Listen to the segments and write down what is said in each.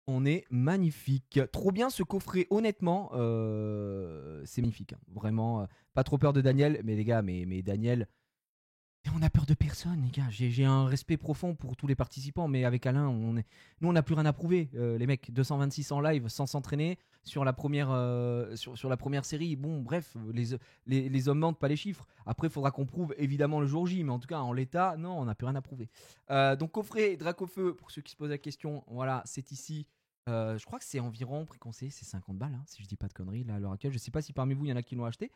On est magnifique. Trop bien ce coffret, honnêtement, c'est magnifique. Hein. Vraiment, pas trop peur de Daniel, mais les gars, mais Daniel, on a peur de personne, les gars. J'ai un respect profond pour tous les participants, mais avec Alain, nous, on n'a plus rien à prouver. Les mecs, 226 en live sans s'entraîner sur la première, sur la première série. Bon, bref, les hommes mentent, pas les chiffres. Après, il faudra qu'on prouve évidemment le jour J, mais en tout cas, en l'état, non, on n'a plus rien à prouver. Donc, coffret Dracofeu, pour ceux qui se posent la question, voilà, c'est ici. Je crois que c'est environ, prix conseillé, c'est 50 balles, hein, si je dis pas de conneries, là, à l'heure actuelle. Je sais pas si parmi vous, il y en a qui l'ont acheté.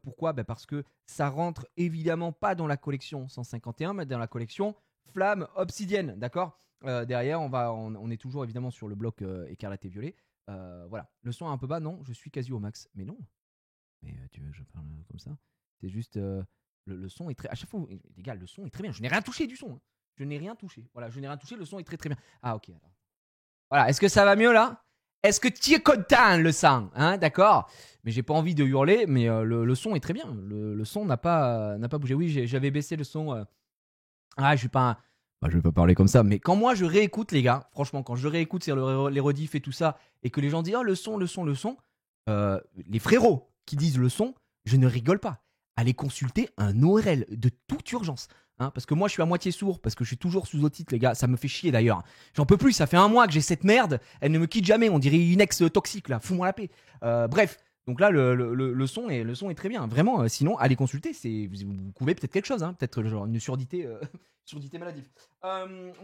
Pourquoi Parce que ça rentre évidemment pas dans la collection 151, mais dans la collection Flamme Obsidienne, d'accord. Derrière, on est toujours évidemment sur le bloc écarlate et violet. Voilà, le son est un peu bas, non, je suis quasi au max, mais non. Mais tu veux que je parle comme ça? C'est juste le son est très. À chaque fois, les gars, le son est très bien. Je n'ai rien touché du son. Hein. Je n'ai rien touché. Voilà, je n'ai rien touché. Le son est très très bien. Ah ok. Alors. Voilà, est-ce que ça va mieux là? Est-ce que tu es content le sang, hein, d'accord? Mais j'ai pas envie de hurler, mais le son est très bien. Le son n'a pas bougé. Oui, j'avais baissé le son. Ah, je suis pas. Bah, je vais pas parler comme ça, mais quand moi je réécoute les gars, franchement, quand je réécoute c'est les rediffs et tout ça, et que les gens disent oh le son, le son, le son, les frérots qui disent le son, je ne rigole pas. Allez consulter un ORL de toute urgence. Hein, parce que moi je suis à moitié sourd, parce que je suis toujours sous otite les gars, ça me fait chier d'ailleurs. J'en peux plus, ça fait un mois que j'ai cette merde, elle ne me quitte jamais, on dirait une ex toxique là, fous-moi la paix. Bref, donc là le son est très bien, vraiment, sinon allez consulter, vous pouvez peut-être quelque chose, hein, peut-être genre une surdité, surdité maladive.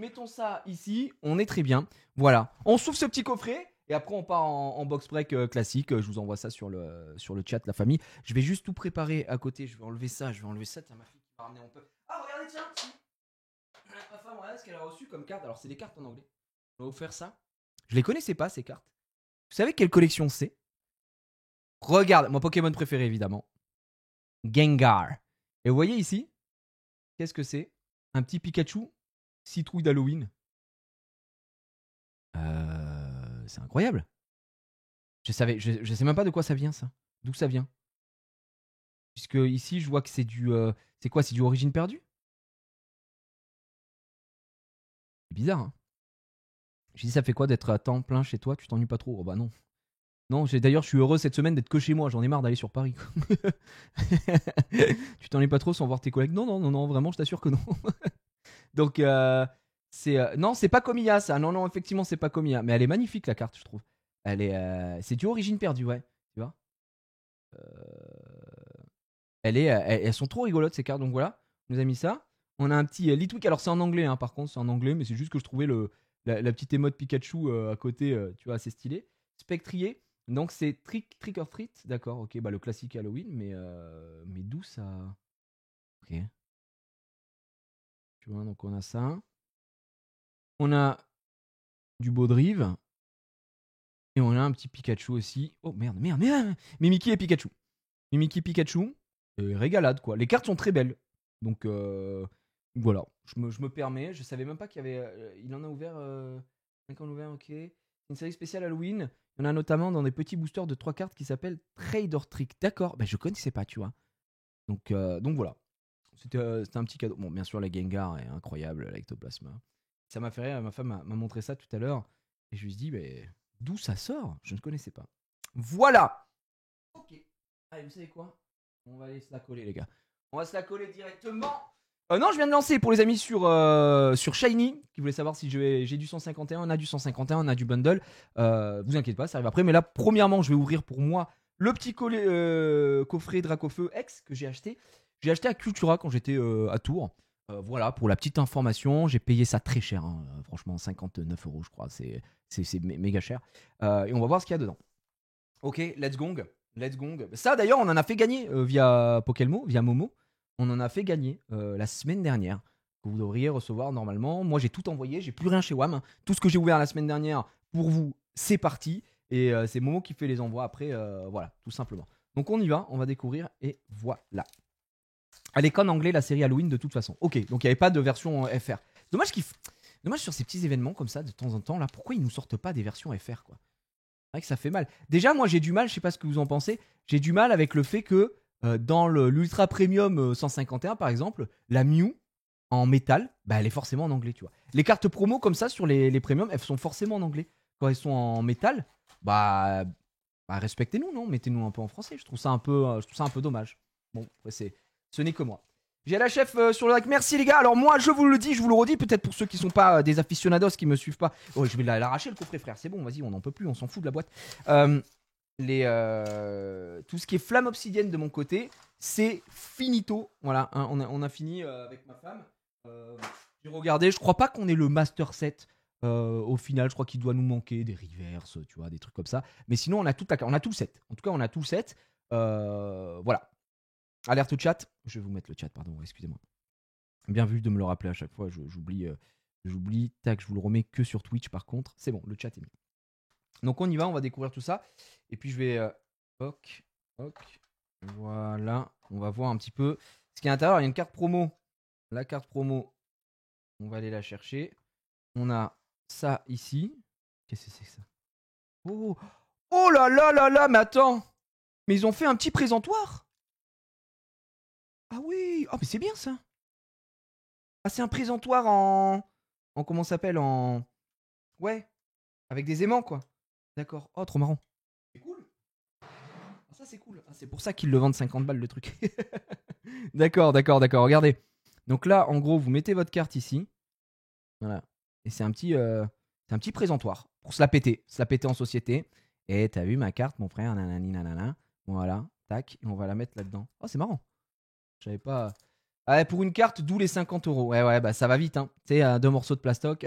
Mettons ça ici, on est très bien, voilà. On s'ouvre ce petit coffret, et après, on part en box break classique. Je vous envoie ça sur le chat, la famille. Je vais juste tout préparer à côté. Je vais enlever ça, je vais enlever ça. Tiens, ma fille qui m'a ramené un peu. Ah, regardez, tiens. Ma femme, regardez ce qu'elle a reçu comme carte. Alors, c'est des cartes en anglais. On va vous faire ça. Je les connaissais pas, ces cartes. Vous savez quelle collection c'est? Regarde, mon Pokémon préféré, évidemment. Gengar. Et vous voyez ici, qu'est-ce que c'est? Un petit Pikachu citrouille d'Halloween. C'est incroyable. Je sais même pas de quoi ça vient, ça. D'où ça vient? Puisque ici, je vois que c'est du. C'est quoi? C'est du origine perdue? C'est bizarre, hein. Je dis, ça fait quoi d'être à temps plein chez toi? Tu t'ennuies pas trop? Oh bah non. Non, d'ailleurs, je suis heureux cette semaine d'être que chez moi. J'en ai marre d'aller sur Paris. Tu t'ennuies pas trop sans voir tes collègues? Non, non, non, non, vraiment, je t'assure que non. Donc, non, c'est pas Comilla, ça. Non, non, effectivement, c'est pas Comilla. Mais elle est magnifique, la carte, je trouve. C'est du origine perdue, ouais. Tu vois? Elles sont trop rigolotes, ces cartes. Donc voilà, on nous a mis ça. On a un petit Litwick. Alors, c'est en anglais, hein, par contre, c'est en anglais, mais c'est juste que je trouvais la petite émote Pikachu à côté, tu vois, assez stylé. Spectrier. Donc, c'est Trick or Treat. D'accord, ok, bah le classique Halloween, mais d'où ça. Ok. Tu vois, donc on a ça. On a du Baudrive. Et on a un petit Pikachu aussi. Oh merde, merde, merde. Mimiki et Pikachu. Mimiki, Pikachu. Régalade, quoi. Les cartes sont très belles. Donc, voilà. Je me permets. Je savais même pas qu'il y avait. Il en a ouvert. En ouvert, ok. Une série spéciale Halloween. Il y en a notamment dans des petits boosters de 3 cartes qui s'appellent Trader Trick. D'accord. Bah, je connaissais pas, tu vois. Donc voilà. C'était un petit cadeau. Bon, bien sûr, la Gengar est incroyable, l'ectoplasma. Ça m'a fait rire. Ma femme m'a montré ça tout à l'heure. Et je lui ai dit, mais d'où ça sort? Je ne connaissais pas. Voilà. Ok. Allez, vous savez quoi? On va aller se la coller, les gars. On va se la coller directement. Non, je viens de lancer pour les amis sur Shiny, qui voulaient savoir si j'ai du 151. On a du 151, on a du bundle. Vous inquiétez pas, ça arrive après. Mais là, premièrement, je vais ouvrir pour moi le petit coffret Dracofeu X que j'ai acheté. J'ai acheté à Cultura quand j'étais à Tours. Voilà, pour la petite information, j'ai payé ça très cher. Hein. Franchement, 59 euros, je crois. C'est méga cher. Et on va voir ce qu'il y a dedans. Ok, let's gong. Let's gong. Ça d'ailleurs, on en a fait gagner via Pokelmo, via Momo. On en a fait gagner la semaine dernière. Que vous devriez recevoir normalement. Moi, j'ai tout envoyé. J'ai plus rien chez WAM. Tout ce que j'ai ouvert la semaine dernière pour vous, c'est parti. Et c'est Momo qui fait les envois après. Voilà, tout simplement. Donc on y va. On va découvrir. Et voilà. Elle est qu'en anglais, la série Halloween, de toute façon. Ok, donc il n'y avait pas de version FR. Dommage sur ces petits événements comme ça, de temps en temps, là, pourquoi ils nous sortent pas des versions FR, quoi? C'est vrai que ça fait mal. Déjà, moi, j'ai du mal, je sais pas ce que vous en pensez, j'ai du mal avec le fait que dans l'Ultra Premium 151, par exemple, la Mew en métal, bah, elle est forcément en anglais, tu vois. Les cartes promo comme ça sur les premiums, elles sont forcément en anglais. quand elles sont en métal, bah respectez-nous, non? Mettez-nous un peu en français. Je trouve ça un peu dommage. Bon, après, ce n'est que moi. J'ai la chef sur le like. Merci les gars. Alors moi, je vous le dis, je vous le redis, peut-être pour ceux qui sont pas des aficionados, qui me suivent pas. Oh, je vais l'arracher le coffret, frère. C'est bon, vas-y, on n'en peut plus, on s'en fout de la boîte. Tout ce qui est flamme obsidienne de mon côté, c'est finito. Voilà, hein, on a fini avec ma femme. J'ai regardé, je crois pas qu'on ait le master set. Au final, je crois qu'il doit nous manquer des reverse, tu vois, des trucs comme ça. Mais sinon, on a tout le set. En tout cas, on a tout le set. Voilà. Alerte au chat. Je vais vous mettre le chat, pardon, excusez-moi. Bien vu de me le rappeler à chaque fois, j'oublie. Tac, je vous le remets que sur Twitch par contre. C'est bon, le chat est mis. Donc on y va, on va découvrir tout ça. Et puis je vais... ok. Voilà. On va voir un petit peu ce qu'il y a à l'intérieur. Il y a une carte promo. La carte promo, on va aller la chercher. On a ça ici. Qu'est-ce que c'est que ça? Oh là là là là, mais attends. Mais ils ont fait un petit présentoir. Ah oui. Oh mais c'est bien ça. Ah c'est un présentoir en comment ça s'appelle, en... Ouais. Avec des aimants quoi. D'accord. Oh trop marrant. C'est cool. Ah, ça c'est cool. Ah, c'est pour ça qu'ils le vendent 50 balles le truc. D'accord. Regardez. Donc là en gros vous mettez votre carte ici. Voilà. Et c'est un petit présentoir pour se la péter en société. Et t'as vu ma carte, mon frère, nanani nanana. Voilà, tac, et on va la mettre là-dedans. Oh, c'est marrant. Je savais pas. Ah, ouais, pour une carte, d'où les 50 €. Ouais, bah ça va vite, hein. Tu sais, 2 morceaux de plastoc,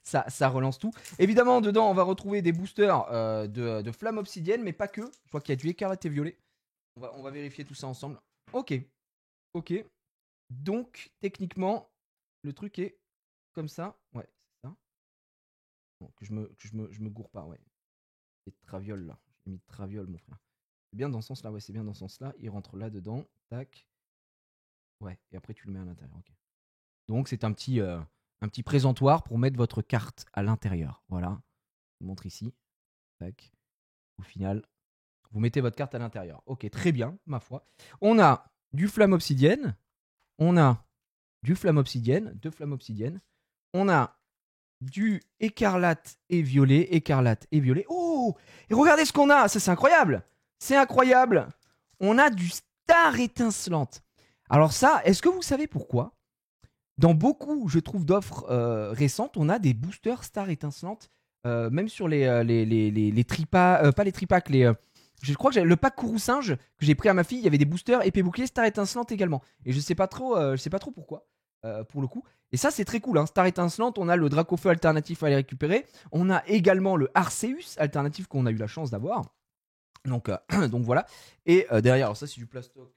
ça relance tout. Évidemment, dedans, on va retrouver des boosters de flamme obsidienne, mais pas que. Je crois qu'il y a du écarlate et violet. On va vérifier tout ça ensemble. Ok. Donc, techniquement, le truc est comme ça. Ouais, c'est ça. Bon, que je me gourre pas, ouais. Et traviole là. J'ai mis traviole, mon frère. C'est bien dans ce sens-là, ouais, c'est bien dans ce sens-là. Il rentre là-dedans. Tac. Ouais, et après tu le mets à l'intérieur. Ok. Donc c'est un petit présentoir pour mettre votre carte à l'intérieur. Voilà. Je vous montre ici. Tac. Au final, vous mettez votre carte à l'intérieur. Ok, très bien, ma foi. On a du flamme obsidienne. On a du flamme obsidienne. 2 flammes obsidiennes. On a du écarlate et violet. Oh! Et regardez ce qu'on a! Ça, c'est incroyable! C'est incroyable! On a du star étincelante. Alors ça, est-ce que vous savez pourquoi? Dans beaucoup, je trouve, d'offres récentes, on a des boosters star étincelante. Même sur les tripas... pas les tripacks, je crois que le pack Kourou-Singe que j'ai pris à ma fille, il y avait des boosters épée bouclier star étincelante également. Et je sais pas trop pourquoi, pour le coup. Et ça, c'est très cool, hein. Star étincelante, on a le Dracofeu alternatif à aller récupérer. On a également le Arceus alternatif qu'on a eu la chance d'avoir. Donc voilà. Et derrière, alors ça, c'est du plastoc.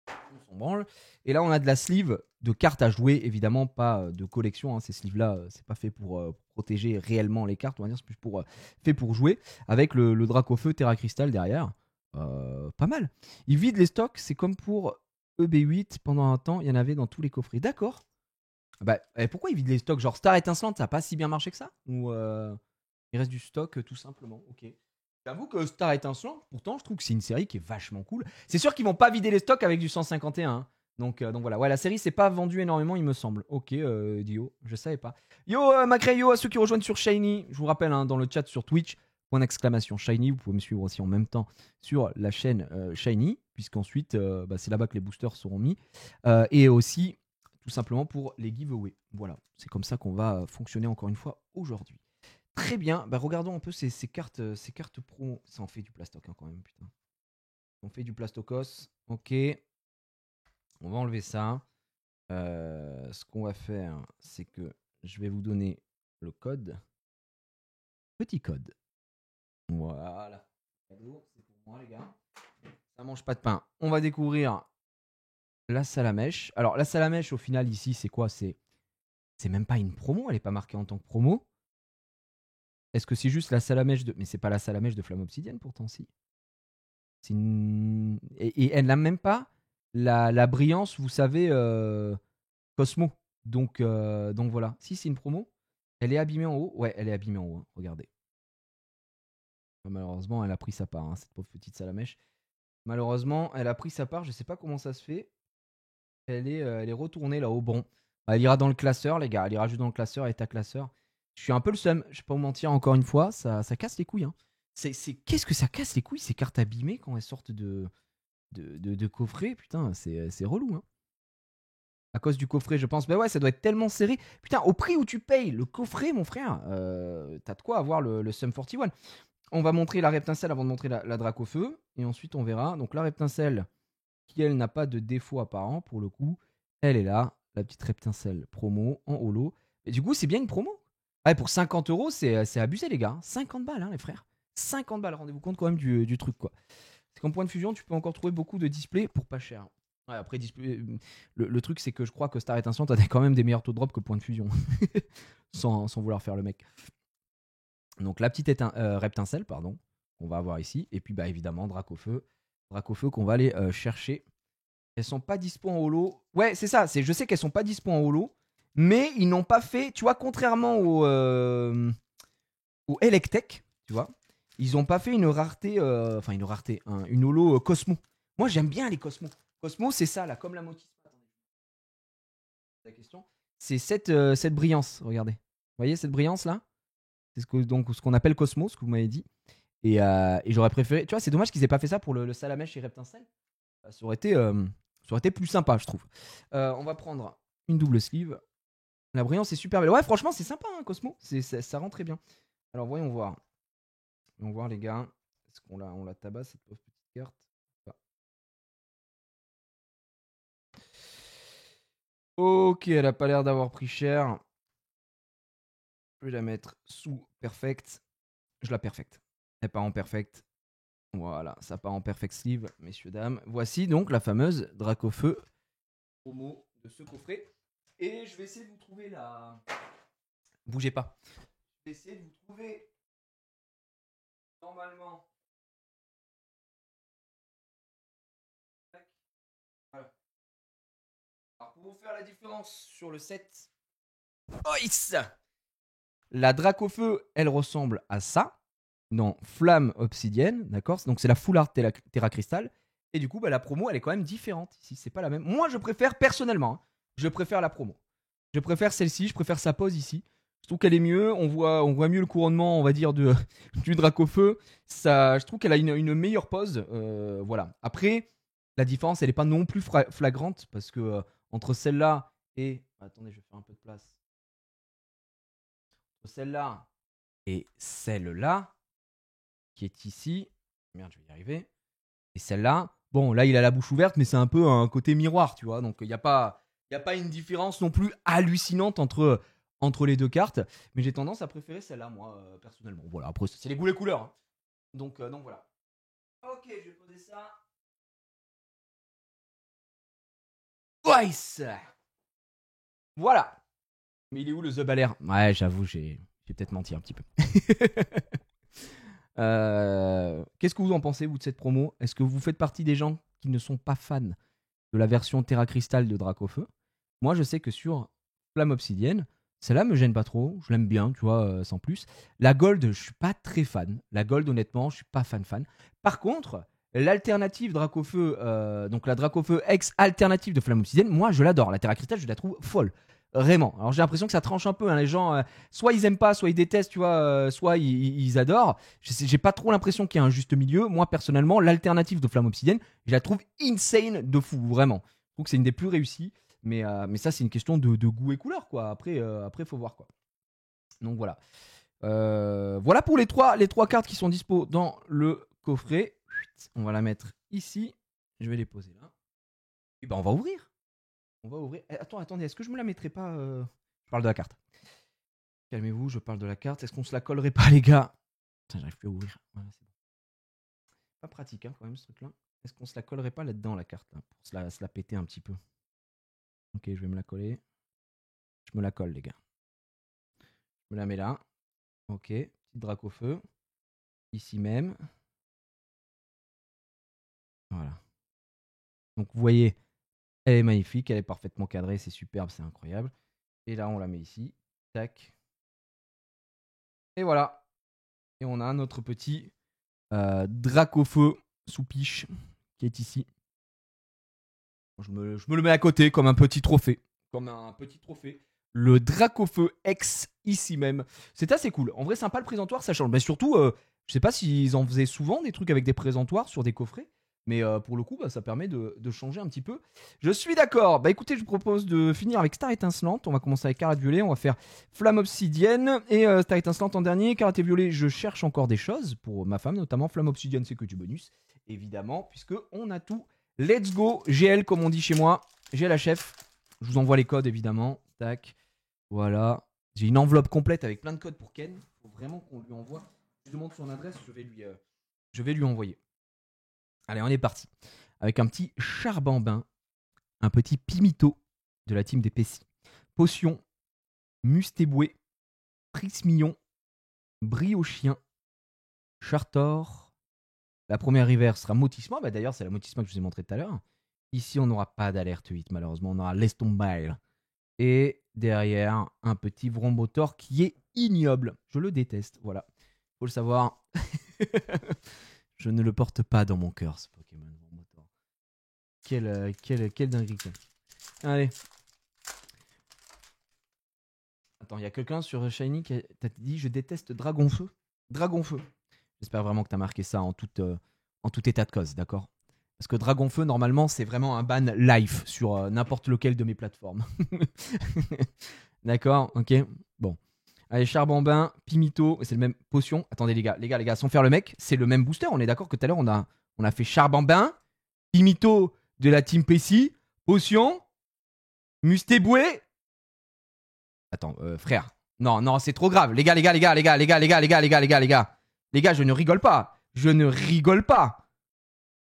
On s'en branle. Et là, on a de la sleeve de cartes à jouer, évidemment, pas de collection, hein. Ces sleeves-là, c'est pas fait pour protéger réellement les cartes, on va dire, c'est plus fait pour jouer. Avec le Dracofeu Terra Crystal derrière. Pas mal. Ils vident les stocks, c'est comme pour EB8. Pendant un temps, il y en avait dans tous les coffrets. D'accord. Bah, pourquoi ils vident les stocks? Genre Star étincelante, ça a pas si bien marché que ça? Ou il reste du stock tout simplement? Ok. J'avoue que Star étincelante, pourtant, je trouve que c'est une série qui est vachement cool. C'est sûr qu'ils vont pas vider les stocks avec du 151. Hein. Donc voilà. Ouais, la série s'est pas vendue énormément, il me semble. Ok, Dio, je savais pas. Yo, Macré, yo, à ceux qui rejoignent sur Shiny. Je vous rappelle, hein, dans le chat sur Twitch, point d'exclamation Shiny. Vous pouvez me suivre aussi en même temps sur la chaîne Shiny, puisqu'ensuite, c'est là-bas que les boosters seront mis. Et aussi, tout simplement pour les giveaways. Voilà, c'est comme ça qu'on va fonctionner encore une fois aujourd'hui. Très bien, bah regardons un peu ces cartes pro. Ça en fait du plastoc hein, quand même, putain. On fait du plastocos. Ok. On va enlever ça. Ce qu'on va faire, c'est que je vais vous donner le code. Petit code. Voilà. Cadeau, c'est pour moi les gars. Ça mange pas de pain. On va découvrir la salamèche. Alors la salamèche au final ici c'est quoi? C'est même pas une promo, elle est pas marquée en tant que promo. Est-ce que c'est juste la salamèche de... Mais c'est pas la salamèche de Flamme Obsidienne pourtant, si. Et elle n'a même pas la brillance, vous savez, Cosmo. Donc voilà. Si, c'est une promo. Elle est abîmée en haut. Ouais, elle est abîmée en haut. Hein. Regardez. Malheureusement, elle a pris sa part, hein, cette pauvre petite salamèche. Malheureusement, elle a pris sa part. Je sais pas comment ça se fait. Elle est retournée là-haut. Bon, elle ira dans le classeur, les gars. Elle ira juste dans le classeur, état classeur. Je suis un peu le seum, je vais pas vous mentir encore une fois, ça casse les couilles. Hein. Qu'est-ce que ça casse les couilles ces cartes abîmées quand elles sortent de coffret, putain, c'est relou. Hein. À cause du coffret, je pense. Bah ouais, ça doit être tellement serré. Putain, au prix où tu payes le coffret, mon frère, t'as de quoi avoir le Sum 41. On va montrer la Reptincelle avant de montrer la Dracofeu. Et ensuite, on verra. Donc, la Reptincelle, qui elle n'a pas de défaut apparent pour le coup, elle est là. La petite Reptincelle promo en holo. Et du coup, c'est bien une promo. Ouais, pour 50 euros, c'est abusé, les gars. 50 balles, hein, les frères. 50 balles, rendez-vous compte quand même du truc, quoi. C'est qu'en point de fusion, tu peux encore trouver beaucoup de displays pour pas cher. Ouais, après, le truc, c'est que je crois que Star Attention, t'as quand même des meilleurs taux de drop que point de fusion. sans vouloir faire le mec. Donc, la petite Reptincelle, pardon, qu'on va avoir ici. Et puis, bah, évidemment, Dracofeu. Dracofeu qu'on va aller chercher. Elles sont pas dispo en holo. Ouais, c'est ça. Je sais qu'elles sont pas dispo en holo. Mais ils n'ont pas fait, tu vois, contrairement au Electech, tu vois, ils ont pas fait une rareté, une holo Cosmo. Moi, j'aime bien les Cosmo. Cosmo, c'est ça, là, comme la Motis. La question, c'est cette brillance, regardez. Vous voyez cette brillance, là? C'est ce qu'on appelle Cosmo, ce que vous m'avez dit. Et j'aurais préféré, tu vois, c'est dommage qu'ils aient pas fait ça pour le Salamèche et Reptincelle. Ça aurait été plus sympa, je trouve. On va prendre une double sleeve. La brillance est super belle. Ouais, franchement, c'est sympa, hein, Cosmo. Ça rend très bien. Alors, voyons voir. Voyons voir, les gars. Est-ce qu'on la tabasse, cette pauvre petite carte? Ok, elle a pas l'air d'avoir pris cher. Je vais la mettre sous perfect. Je la perfecte. Elle part en perfect. Voilà, ça part en perfect sleeve, messieurs, dames. Voici donc la fameuse Dracofeu promo de ce coffret. Et je vais essayer de vous trouver la... Bougez pas. Je vais essayer de vous trouver normalement. Voilà. Alors pour vous faire la différence sur le set. Oïs, la Dracofeu, elle ressemble à ça. Dans Flamme Obsidienne, d'accord. Donc c'est la Full Art Terra Crystal. Et du coup, bah, la promo, elle est quand même différente ici. C'est pas la même. Moi, je préfère personnellement, hein, je préfère la promo. Je préfère celle-ci, je préfère sa pose ici. Je trouve qu'elle est mieux. On voit mieux le couronnement, on va dire, du Dracofeu. Je trouve qu'elle a une meilleure pose. Voilà. Après, la différence, elle n'est pas non plus flagrante parce que entre celle-là et. Attendez, je vais faire un peu de place. Entre celle-là et celle-là, qui est ici. Merde, je vais y arriver. Et celle-là, bon, là, il a la bouche ouverte, mais c'est un peu un côté miroir, tu vois. Donc, il n'y a pas une différence non plus hallucinante entre les deux cartes. Mais j'ai tendance à préférer celle-là, moi, personnellement. Voilà, après, c'est les goûts, les couleurs. Hein. Donc voilà. Ok, je vais poser ça. Twice. Voilà. Mais il est où le The Balaire? Ouais, j'avoue, j'ai peut-être menti un petit peu. Qu'est-ce que vous en pensez, vous, de cette promo? Est-ce que vous faites partie des gens qui ne sont pas fans de la version Terra Crystal de Dracofeu? Moi, je sais que sur Flamme Obsidienne, celle-là me gêne pas trop. Je l'aime bien, tu vois, sans plus. La Gold, je suis pas très fan. La Gold, honnêtement, je suis pas fan. Par contre, l'alternative Dracofeu, donc la Dracofeu ex-alternative de Flamme Obsidienne, moi, je l'adore. La Terra Crystal, je la trouve folle. Vraiment. Alors j'ai l'impression que ça tranche un peu. Hein. Les gens, soit ils aiment pas, soit ils détestent, tu vois, soit ils adorent. J'ai pas trop l'impression qu'il y a un juste milieu. Moi, personnellement, l'alternative de Flamme Obsidienne, je la trouve insane de fou, vraiment. Je trouve que c'est une des plus réussies. Mais ça, c'est une question de goût et couleur, quoi. Après, faut voir, quoi. Donc voilà. Voilà pour les trois cartes qui sont dispo dans le coffret. On va la mettre ici. Je vais les poser là. Et ben on va ouvrir. On va ouvrir. Attendez, est-ce que je me la mettrais pas Je parle de la carte. Calmez-vous, je parle de la carte. Est-ce qu'on se la collerait pas, les gars? Putain, j'arrive plus à ouvrir. Voilà, c'est bon. Pas pratique, hein, quand même, ce truc-là. Est-ce qu'on se la collerait pas là-dedans, la carte, là, pour se la péter un petit peu? Ok, je vais me la coller. Je me la colle, les gars. Je me la mets là. Ok, petite Dracofeu. Ici même. Voilà. Donc, vous voyez, elle est magnifique, elle est parfaitement cadrée, c'est superbe, c'est incroyable. Et là, on la met ici. Tac. Et voilà. Et on a notre petit Dracofeu sous piche qui est ici. Je me le mets à côté comme un petit trophée. Comme un petit trophée. le Dracofeu X ici même. C'est assez cool. En vrai, sympa le présentoir, ça change. Mais surtout, je sais pas s'ils en faisaient souvent des trucs avec des présentoirs sur des coffrets. Mais pour le coup, bah, ça permet de changer un petit peu. Je suis d'accord. Bah écoutez, je vous propose de finir avec Star Étincelante. On va commencer avec Carate Violet. On va faire Flamme Obsidienne et Star Étincelante en dernier. Carate Violet, je cherche encore des choses pour ma femme, notamment Flamme Obsidienne, c'est que du bonus. Évidemment, puisque on a tout. Let's go. GL, comme on dit chez moi. GL à chef. Je vous envoie les codes, évidemment. Tac. Voilà. J'ai une enveloppe complète avec plein de codes pour Ken. Il faut vraiment qu'on lui envoie. Je lui demande son adresse, je vais lui envoyer. Allez, on est parti. Avec un petit charbambin, un petit pimito de la team des Pessis. Potion, mustéboué, prismillon, briochien, chartor. La première rivière sera motissement. Bah, d'ailleurs, c'est la motissement que je vous ai montré tout à l'heure. Ici, on n'aura pas d'alerte 8, malheureusement. On aura laisse tomber. Et derrière, un petit Vrombotor qui est ignoble. Je le déteste, voilà. Faut le savoir. Je ne le porte pas dans mon cœur, ce Pokémon Vrombotor. Quelle dinguerie. Allez. Attends, il y a quelqu'un sur Shiny qui t'a dit « Je déteste Dragonfeu ». Dragonfeu. J'espère vraiment que t'as marqué ça en tout état de cause, d'accord ? Parce que Dragonfeu, normalement, c'est vraiment un ban live sur n'importe lequel de mes plateformes. D'accord, ok. Bon. Allez, Charbambin, Pimito, c'est le même potion. Attendez, les gars, sans faire le mec, c'est le même booster. On est d'accord que tout à l'heure, on a fait Charbambin, Pimito de la team Pessi, potion, Mustéboué. Attends, frère. Non, c'est trop grave. Les gars. Les gars, je ne rigole pas.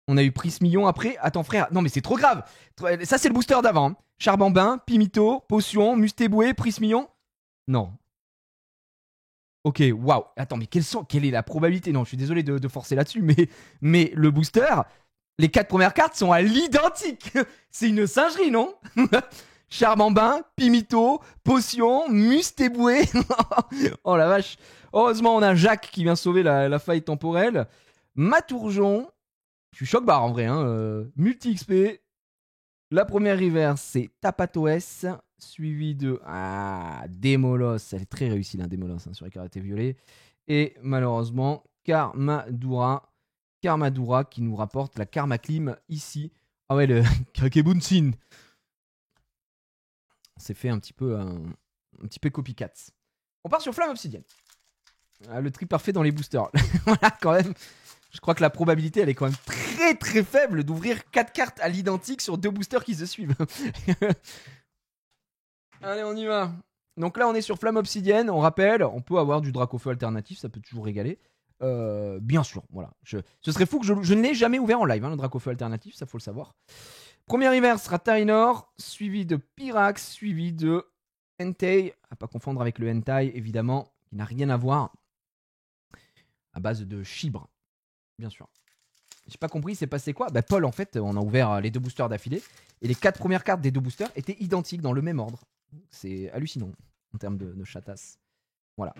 On a eu Prismillon après. Attends, frère. Non, mais c'est trop grave. Ça, c'est le booster d'avant. Hein. Charbambin, Pimito, Potion, Mustéboué, Prismillon. Non. Ok, waouh. Attends, mais quelle est la probabilité ? Non, je suis désolé de forcer là-dessus, mais le booster, les 4 premières cartes sont à l'identique. C'est une singerie, non ? Charbambin, Pimito, Potion, Mustéboué. Oh la vache. Heureusement, on a Jacques qui vient sauver la faille temporelle. Matourjon. Je suis choc-barre en vrai. Hein. Multi-XP. La première rivière, c'est Tapatoès. Suivi de Démolos. Elle est très réussie, la Démolos, sur les karatés violets. Et malheureusement, Karmadura qui nous rapporte la Karmaclim ici. Ah ouais, le Kakebunsin. On s'est fait un petit peu copycat. On part sur Flamme Obsidienne. Le tri parfait dans les boosters. Voilà, quand même. Je crois que la probabilité, elle est quand même très très faible d'ouvrir 4 cartes à l'identique sur 2 boosters qui se suivent. Allez, on y va. Donc là, on est sur Flamme Obsidienne. On rappelle, on peut avoir du Dracofeu alternatif, ça peut toujours régaler. Bien sûr, voilà. Ce serait fou que je ne l'ai jamais ouvert en live, le Dracofeu alternatif, ça faut le savoir. Premier hiver sera Tarinor, suivi de Pyrax, suivi de Entei, à pas confondre avec le Hentai, évidemment, qui n'a rien à voir, à base de Chibre, bien sûr. J'ai pas compris, c'est passé quoi ? Paul, en fait, on a ouvert les 2 boosters d'affilée, et les 4 premières cartes des 2 boosters étaient identiques, dans le même ordre. C'est hallucinant, en termes de chatasse. Voilà.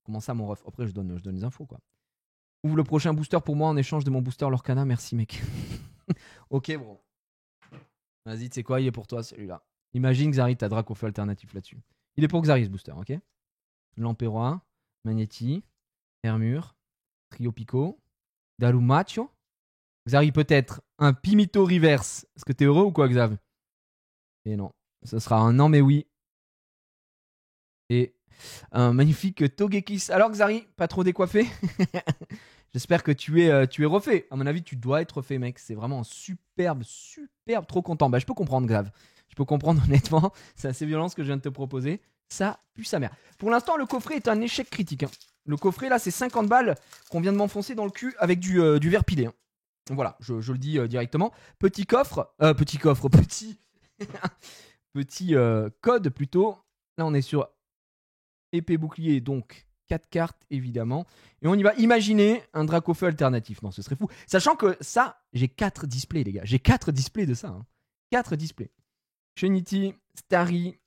Comment ça, mon ref ? Après, je donne les infos, quoi. Ouvre le prochain booster pour moi en échange de mon booster Lorcana, merci, mec. Ok, bro. Vas-y, tu sais quoi, il est pour toi celui-là. Imagine Xari, t'as Dracofeu alternatif là-dessus. Il est pour Xari ce booster, ok ? Lamperois, Magnéti, Hermure, Trio Pico, Dalumacho. Xari peut-être un Pimito Reverse. Est-ce que t'es heureux ou quoi, Xav ? Et non, ce sera un non mais oui. Et un magnifique Togekiss. Alors Xari, pas trop décoiffé ? J'espère que tu es refait. À mon avis, tu dois être refait, mec. C'est vraiment superbe, trop content. Je peux comprendre, Grave. Je peux comprendre, honnêtement. C'est assez violent ce que je viens de te proposer. Ça pue sa mère. Pour l'instant, le coffret est un échec critique. Hein. Le coffret, là, c'est 50 balles qu'on vient de m'enfoncer dans le cul avec du verre pilé. Hein. Voilà, je le dis directement. Petit code plutôt. Là, on est sur épée bouclier, donc 4 cartes, évidemment. Et on y va. Imaginer un Dracofeu alternatif. Non, ce serait fou. Sachant que ça, j'ai 4 displays, les gars. J'ai 4 displays de ça. Hein. 4 displays. Shenity, Starry,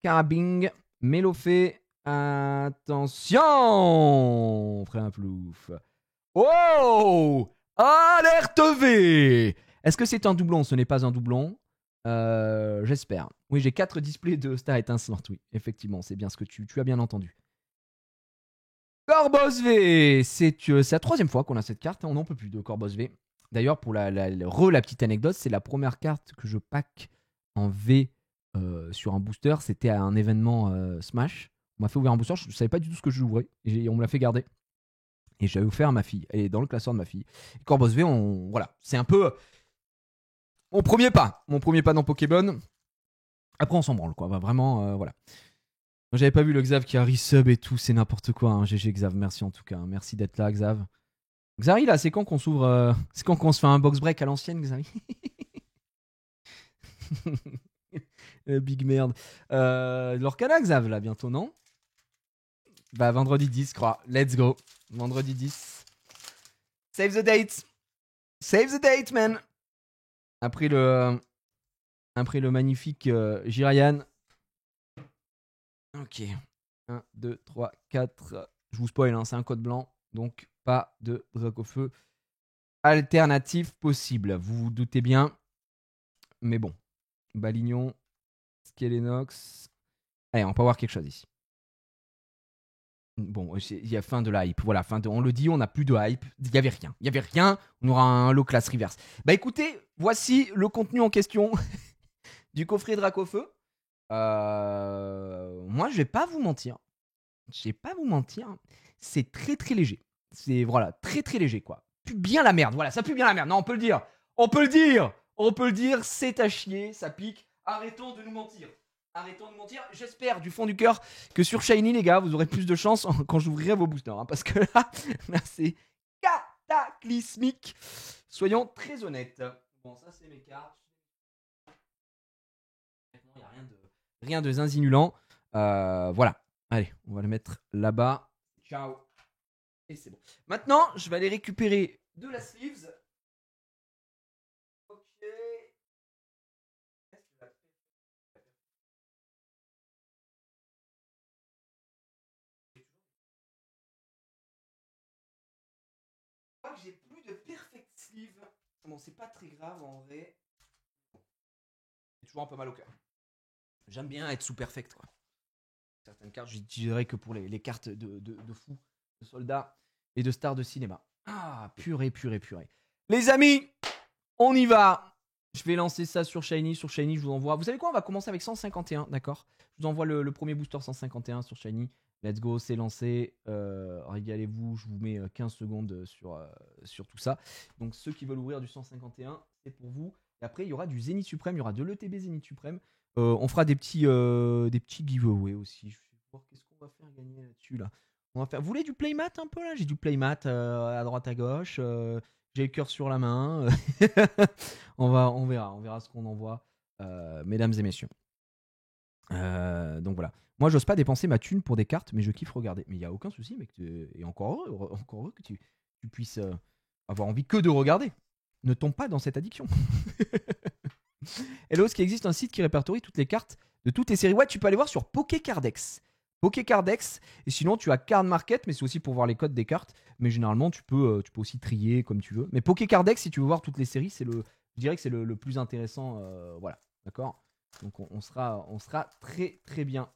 Carabing, Melofé. Attention, frère plouf. Oh, alerte V. Est-ce que c'est un doublon ? Ce n'est pas un doublon. J'espère. Oui, j'ai 4 displays de Star étincelante. Oui, effectivement, c'est bien ce que tu as bien entendu. Corboss V, c'est la 3e fois qu'on a cette carte. On n'en peut plus de Corboss V. D'ailleurs, pour la petite anecdote, c'est la première carte que je pack en V sur un booster. C'était à un événement Smash. On m'a fait ouvrir un booster. Je ne savais pas du tout ce que je l'ouvrais. Et on me l'a fait garder. Et j'avais offert à ma fille. Elle est dans le classeur de ma fille. Et Corboss V, voilà, c'est un peu mon premier pas. Mon premier pas dans Pokémon. Après, on s'en branle, quoi. Bah, vraiment, voilà. J'avais pas vu le Xav qui a resub et tout, c'est n'importe quoi. Hein. GG Xav, merci en tout cas. Merci d'être là, Xav. Xari, là, c'est quand qu'on s'ouvre. C'est quand qu'on se fait un box break à l'ancienne, Xari? Big merde. L'Orcana, Xav, là, bientôt, non? Bah, vendredi 10, je crois. Let's go. Vendredi 10. Save the date. Save the date, man. Après le magnifique Jirayan. Ok. 1, 2, 3, 4. Je vous spoil, hein, c'est un code blanc. Donc, pas de Dracofeu alternatif possible. Vous vous doutez bien. Mais bon. Balignon. Skelenox. Allez, on peut voir quelque chose ici. Bon, il y a fin de la hype. Voilà, on le dit, on n'a plus de hype. Il n'y avait rien. Il n'y avait rien. On aura un low class reverse. Bah écoutez, voici le contenu en question du coffret Dracofeu. Moi, je vais pas vous mentir. C'est très très léger. C'est voilà, très très léger quoi. Pue bien la merde. Voilà, ça pue bien la merde. Non, on peut le dire. On peut le dire, c'est à chier, ça pique. Arrêtons de nous mentir. J'espère du fond du cœur que sur Shiny, les gars, vous aurez plus de chance quand j'ouvrirai vos boosters. Hein, parce que là, c'est cataclysmique. Soyons très honnêtes. Bon, ça, c'est mes cartes. Il n'y a rien de zinzinulant. Voilà. Allez, on va le mettre là-bas. Ciao. Et c'est bon. Maintenant, je vais aller récupérer de la sleeves. Ok. Je crois que j'ai plus de perfect sleeve. Bon, c'est pas très grave en vrai. C'est toujours un peu mal au cœur. J'aime bien être sous perfect, quoi. Certaines cartes, je dirais que pour les cartes de fous, de soldats et de stars de cinéma. Ah, purée. Les amis, on y va. Je vais lancer ça sur Shiny. Sur Shiny, je vous envoie. Vous savez quoi? On va commencer avec 151, d'accord? Je vous envoie le premier booster 151 sur Shiny. Let's go, c'est lancé. Régalez-vous, je vous mets 15 secondes sur tout ça. Donc, ceux qui veulent ouvrir du 151, c'est pour vous. Et après, il y aura du Zénith Suprême, il y aura de l'ETB Zénith Suprême. On fera des petits giveaways aussi. Je vais voir qu'est-ce qu'on va faire gagner là-dessus. Là. On va faire... Vous voulez du playmat un peu là? J'ai du playmat à droite à gauche. J'ai le cœur sur la main. on verra ce qu'on envoie, mesdames et messieurs. Donc voilà. Moi, j'ose pas dépenser ma thune pour des cartes, mais je kiffe regarder. Mais il y a aucun souci, mec. Et encore heureux que tu puisses avoir envie que de regarder. Ne tombe pas dans cette addiction. Hello, est-ce qu'il existe un site qui répertorie toutes les cartes de toutes les séries? Ouais, tu peux aller voir sur Pokécardex. Et sinon, tu as Card Market, mais c'est aussi pour voir les codes des cartes. Mais généralement, tu peux aussi trier comme tu veux. Mais Pokécardex, si tu veux voir toutes les séries, je dirais que c'est le plus intéressant. Voilà, d'accord. Donc on sera très très bien.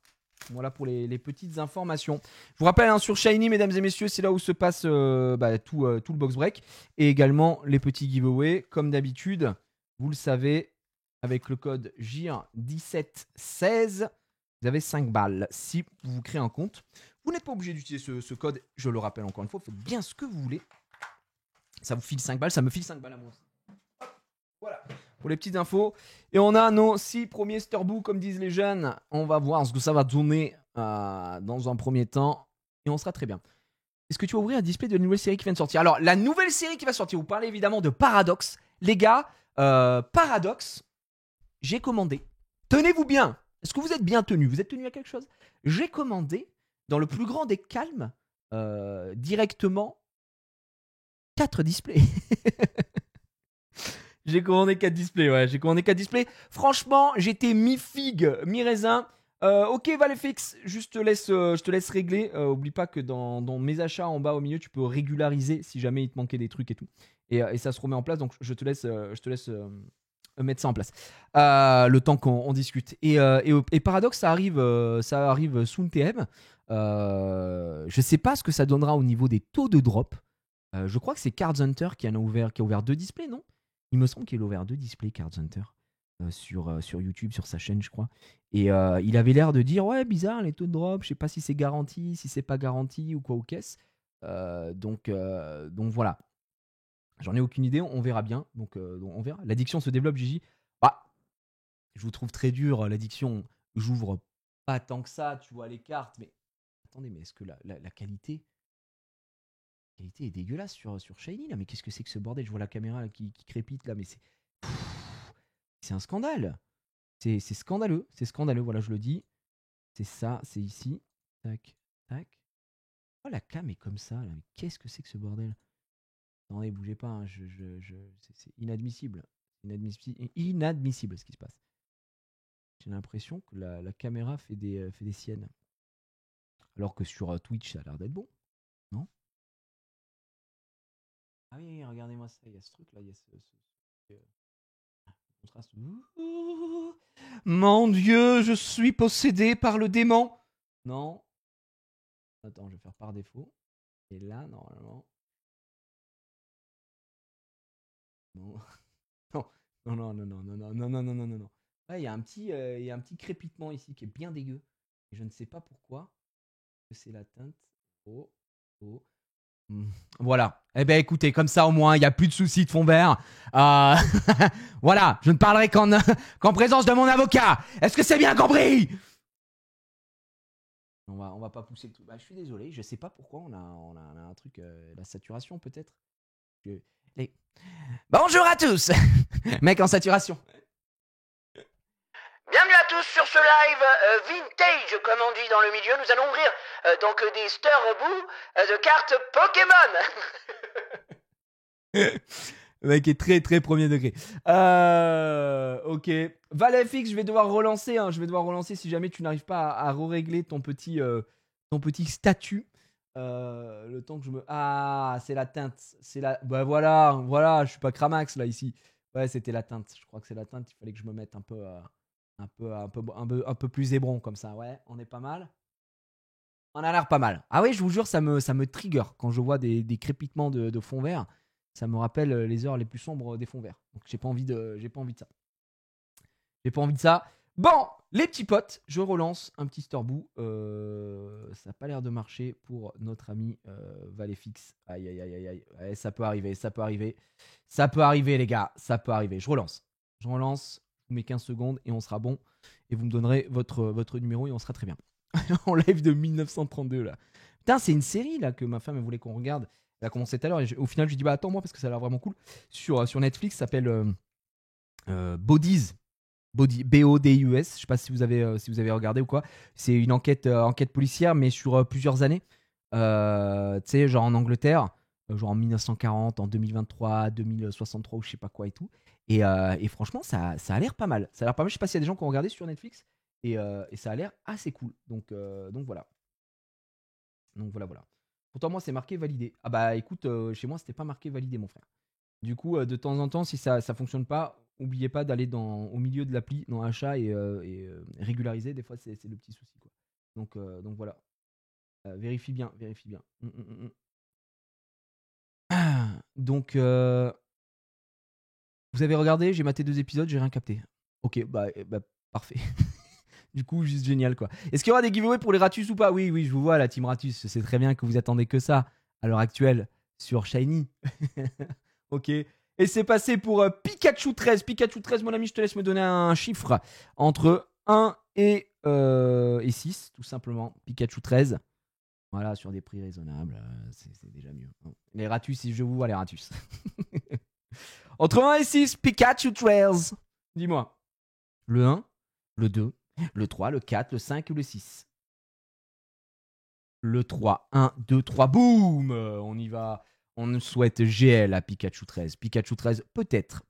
Voilà pour les petites informations. Je vous rappelle, hein, sur Shiny, mesdames et messieurs, c'est là où se passe tout le box break. Et également les petits giveaways. Comme d'habitude, vous le savez, avec le code JIR1716, vous avez 5 balles si vous créez un compte. Vous n'êtes pas obligé d'utiliser ce code, je le rappelle encore une fois, faites bien ce que vous voulez. Ça vous file 5 balles, ça me file 5 balles à moi aussi. Voilà, pour les petites infos. Et on a nos 6 premiers Sterboo, comme disent les jeunes. On va voir ce que ça va donner dans un premier temps. Et on sera très bien. Est-ce que tu vas ouvrir un display de la nouvelle série qui vient de sortir? Alors, la nouvelle série qui va sortir, vous parlez évidemment de Paradox. Les gars, Paradox, j'ai commandé. Tenez-vous bien. Est-ce que vous êtes bien tenus? Vous êtes tenus à quelque chose? J'ai commandé, dans le plus grand des calmes, directement 4 displays. J'ai commandé 4 displays, ouais. Franchement, j'étais mi-figue, mi-raisin. Ok, Valéfix, je te laisse régler. Oublie pas que dans mes achats en bas au milieu, tu peux régulariser si jamais il te manquait des trucs et tout. Et ça se remet en place, donc je te laisse mettre ça en place. Le temps qu'on discute. Et Paradox, ça arrive soon TM. Je sais pas ce que ça donnera au niveau des taux de drop. Je crois que c'est Cards Hunter qui a ouvert 2 displays, non? Il me semble qu'il a ouvert 2 displays, Cards Hunter, sur YouTube, sur sa chaîne, je crois. Et il avait l'air de dire, ouais, bizarre, les taux de drop, je sais pas si c'est garanti, si c'est pas garanti ou quoi ou qu'est-ce. Donc voilà. J'en ai aucune idée, on verra bien. Donc on verra. L'addiction se développe, Gigi. Bah, je vous trouve très dur, l'addiction. J'ouvre pas tant que ça, tu vois, les cartes. Mais attendez, mais est-ce que la qualité est dégueulasse sur Shiny là? Mais qu'est-ce que c'est que ce bordel? Je vois la caméra là, qui crépite là, mais c'est un scandale. C'est scandaleux, voilà, je le dis. C'est ça, c'est ici. Tac, tac. Oh, la cam est comme ça là, mais qu'est-ce que c'est que ce bordel? Attendez, bougez pas, hein, c'est inadmissible. Inadmissible ce qui se passe. J'ai l'impression que la caméra fait des siennes. Alors que sur Twitch, ça a l'air d'être bon. Non? Ah oui, regardez-moi ça, il y a ce truc là, il y a ce contraste. Mon Dieu, je suis possédé par le démon. Non. Attends, je vais faire par défaut. Et là, normalement. Non. Non. Non. Là, il y a un petit crépitement ici qui est bien dégueu. Et je ne sais pas pourquoi. Que c'est la teinte. Oh. Voilà. Eh ben écoutez, comme ça au moins, il n'y a plus de soucis de fond vert. Voilà, je ne parlerai qu'en présence de mon avocat. Est-ce que c'est bien compris? On va pas pousser le truc. Bah, je suis désolé, je sais pas pourquoi on a un truc, la saturation peut-être. Bonjour à tous. Mec en saturation. Bienvenue à tous sur ce live vintage, comme on dit dans le milieu. Nous allons ouvrir donc des Sturbout de cartes Pokémon. Le mec est très très premier degré. Ok. ValFX, je vais devoir relancer. Hein. Je vais devoir relancer si jamais tu n'arrives pas à régler ton petit statut. Le temps que je me. Ah, c'est la teinte. C'est la. Bah voilà. Je suis pas Cramax là ici. Ouais, c'était la teinte. Je crois que c'est la teinte. Il fallait que je me mette un peu plus zébron comme ça. Ouais, on est pas mal. On a l'air pas mal. Ah oui, je vous jure, ça me trigger quand je vois des crépitements de fond vert. Ça me rappelle les heures les plus sombres des fonds verts. Donc j'ai pas envie de ça. J'ai pas envie de ça. Bon, les petits potes, je relance un petit Storbout. Ça n'a pas l'air de marcher pour notre ami ValFX. Aïe. Ouais, ça peut arriver, les gars. Ça peut arriver. Je relance. Je vous mets 15 secondes et on sera bon. Et vous me donnerez votre numéro et on sera très bien. En live de 1932 là. Putain, c'est une série là que ma femme elle voulait qu'on regarde. Elle a commencé tout à l'heure et au final je lui dis bah attends moi parce que ça a l'air vraiment cool. Sur Netflix, ça s'appelle Bodies. BODIUS. Je sais pas si vous avez regardé ou quoi. C'est une enquête policière mais sur plusieurs années. Tu sais, genre en Angleterre, genre en 1940, en 2023, 2063 ou je sais pas quoi et tout. Et franchement, ça a l'air pas mal. Ça a l'air pas mal. Je sais pas s'il y a des gens qui ont regardé sur Netflix. Et ça a l'air assez cool. Donc voilà. Donc voilà. Pourtant, moi, c'est marqué validé. Ah bah écoute, chez moi, c'était pas marqué validé, mon frère. Du coup, de temps en temps, si ça fonctionne pas, n'oubliez pas d'aller au milieu de l'appli, dans achat et régulariser. Des fois, c'est le petit souci, quoi. Donc voilà. Vérifie bien. Donc, vous avez regardé, j'ai maté 2 épisodes, j'ai rien capté. Ok, bah parfait. Du coup, juste génial, quoi. Est-ce qu'il y aura des giveaways pour les Ratus ou pas? Oui, je vous vois, la team Ratus. Je sais très bien que vous attendez que ça à l'heure actuelle sur Shiny. Ok. Et c'est passé pour Pikachu 13. Pikachu 13, mon ami, je te laisse me donner un chiffre entre 1 et 6, tout simplement. Pikachu 13. Voilà, sur des prix raisonnables. C'est déjà mieux. Les Ratus, si je vous vois, les Ratus. Entre 1 et 6, Pikachu 13. Dis-moi. Le 1, le 2, le 3, le 4, le 5 ou le 6. Le 3, 1, 2, 3, boum. On y va. On nous souhaite GL à Pikachu 13. Pikachu 13, peut-être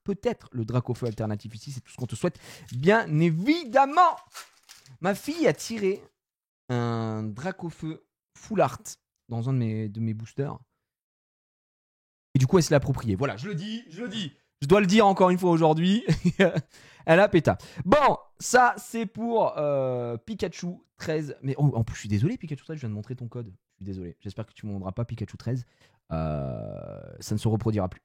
le Dracofeu alternatif ici, c'est tout ce qu'on te souhaite. Bien évidemment. Ma fille a tiré un Dracofeu full art dans un de mes boosters. Et du coup, elle se l'a approprié. Voilà, je le dis. Je dois le dire encore une fois aujourd'hui. Elle a péta. Bon, ça c'est pour Pikachu 13. Mais en plus, je suis désolé, Pikachu 13, je viens de montrer ton code. Je suis désolé. J'espère que tu ne me rendras pas Pikachu 13. Ça ne se reproduira plus.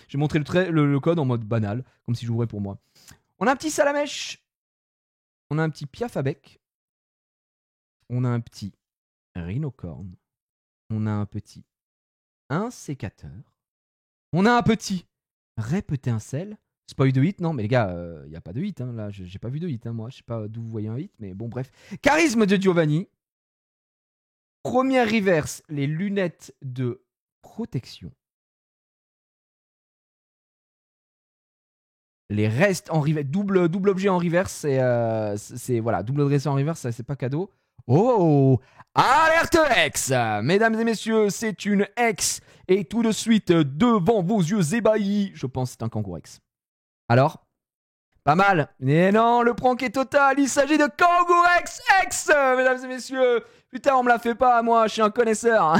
J'ai montré le code en mode banal, comme si j'ouvrais pour moi. On a un petit Salamèche. On a un petit Piaf à bec. On a un petit Rhinocorn. On a un petit Insécateur. On a un petit Répétincelle. Spoil de hit, non, mais les gars, il n'y a pas de hit. Hein, là, j'ai pas vu de hit, hein, moi. Je sais pas d'où vous voyez un hit, mais bon, bref. Charisme de Giovanni. Première reverse, les lunettes de protection. Les restes en reverse, double objet en reverse, c'est voilà, double dressé en reverse, ça c'est pas cadeau. Oh, alerte X, mesdames et messieurs, c'est une X et tout de suite devant vos yeux ébahis, je pense que c'est un Kangourex. Alors, pas mal, mais non, le prank est total, il s'agit de Kangourex X, mesdames et messieurs. Putain, on me la fait pas, moi, je suis un connaisseur.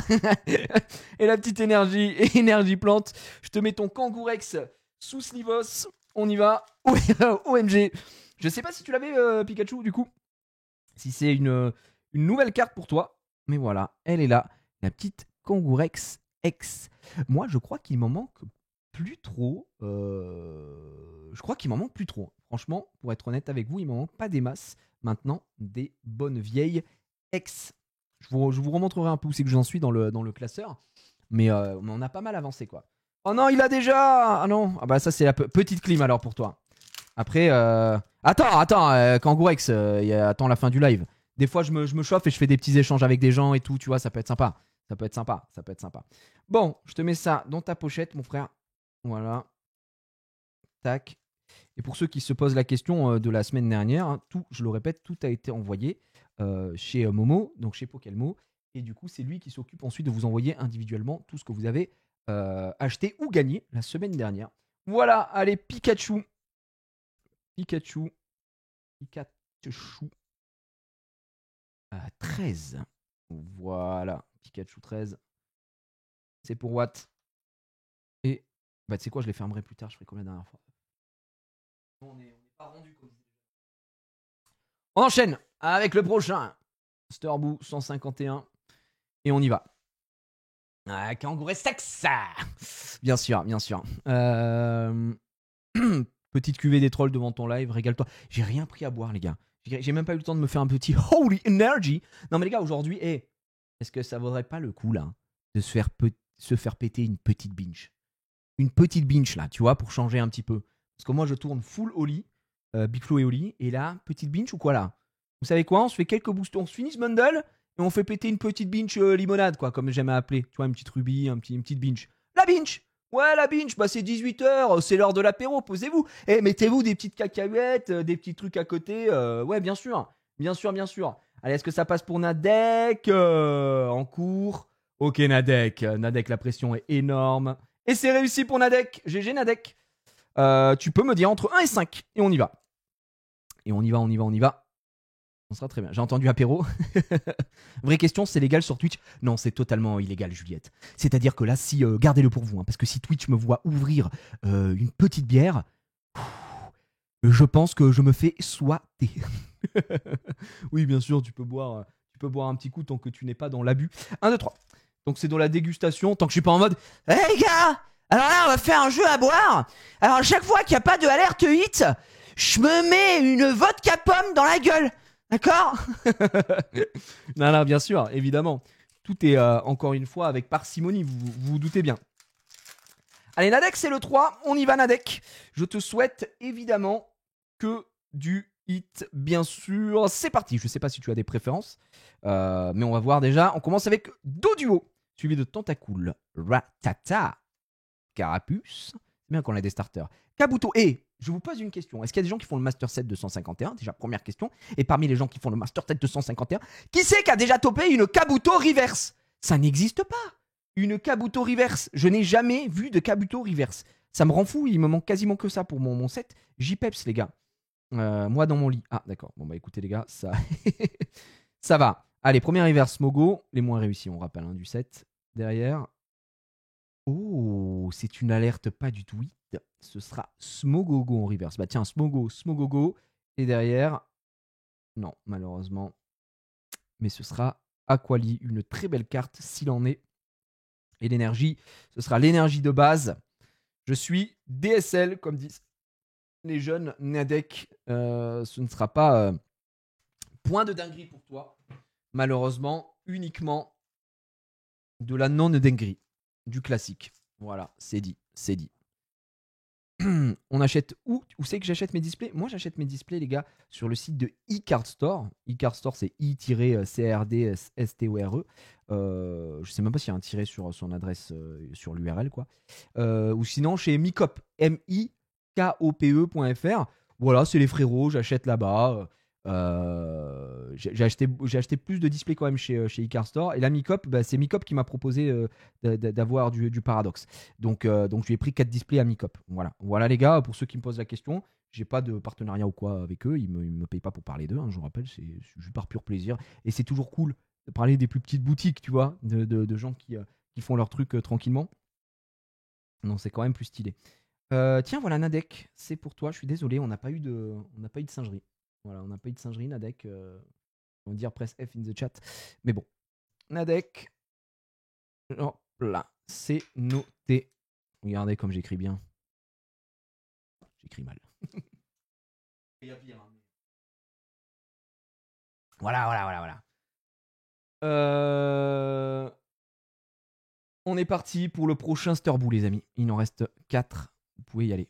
Et la petite énergie plante, je te mets ton Kangourex sous Slivos. On y va. OMG. Je sais pas si tu l'avais, Pikachu, du coup. Si c'est une nouvelle carte pour toi. Mais voilà, elle est là. La petite Kangourex X. Moi, je crois qu'il m'en manque plus trop. Je crois qu'il m'en manque plus trop. Franchement, pour être honnête avec vous, il m'en manque pas des masses. Maintenant, des bonnes vieilles X. Je vous remontrerai un peu où c'est que j'en suis dans le classeur. Mais on en a pas mal avancé, quoi. Oh non, il a déjà. Ah non. Ah bah ça c'est la petite clim alors pour toi. Après, attends, Kangourex, attends la fin du live. Des fois je me chauffe et je fais des petits échanges avec des gens et tout, tu vois, ça peut être sympa. Ça peut être sympa. Bon, je te mets ça dans ta pochette, mon frère. Voilà. Tac. Et pour ceux qui se posent la question de la semaine dernière, hein, je le répète, tout a été envoyé chez Momo, donc chez Pokelmo. Et du coup, c'est lui qui s'occupe ensuite de vous envoyer individuellement tout ce que vous avez acheté ou gagné la semaine dernière. Voilà, allez, Pikachu. 13. Voilà, Pikachu 13. C'est pour Watt. Et, bah, tu sais quoi, je les fermerai plus tard, je ferai comme la dernière fois. On n'est pas rendu comme ça. On enchaîne avec le prochain. Sterboo 151. Et on y va. Ah, Kangourex X. Bien sûr. Petite cuvée des trolls devant ton live, régale-toi. J'ai rien pris à boire, les gars. J'ai même pas eu le temps de me faire un petit Holy Energy. Non, mais les gars, aujourd'hui, est-ce que ça vaudrait pas le coup, là, de se faire péter une petite binge? Une petite binge, là, tu vois, pour changer un petit peu. Parce que moi, je tourne full Oli, Big Flo et Oli. Et là, petite binge ou quoi, là? Vous savez quoi? On se fait quelques boosters. On se finit ce bundle et on fait péter une petite binge limonade, quoi, comme j'aime appeler. Tu vois, une petite ruby, une petite binge. La binge! Ouais, la binge, bah c'est 18h, c'est l'heure de l'apéro, posez-vous. Et mettez-vous des petites cacahuètes, des petits trucs à côté. Ouais, bien sûr. Allez, est-ce que ça passe pour Nadek en cours? Ok, Nadek, la pression est énorme. Et c'est réussi pour Nadek. GG, Nadek. Tu peux me dire entre 1 et 5. Et on y va. On sera très bien. J'ai entendu apéro. Vraie question, c'est légal sur Twitch? Non, c'est totalement illégal, Juliette. C'est-à-dire que là, si gardez-le pour vous, hein, parce que si Twitch me voit ouvrir une petite bière, je pense que je me fais soiter. Oui, bien sûr, tu peux boire un petit coup tant que tu n'es pas dans l'abus. 1, 2, 3. Donc c'est dans la dégustation, tant que je suis pas en mode hey, les gars, alors là, on va faire un jeu à boire. Alors à chaque fois qu'il n'y a pas de alerte hit, je me mets une vodka pomme dans la gueule. D'accord? Non, bien sûr, évidemment. Tout est encore une fois avec parcimonie, vous doutez bien. Allez, Nadek, c'est le 3. On y va, Nadek. Je te souhaite évidemment que du hit, bien sûr. C'est parti. Je ne sais pas si tu as des préférences, mais on va voir déjà. On commence avec Doduo, suivi de Tentacool, Ratata, Carapuce. C'est bien qu'on a des starters. Kabuto. Et je vous pose une question. Est-ce qu'il y a des gens qui font le Master Set 251? Déjà, première question. Et parmi les gens qui font le Master Set 251, qui c'est qui a déjà topé une Kabuto Reverse? Ça n'existe pas. Une Kabuto Reverse. Je n'ai jamais vu de Kabuto Reverse. Ça me rend fou. Il me manque quasiment que ça pour mon set. J-Peps, les gars. Moi, dans mon lit. Ah, d'accord. Bon, bah écoutez, les gars, ça ça va. Allez, première Reverse Mogo. Les moins réussis, on rappelle, hein, du set. Derrière. Oh, Oh, c'est une alerte pas du tout hit. Ce sera Smogogo en reverse. Bah tiens, Smogogo. Et derrière, non, malheureusement. Mais ce sera Aquali, une très belle carte s'il en est. Et l'énergie, ce sera l'énergie de base. Je suis DSL, comme disent les jeunes. Nadek, ce ne sera pas point de dinguerie pour toi. Malheureusement, uniquement de la non-dinguerie. Du classique. Voilà, c'est dit. On achète où c'est que j'achète mes displays? Moi, j'achète mes displays, les gars, sur le site de eCard Store. eCard Store, c'est i-cardstore. Je sais même pas s'il y a un tiret sur son adresse, sur l'URL, quoi. Ou sinon, chez Mikope, mikope.fr. Voilà, c'est les frérots, j'achète là-bas. J'ai acheté plus de displays quand même chez eCard Store. Et là, Mikope, c'est Mikope qui m'a proposé d'avoir du Paradox. Donc je lui ai pris 4 displays à Mikope. Voilà les gars, pour ceux qui me posent la question, j'ai pas de partenariat ou quoi avec eux. Ils me payent pas pour parler d'eux, hein, je vous rappelle, c'est juste par pur plaisir. Et c'est toujours cool de parler des plus petites boutiques, tu vois, de gens qui font leur truc tranquillement. Non, c'est quand même plus stylé. Tiens, voilà, Nadek, c'est pour toi. Je suis désolé, on n'a pas eu de singerie. Voilà, on n'a pas eu de singerie, Nadek. On va dire press F in the chat. Mais bon, Nadek. Hop là, c'est noté. Regardez comme j'écris bien. J'écris mal. Il y a pire, hein. Voilà. On est parti pour le prochain Sturbo, les amis. Il en reste 4. Vous pouvez y aller.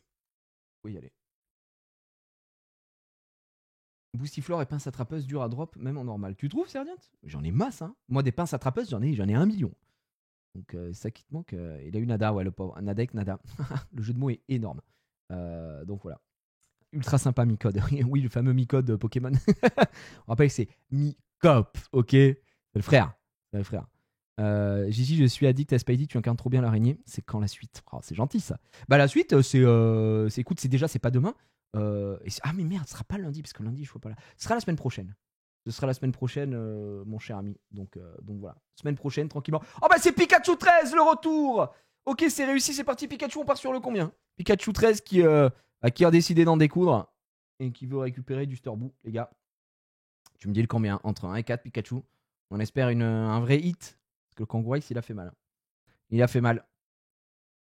Boostiflore et pince attrapeuse dure à drop, même en normal. Tu trouves, Serdiant? J'en ai masse, hein. Moi, des pinces attrapeuses, j'en ai 1 million. Donc, ça qui te manque. Il a eu Nada, ouais, le pauvre. Nadek, Nada. Le jeu de mots est énorme. Donc, voilà. Ultra sympa, Micode. Oui, le fameux Micode Pokémon. On rappelle que c'est Micop, ok? C'est le frère. Gigi, je suis addict à Spidey, tu incarnes trop bien l'araignée. C'est quand la suite? Oh, c'est gentil, ça. Bah, la suite, c'est écoute, c'est pas demain. Ah mais merde, ce sera pas lundi parce que lundi je suis pas là. Ce sera la semaine prochaine. Mon cher ami. Donc voilà. Semaine prochaine, tranquillement. Oh bah c'est Pikachu 13 le retour. Ok, c'est réussi, c'est parti. Pikachu, on part sur le combien? Pikachu 13 qui a décidé d'en découdre et qui veut récupérer du Sturbo, les gars. Tu me dis le combien? Entre 1 et 4 Pikachu. On espère un vrai hit. Parce que le Kangourex, il a fait mal.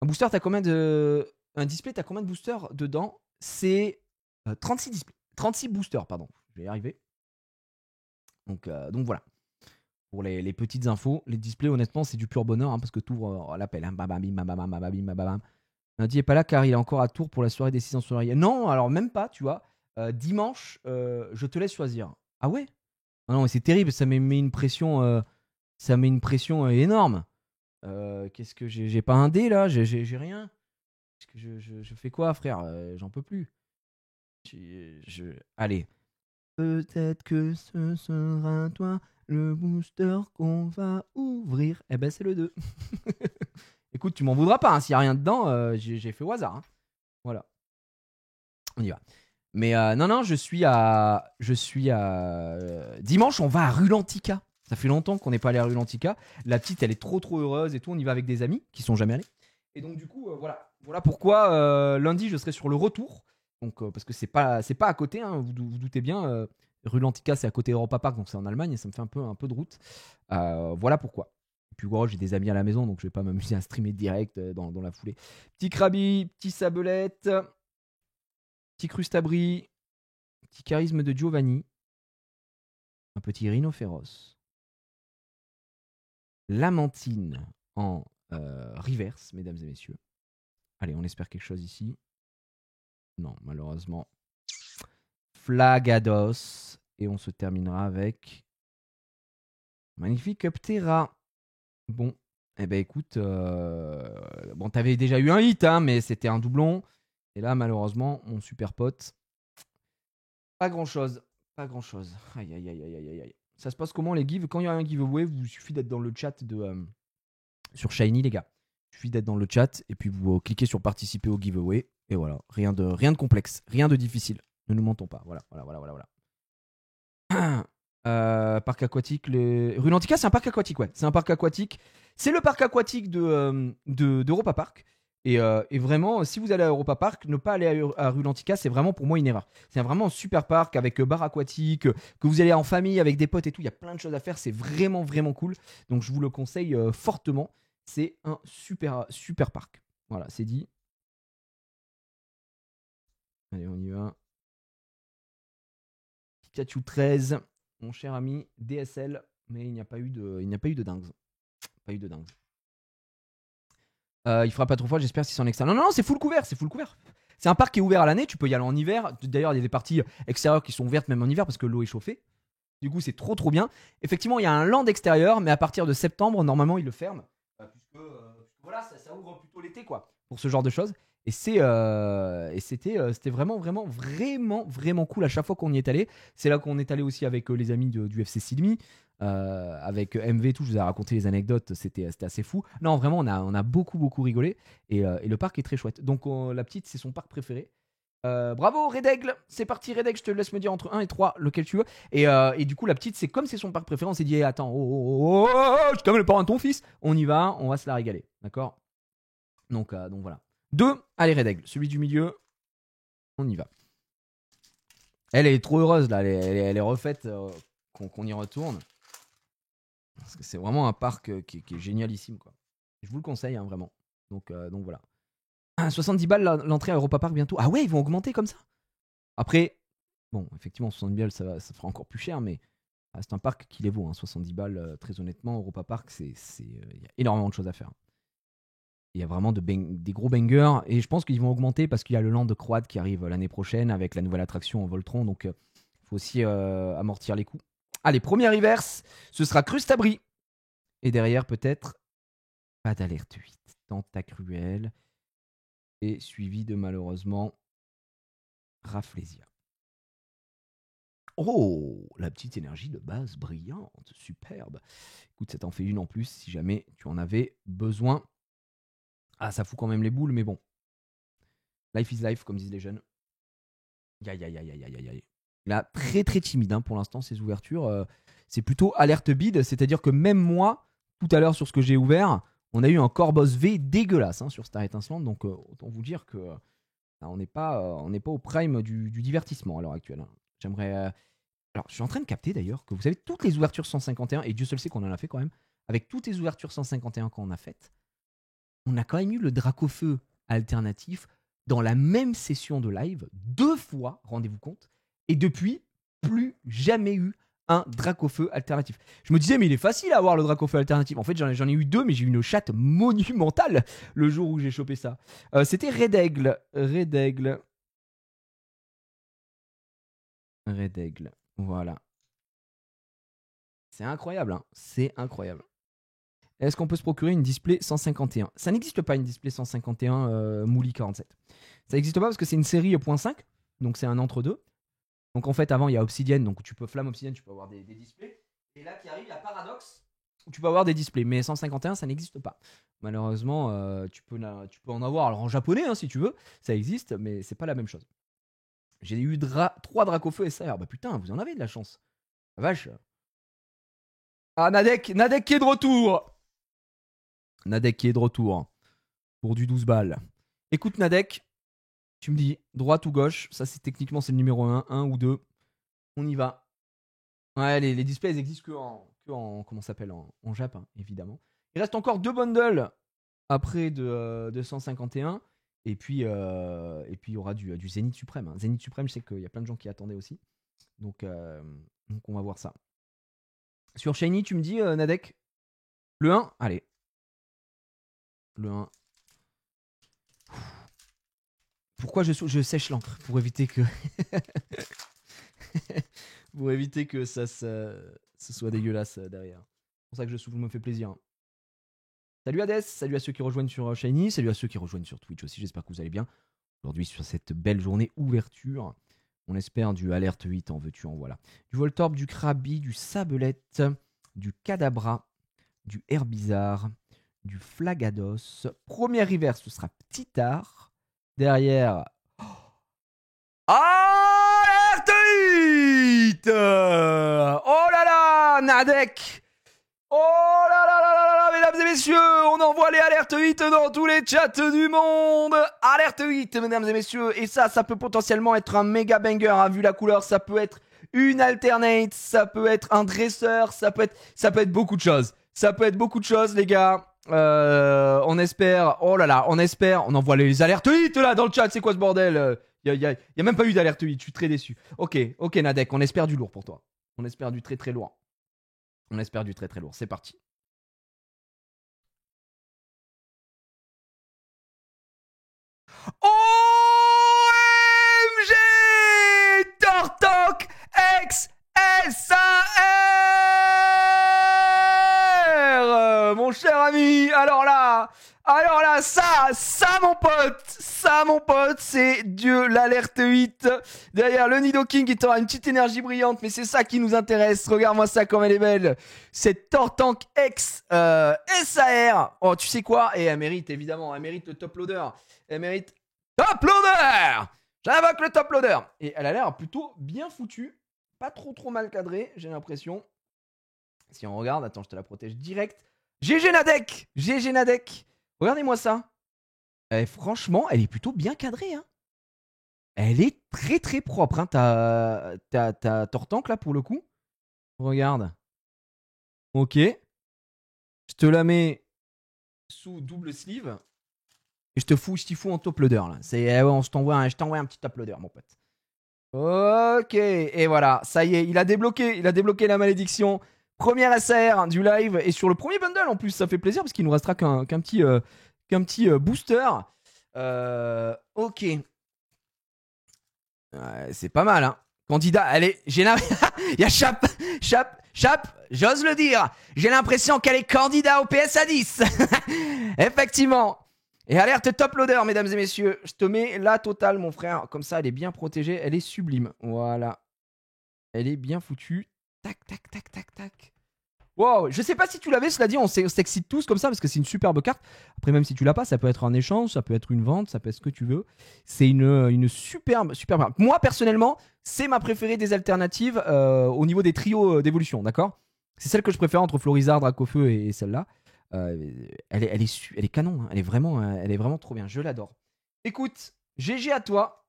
Un booster, t'as combien de. Un display, t'as combien de boosters dedans? C'est 36 displays. 36 boosters, pardon. Je vais y arriver. Donc voilà. Pour les petites infos, les displays, honnêtement, c'est du pur bonheur, hein, parce que tu ouvres l'appel. Hein, babam. Lundi est pas là car il est encore à Tours pour la soirée des 6 ans sur l'oreille. Non, alors même pas, tu vois. Dimanche, je te laisse choisir. Ah ouais? Ah non, c'est terrible, ça met une pression, énorme. Qu'est-ce que j'ai pas un dé là? J'ai rien. Que je fais quoi, frère? J'en peux plus. Allez. Peut-être que ce sera toi le booster qu'on va ouvrir. Eh ben, c'est le 2. Écoute, tu m'en voudras pas. Hein, s'il n'y a rien dedans, j'ai fait au hasard. Hein. Voilà. On y va. Mais non, je suis à. Dimanche, on va à Rulantica. Ça fait longtemps qu'on n'est pas allé à Rulantica. La petite, elle est trop heureuse et tout. On y va avec des amis qui sont jamais allés. Et donc, du coup, voilà pourquoi lundi, je serai sur le retour. Donc, parce que c'est pas à côté, hein, vous doutez bien. Rulantica, c'est à côté d'Europa Park, donc c'est en Allemagne et ça me fait un peu de route. Voilà pourquoi. Et puis, j'ai des amis à la maison, donc je vais pas m'amuser à streamer direct dans la foulée. Petit Krabi, petit Sabelette, petit Crustabri, petit Charisme de Giovanni, un petit Rhino Féroce, Lamantine en reverse, mesdames et messieurs. Allez, on espère quelque chose ici. Non, malheureusement. Flagados. Et on se terminera avec magnifique Ptera. Bon, eh ben écoute, t'avais déjà eu un hit, hein, mais c'était un doublon. Et là, malheureusement, mon super pote, pas grand chose. Aïe. Ça se passe comment les giveaways? Quand il y a un giveaway, il suffit d'être dans le chat sur Shiny, les gars. Il suffit d'être dans le chat et puis vous cliquez sur participer au giveaway. Et voilà, rien de complexe, rien de difficile. Ne nous mentons pas. Voilà. Parc aquatique. Rulantica, c'est un parc aquatique, ouais. C'est un parc aquatique. C'est le parc aquatique d'Europa Park. Et vraiment, si vous allez à Europa Park, ne pas aller à rue Lantica, c'est vraiment pour moi une erreur. C'est vraiment un super parc avec bar aquatique, que vous allez en famille avec des potes et tout. Il y a plein de choses à faire. C'est vraiment, vraiment cool. Donc, je vous le conseille fortement. C'est un super, super parc. Voilà, c'est dit. Allez, on y va. Pikachu 13, mon cher ami, DSL, mais il n'y a pas eu de dingue. Pas eu de dingue. Il fera pas trop froid, j'espère, si c'est en extérieur. Non, c'est full couvert, c'est full couvert. C'est un parc qui est ouvert à l'année, tu peux y aller en hiver. D'ailleurs, il y a des parties extérieures qui sont ouvertes même en hiver parce que l'eau est chauffée. Du coup, c'est trop bien. Effectivement, il y a un land extérieur, mais à partir de septembre, normalement, ils le ferment. Puisque voilà, ça ouvre plutôt l'été, quoi, pour ce genre de choses. Et c'était vraiment cool à chaque fois qu'on y est allé. C'est là qu'on est allé aussi avec les amis du FC Silmi, avec MV et tout. Je vous ai raconté les anecdotes, c'était assez fou. Non, vraiment, on a beaucoup rigolé. Et le parc est très chouette. Donc, la petite, c'est son parc préféré. Bravo Red Aigle, c'est parti Red Aigle, je te laisse me dire entre 1 et 3 lequel tu veux. Et du coup la petite, c'est comme c'est son parc préféré, on s'est dit hey, attends, je suis quand même le parent de ton fils, on y va, on va se la régaler, d'accord. Donc voilà. 2, allez Red Aigle, celui du milieu, on y va. Elle est trop heureuse là, elle est refaite qu'on y retourne. Parce que c'est vraiment un parc qui est génialissime quoi. Je vous le conseille hein, vraiment. Donc voilà. 70 balles l'entrée à Europa Park bientôt. Ah ouais, ils vont augmenter comme ça. Après, bon, effectivement, 70 balles, ça fera encore plus cher, mais c'est un parc qui les vaut. Hein, 70 balles, très honnêtement, Europa Park, il y a énormément de choses à faire. Il y a vraiment des gros bangers, et je pense qu'ils vont augmenter parce qu'il y a le Land de Croate qui arrive l'année prochaine avec la nouvelle attraction en Voltron, donc il faut aussi amortir les coûts. Allez, première reverse, ce sera Crustabri. Et derrière, peut-être, pas d'alerte 8. Tentacruel. Et suivi de malheureusement Rafflesia. Oh, la petite énergie de base brillante, superbe. Écoute, ça t'en fait une en plus si jamais tu en avais besoin. Ah, ça fout quand même les boules, mais bon. Life is life, comme disent les jeunes. Aïe. Là, très timide hein, pour l'instant, ces ouvertures. C'est plutôt alerte bide, c'est-à-dire que même moi, tout à l'heure sur ce que j'ai ouvert, on a eu un Corbos V dégueulasse hein, sur Star Étincelante, donc autant vous dire que on n'est pas au prime du divertissement à l'heure actuelle. Hein. J'aimerais. Alors, je suis en train de capter d'ailleurs que vous savez, toutes les ouvertures 151, et Dieu seul sait qu'on en a fait quand même, avec toutes les ouvertures 151 qu'on a faites, on a quand même eu le Dracofeu alternatif dans la même session de live, 2 fois, rendez-vous compte, et depuis, plus jamais eu un Dracofeu alternatif. Je me disais, mais il est facile à avoir le Dracofeu alternatif. En fait, j'en ai eu 2, mais j'ai eu une chatte monumentale le jour où j'ai chopé ça. C'était Red Aigle. Voilà. C'est incroyable, hein. C'est incroyable. Est-ce qu'on peut se procurer une display 151 ? Ça n'existe pas une display 151 Mouli 47. Ça n'existe pas parce que c'est une série .5, donc c'est un entre-deux. Donc en fait, avant, il y a Obsidian, donc tu peux Flamme Obsidian, tu peux avoir des displays. Et là qui arrive, il y a Paradox, où tu peux avoir des displays. Mais 151, ça n'existe pas. Malheureusement, tu peux en avoir alors en japonais, hein, si tu veux. Ça existe, mais c'est pas la même chose. J'ai eu 3 Dracofeu SR. Bah putain, vous en avez de la chance. La vache. Ah, Nadek qui est de retour. Nadek qui est de retour. Pour du 12 balles. Écoute, Nadek, tu me dis droite ou gauche. Ça, c'est techniquement, c'est le numéro 1 ou 2. On y va. Ouais, les displays, ils existent que en comment ça s'appelle, en Jap, hein, évidemment. Il reste encore 2 bundles après de 151. Et puis, il y aura du Zénith Suprême. Hein. Zénith Suprême, je sais qu'il y a plein de gens qui attendaient aussi. Donc on va voir ça. Sur Shiny, tu me dis, Nadek, le 1, allez. Le 1. Pourquoi je sèche l'encre ? Pour éviter que... pour éviter que ça soit dégueulasse derrière. C'est pour ça que je souffle, me fait plaisir. Salut Hades, salut à ceux qui rejoignent sur Shiny, salut à ceux qui rejoignent sur Twitch aussi, j'espère que vous allez bien. Aujourd'hui sur cette belle journée ouverture, on espère du Alerte 8 en veux-tu en voilà. Du Voltorb, du Krabi, du Sablette, du Kadabra, du Herbizarre, du Flagados. Première reverse, ce sera Ptitard. Derrière... Alerte 8 Oh là là, Nadek. Oh là là là là là, mesdames et messieurs, on envoie les alertes 8 dans tous les chats du monde. Alerte 8, mesdames et messieurs. Et ça peut potentiellement être un méga banger, hein, vu la couleur. Ça peut être une alternate, ça peut être un dresseur, ça peut être beaucoup de choses. Ça peut être beaucoup de choses, les gars. On espère. Oh là là, on espère. On envoie les alertes 8 là dans le chat. C'est quoi ce bordel? Y a même pas eu d'alerte 8. Je suis très déçu. Ok, Nadek, on espère du lourd pour toi. On espère du très très lourd. On espère du très très lourd. C'est parti. OMG Tortank X SAR, mon cher ami. Alors là, ça mon pote, c'est Dieu l'alerte 8. Derrière le Nido King qui aura une petite énergie brillante, mais c'est ça qui nous intéresse. Regarde-moi ça comme elle est belle. Cette Tortank X SAR. Oh, tu sais quoi? Et elle mérite évidemment, elle mérite le top loader. Elle mérite top loader. J'invoque le top loader. Et elle a l'air plutôt bien foutue. Pas trop mal cadrée, j'ai l'impression. Si on regarde, attends, je te la protège direct. GG Nadek. Regardez-moi ça. Franchement, elle est plutôt bien cadrée. Hein. Elle est très propre. Hein. Ta Tortank là pour le coup. Regarde. Ok. Je te la mets sous double sleeve. Et je t'y fous en top loader là. Je t'envoie un petit top loader, mon pote. Ok. Et voilà. Ça y est, il a débloqué la malédiction. Première SAR du live. Et sur le premier bundle en plus, ça fait plaisir parce qu'il nous restera qu'un petit booster. Ok. C'est pas mal, hein. Candidat, allez, il y a Chap, j'ose le dire. J'ai l'impression qu'elle est candidat au PSA 10. Effectivement. Et alerte top loader, mesdames et messieurs. Je te mets la totale, mon frère. Comme ça, elle est bien protégée. Elle est sublime. Voilà. Elle est bien foutue. Tac. Wow, je sais pas si tu l'avais, cela dit, on s'excite tous comme ça parce que c'est une superbe carte. Après, même si tu l'as pas, ça peut être un échange, ça peut être une vente, ça peut être ce que tu veux. C'est une superbe. Moi, personnellement, c'est ma préférée des alternatives au niveau des trios d'évolution, d'accord? C'est celle que je préfère entre Florizard, Dracofeu et celle-là. Elle est canon, hein. Elle est vraiment trop bien. Je l'adore. Écoute, GG à toi.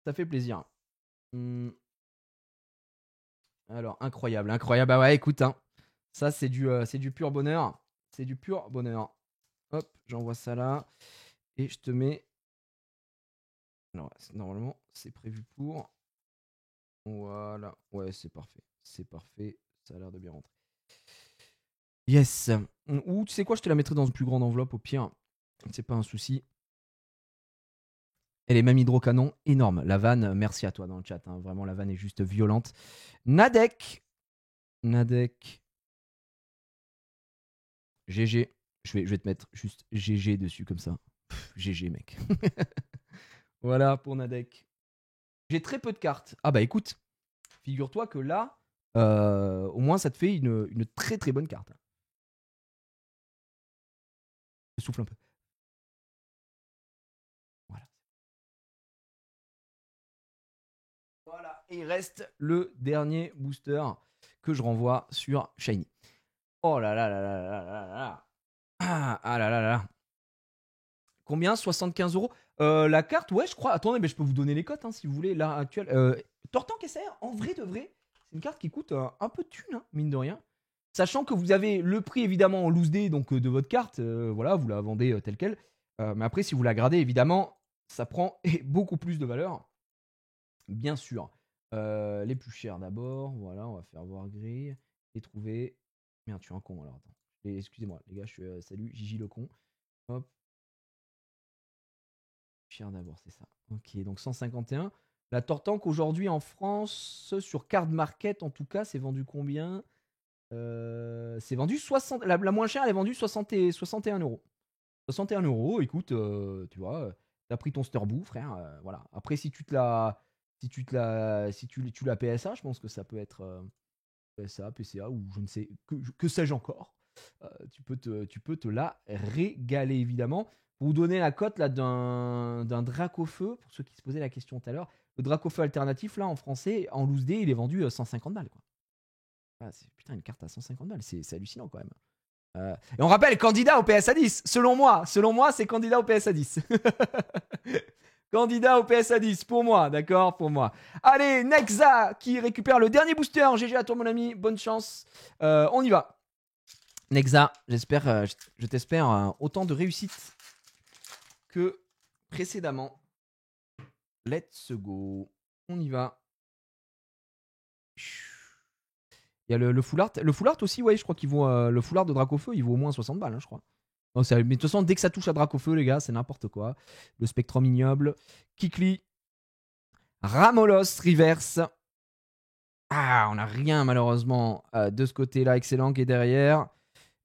Ça fait plaisir. Alors, incroyable. Ah ouais, écoute, hein. Ça, c'est du pur bonheur. C'est du pur bonheur. Hop, j'envoie ça là. Et je te mets... Alors, normalement, c'est prévu pour... Voilà. Ouais, c'est parfait. Ça a l'air de bien rentrer. Yes. Ou tu sais quoi, je te la mettrai dans une plus grande enveloppe au pire. C'est pas un souci. Elle est même hydrocanon, énorme. La vanne, merci à toi dans le chat. Hein. Vraiment, la vanne est juste violente. Nadek. GG. Je vais te mettre juste GG dessus comme ça. GG, mec. Voilà pour Nadek. J'ai très peu de cartes. Ah bah écoute, figure-toi que là, au moins ça te fait une très très bonne carte. Je souffle un peu. Voilà. Et il reste le dernier booster que je renvoie sur Shiny. Oh là là là là là là là. Ah là là là. Combien? 75 €. La carte, ouais, je crois. Attendez, mais je peux vous donner les cotes hein, si vous voulez. Là, actuelle. Tortank SR, en vrai de vrai, c'est une carte qui coûte un peu de thune, hein, mine de rien. Sachant que vous avez le prix évidemment en loose day donc, de votre carte. Voilà, vous la vendez telle quelle. Mais après, si vous la gradez, évidemment, ça prend beaucoup plus de valeur. Bien sûr. Les plus chers d'abord. Voilà, on va faire voir grille. Et trouver. Merde, je suis un con alors. Attends. Excusez-moi, les gars, salut, Gigi le con. Hop. Cher d'abord, c'est ça. Ok, donc 151. La Tortank aujourd'hui en France, sur Card Market en tout cas, c'est vendu combien? C'est vendu 60. La moins chère, elle est vendue 61 €. 61 €, écoute, tu vois, t'as pris ton Sturbou, frère. Voilà. Après, si tu la PSA, je pense que ça peut être PSA, PCA ou je ne sais que sais-je encore. Tu peux te la régaler évidemment. Pour vous donner la cote là d'un Dracofeu, pour ceux qui se posaient la question tout à l'heure, le Dracofeu alternatif là en français, en loose day, il est vendu 150 balles quoi. Ah, c'est putain une carte à 150 balles, c'est hallucinant quand même. Et on rappelle, candidat au PSA 10. Selon moi, c'est candidat au PSA 10. Candidat au PSA 10, pour moi, d'accord, pour moi. Allez, Nexa qui récupère le dernier booster. GG à toi, mon ami, bonne chance. On y va. Nexa, j'espère, je t'espère autant de réussite que précédemment. Let's go. On y va. Il y a le full art. Le full art aussi, ouais, je crois qu'il vaut. Le full art de Dracofeu, il vaut au moins 60 balles, hein, je crois. Non, mais de toute façon, dès que ça touche à Dracofeu, les gars, c'est n'importe quoi. Le Spectrum ignoble. Kikli. Ramolos Reverse. Ah, on n'a rien malheureusement de ce côté-là. Excellent qui est derrière.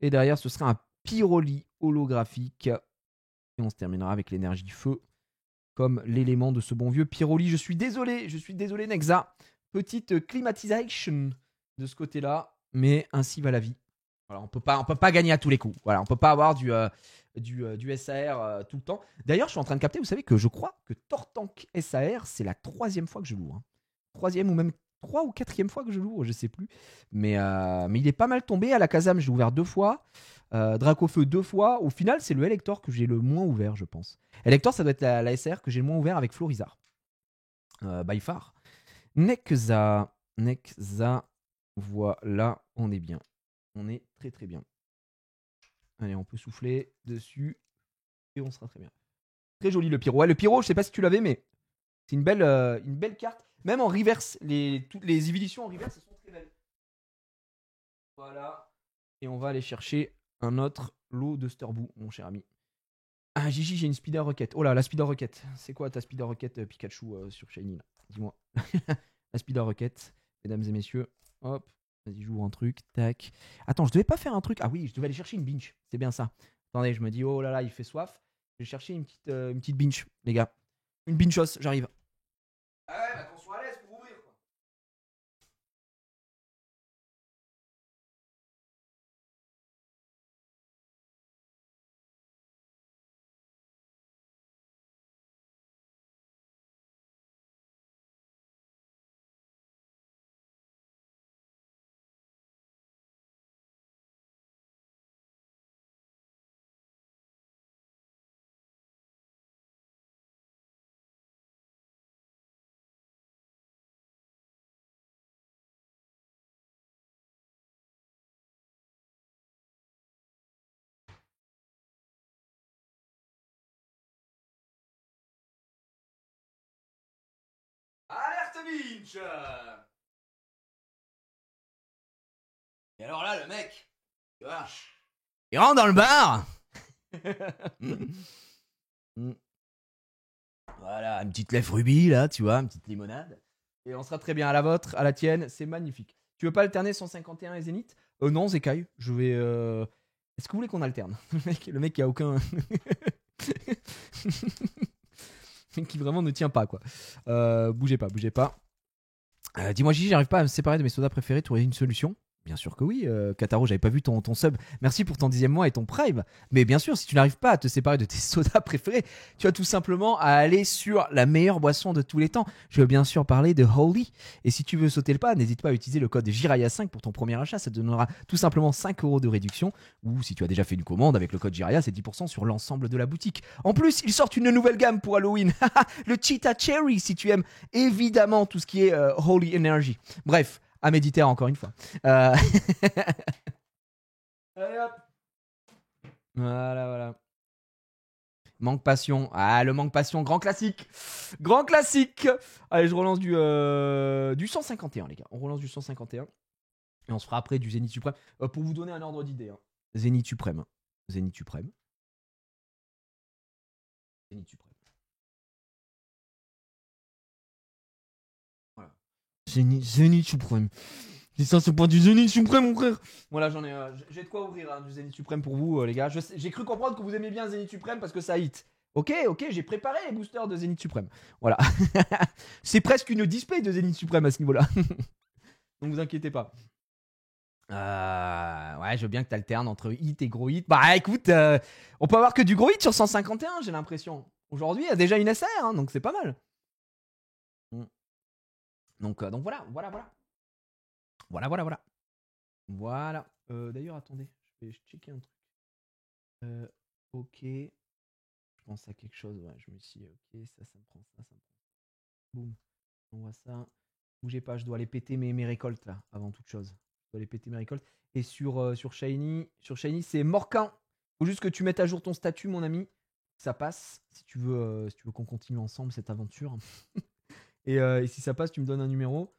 Et derrière, ce sera un Pyroli holographique. Et on se terminera avec l'énergie feu. Comme l'élément de ce bon vieux Pyroli. Je suis désolé, Nexa. Petite climatisation de ce côté-là. Mais ainsi va la vie. Voilà, on peut pas gagner à tous les coups. Voilà, on peut pas avoir du SAR tout le temps. D'ailleurs, je suis en train de capter, vous savez que je crois que Tortank SAR, c'est la 3e fois que je l'ouvre. Hein. 3e ou même 3 ou 4e fois que je l'ouvre, je sais plus. Mais il est pas mal tombé. À la Kazam, j'ai ouvert 2 fois. Dracofeu 2 fois. Au final, c'est le Elector que j'ai le moins ouvert, je pense. Elector, ça doit être la SAR que j'ai le moins ouvert avec Florizard. By far. Nekza. Voilà, on est bien. On est très très bien. Allez, on peut souffler dessus. Et on sera très bien. Très joli le pyro. Ouais, le pyro, je sais pas si tu l'avais, mais c'est une belle carte. Même en reverse, toutes les évolutions en reverse, elles sont très belles. Voilà. Et on va aller chercher un autre lot de Sterboo, mon cher ami. Ah, Gigi, j'ai une Speeder Rocket. Oh là, la Speeder Rocket. C'est quoi ta Speeder Rocket Pikachu sur Shiny là? Dis-moi. La Speeder Rocket, mesdames et messieurs. Hop. Vas-y, j'ouvre un truc. Tac. Attends, je devais pas faire un truc. Ah oui, je devais aller chercher une binge. C'est bien ça. Attendez, je me dis, oh là là, il fait soif. Je vais chercher une petite binge, les gars. Une binchos, j'arrive. Ah ouais, bah qu'on soit à l'aise pour ouvrir, quoi. Alerte binge. Et alors là, le mec, tu vois, il rentre dans le bar. Voilà, une petite lèvre rubis là, tu vois, une petite limonade. Et on sera très bien à la vôtre, à la tienne, c'est magnifique. Tu veux pas alterner 151 et Zénith? Non, Zekai, je vais. Est-ce que vous voulez qu'on alterne? Le mec qui a aucun. Qui vraiment ne tient pas, quoi. Bougez pas. Dis-moi, Gigi, j'arrive pas à me séparer de mes sodas préférés. Tu aurais une solution? Bien sûr que oui, Kataro, j'avais pas vu ton sub. Merci pour ton 10e mois et ton prime. Mais bien sûr, si tu n'arrives pas à te séparer de tes sodas préférés, tu as tout simplement à aller sur la meilleure boisson de tous les temps. Je veux bien sûr parler de Holy. Et si tu veux sauter le pas, n'hésite pas à utiliser le code Jiraya5 pour ton premier achat. Ça te donnera tout simplement 5 € de réduction. Ou si tu as déjà fait une commande avec le code Jiraya, c'est 10% sur l'ensemble de la boutique. En plus, ils sortent une nouvelle gamme pour Halloween. Le Cheetah Cherry, si tu aimes évidemment tout ce qui est Holy Energy. Bref. À méditer encore une fois. Allez hop. Voilà. Manque passion. Ah, le manque passion, grand classique. Grand classique. Allez, je relance du 151, les gars. On relance du 151. Et on se fera après du Zénith Suprême. Pour vous donner un ordre d'idée. Hein. Zénith Suprême. Zénith Suprême. Voilà. Zénith Suprême. C'est ça, c'est pas du Zénith Suprême, mon frère. Voilà, j'ai de quoi ouvrir hein, du Zénith Suprême pour vous, les gars. J'ai cru comprendre que vous aimez bien Zénith Suprême parce que ça hit. Ok, j'ai préparé les boosters de Zénith Suprême. Voilà. C'est presque une display de Zénith Suprême à ce niveau-là. Donc vous inquiétez pas. Ouais, je veux bien que t'alternes entre hit et gros hit. Bah écoute, on peut avoir que du gros hit sur 151, j'ai l'impression. Aujourd'hui, il y a déjà une SR, hein, donc c'est pas mal. Donc voilà. Voilà. D'ailleurs, attendez. vais checker un truc. Ok. Je pense à quelque chose. Ouais, je me suis dit, ok, ça me prend ça, ça me prend. Boum. On voit ça. Bougez pas, je dois aller péter mes récoltes là, avant toute chose. Je dois aller péter mes récoltes. Et sur Shiny, c'est Morquin. Faut juste que tu mettes à jour ton statut, mon ami. Ça passe. Si tu veux qu'on continue ensemble cette aventure. et si ça passe, tu me donnes un numéro.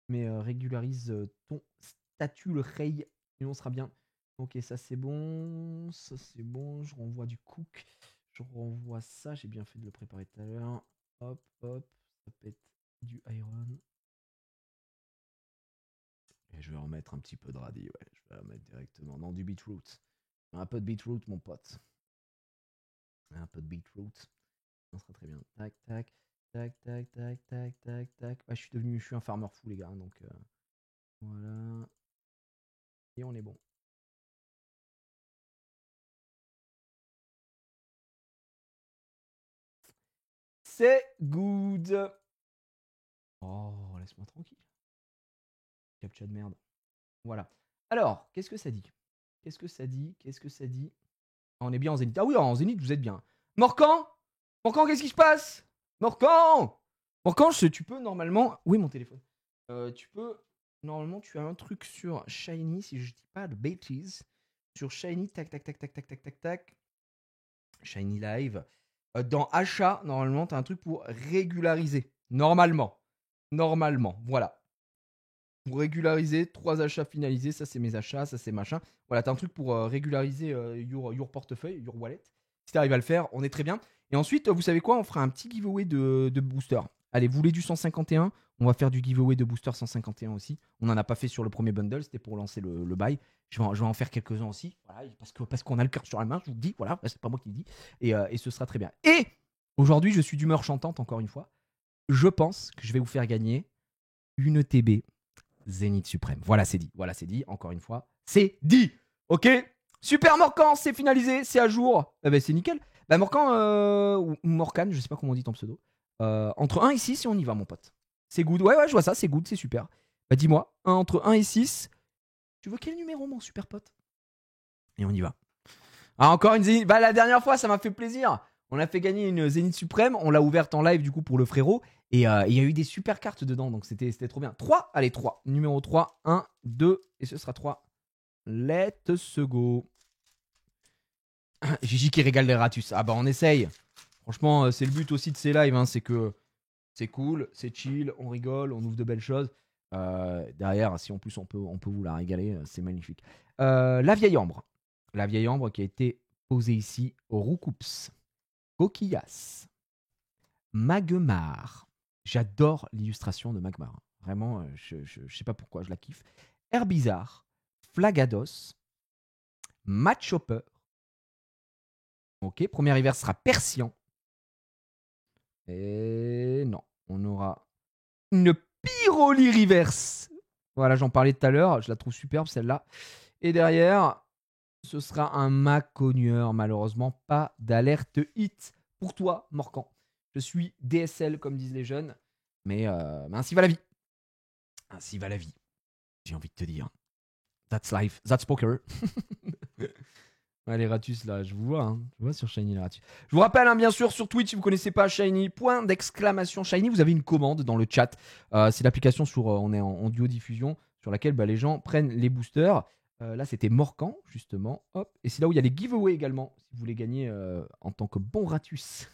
Mais régularise ton statut, le rey. Et on sera bien. Ok, ça c'est bon. Ça c'est bon. Je renvoie du cook. Je renvoie ça. J'ai bien fait de le préparer tout à l'heure. Hop, hop. Ça peut être du iron. Et je vais remettre un petit peu de radis. Ouais, je vais remettre directement. Non, du beetroot. Un peu de beetroot, mon pote. Un peu de beetroot. Ça sera très bien. Tac, tac. Tac, tac, tac, tac, tac, tac. Ah, je suis un farmer fou, les gars. Donc, voilà. Et on est bon. C'est good. Oh, laisse-moi tranquille. Captcha de merde. Voilà. Alors, qu'est-ce que ça dit? Qu'est-ce que ça dit? On est bien en zénith. Ah oui, en zénith, vous êtes bien. Morcan, qu'est-ce qui se passe? Morcan, tu peux normalement... Où est mon téléphone? Tu peux... Normalement, tu as un truc sur Shiny, si je dis pas de bêtises. Sur Shiny, tac, tac, tac, tac, tac, tac, tac, tac. Shiny Live. Dans achat, normalement, tu as un truc pour régulariser. Normalement, voilà. Pour régulariser, 3 achats finalisés. Ça, c'est mes achats, ça, c'est machin. Voilà, tu as un truc pour régulariser your portefeuille, your wallet. Si tu arrives à le faire, on est très bien. Et ensuite, vous savez quoi? On fera un petit giveaway de booster. Allez, vous voulez du 151? On va faire du giveaway de booster 151 aussi. On n'en a pas fait sur le premier bundle, c'était pour lancer le bail. Je vais en faire quelques-uns aussi. Voilà, parce qu'on a le cœur sur la main, je vous le dis. Voilà, c'est pas moi qui le dis. Et ce sera très bien. Et aujourd'hui, je suis d'humeur chantante, encore une fois. Je pense que je vais vous faire gagner une TB Zénith Suprême. Voilà, c'est dit. Encore une fois, c'est dit. Ok? Super Morcan, c'est finalisé, c'est à jour. C'est nickel. Morcan ou Morcan, je sais pas comment on dit ton pseudo. Entre 1 et 6 et on y va, mon pote. C'est good. Ouais, je vois ça, c'est good, c'est super. Dis-moi, entre 1 et 6, tu veux quel numéro, mon super pote? Et on y va. Ah, encore une Zénith. La dernière fois, ça m'a fait plaisir. On a fait gagner une Zénith Suprême. On l'a ouverte en live, du coup, pour le frérot. Et il y a eu des super cartes dedans. Donc, c'était trop bien. 3. Allez, 3. Numéro 3. 1, 2. Et ce sera 3. Let's go. Gigi qui régale les ratus. Ah, on essaye. Franchement, c'est le but aussi de ces lives. Hein, c'est que c'est cool, c'est chill. On rigole, on ouvre de belles choses. Derrière, si en plus on peut vous la régaler, c'est magnifique. La vieille ambre. La vieille ambre qui a été posée ici au Roucoups. Coquillas. Magmar. J'adore l'illustration de Magmar. Vraiment, je sais pas pourquoi, je la kiffe. Herbizarre. Flagados. Matchhopper. Ok, premier hiver sera Persian. Et non, on aura une Pyroli Reverse. Voilà, j'en parlais tout à l'heure, je la trouve superbe celle-là. Et derrière, ce sera un Maconieur, malheureusement, pas d'alerte hit pour toi, Morcan. Je suis DSL, comme disent les jeunes, mais ainsi va la vie. Ainsi va la vie, j'ai envie de te dire. That's life, that's poker. Ouais, les ratus là, je vous vois, hein. Je vois sur Shiny les ratus. Je vous rappelle, hein, bien sûr, sur Twitch, si vous ne connaissez pas Shiny, point d'exclamation Shiny, vous avez une commande dans le chat. C'est l'application sur, on est en duo diffusion, sur laquelle les gens prennent les boosters. Là, c'était Morcan, justement. Hop. Et c'est là où il y a les giveaways également, si vous voulez gagner en tant que bon ratus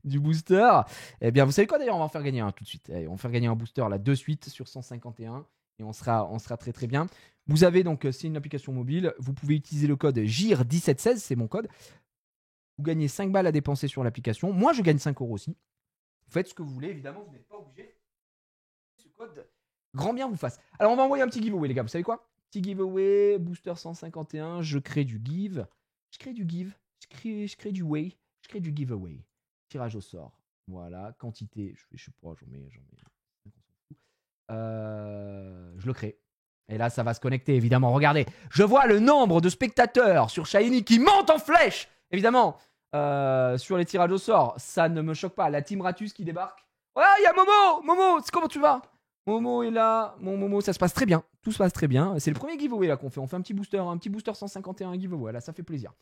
du booster. Eh bien, vous savez quoi d'ailleurs, on va en faire gagner un tout de suite. Allez, on va faire gagner un booster là de suite sur 151 et on sera très très bien. Vous avez donc, c'est une application mobile, vous pouvez utiliser le code GIR1716, c'est mon code. Vous gagnez 5 balles à dépenser sur l'application. Moi, je gagne 5 € aussi. Vous faites ce que vous voulez, évidemment, vous n'êtes pas obligé. Ce code, grand bien vous fasse. Alors, on va envoyer un petit giveaway, les gars. Vous savez quoi? Petit giveaway, booster 151, je crée du give. Je crée du way. Je crée du giveaway. Tirage au sort. Voilà, quantité, je sais pas, j'en mets. Je le crée. Et là, ça va se connecter, évidemment. Regardez, je vois le nombre de spectateurs sur Shiny qui monte en flèche. Évidemment, sur les tirages au sort, ça ne me choque pas. La Team Ratus qui débarque. Ouais, il y a Momo. Momo, comment tu vas? Momo est là. Mon Momo, ça se passe très bien. Tout se passe très bien. C'est le premier giveaway là qu'on fait. On fait un petit booster 151 giveaway. Là, ça fait plaisir.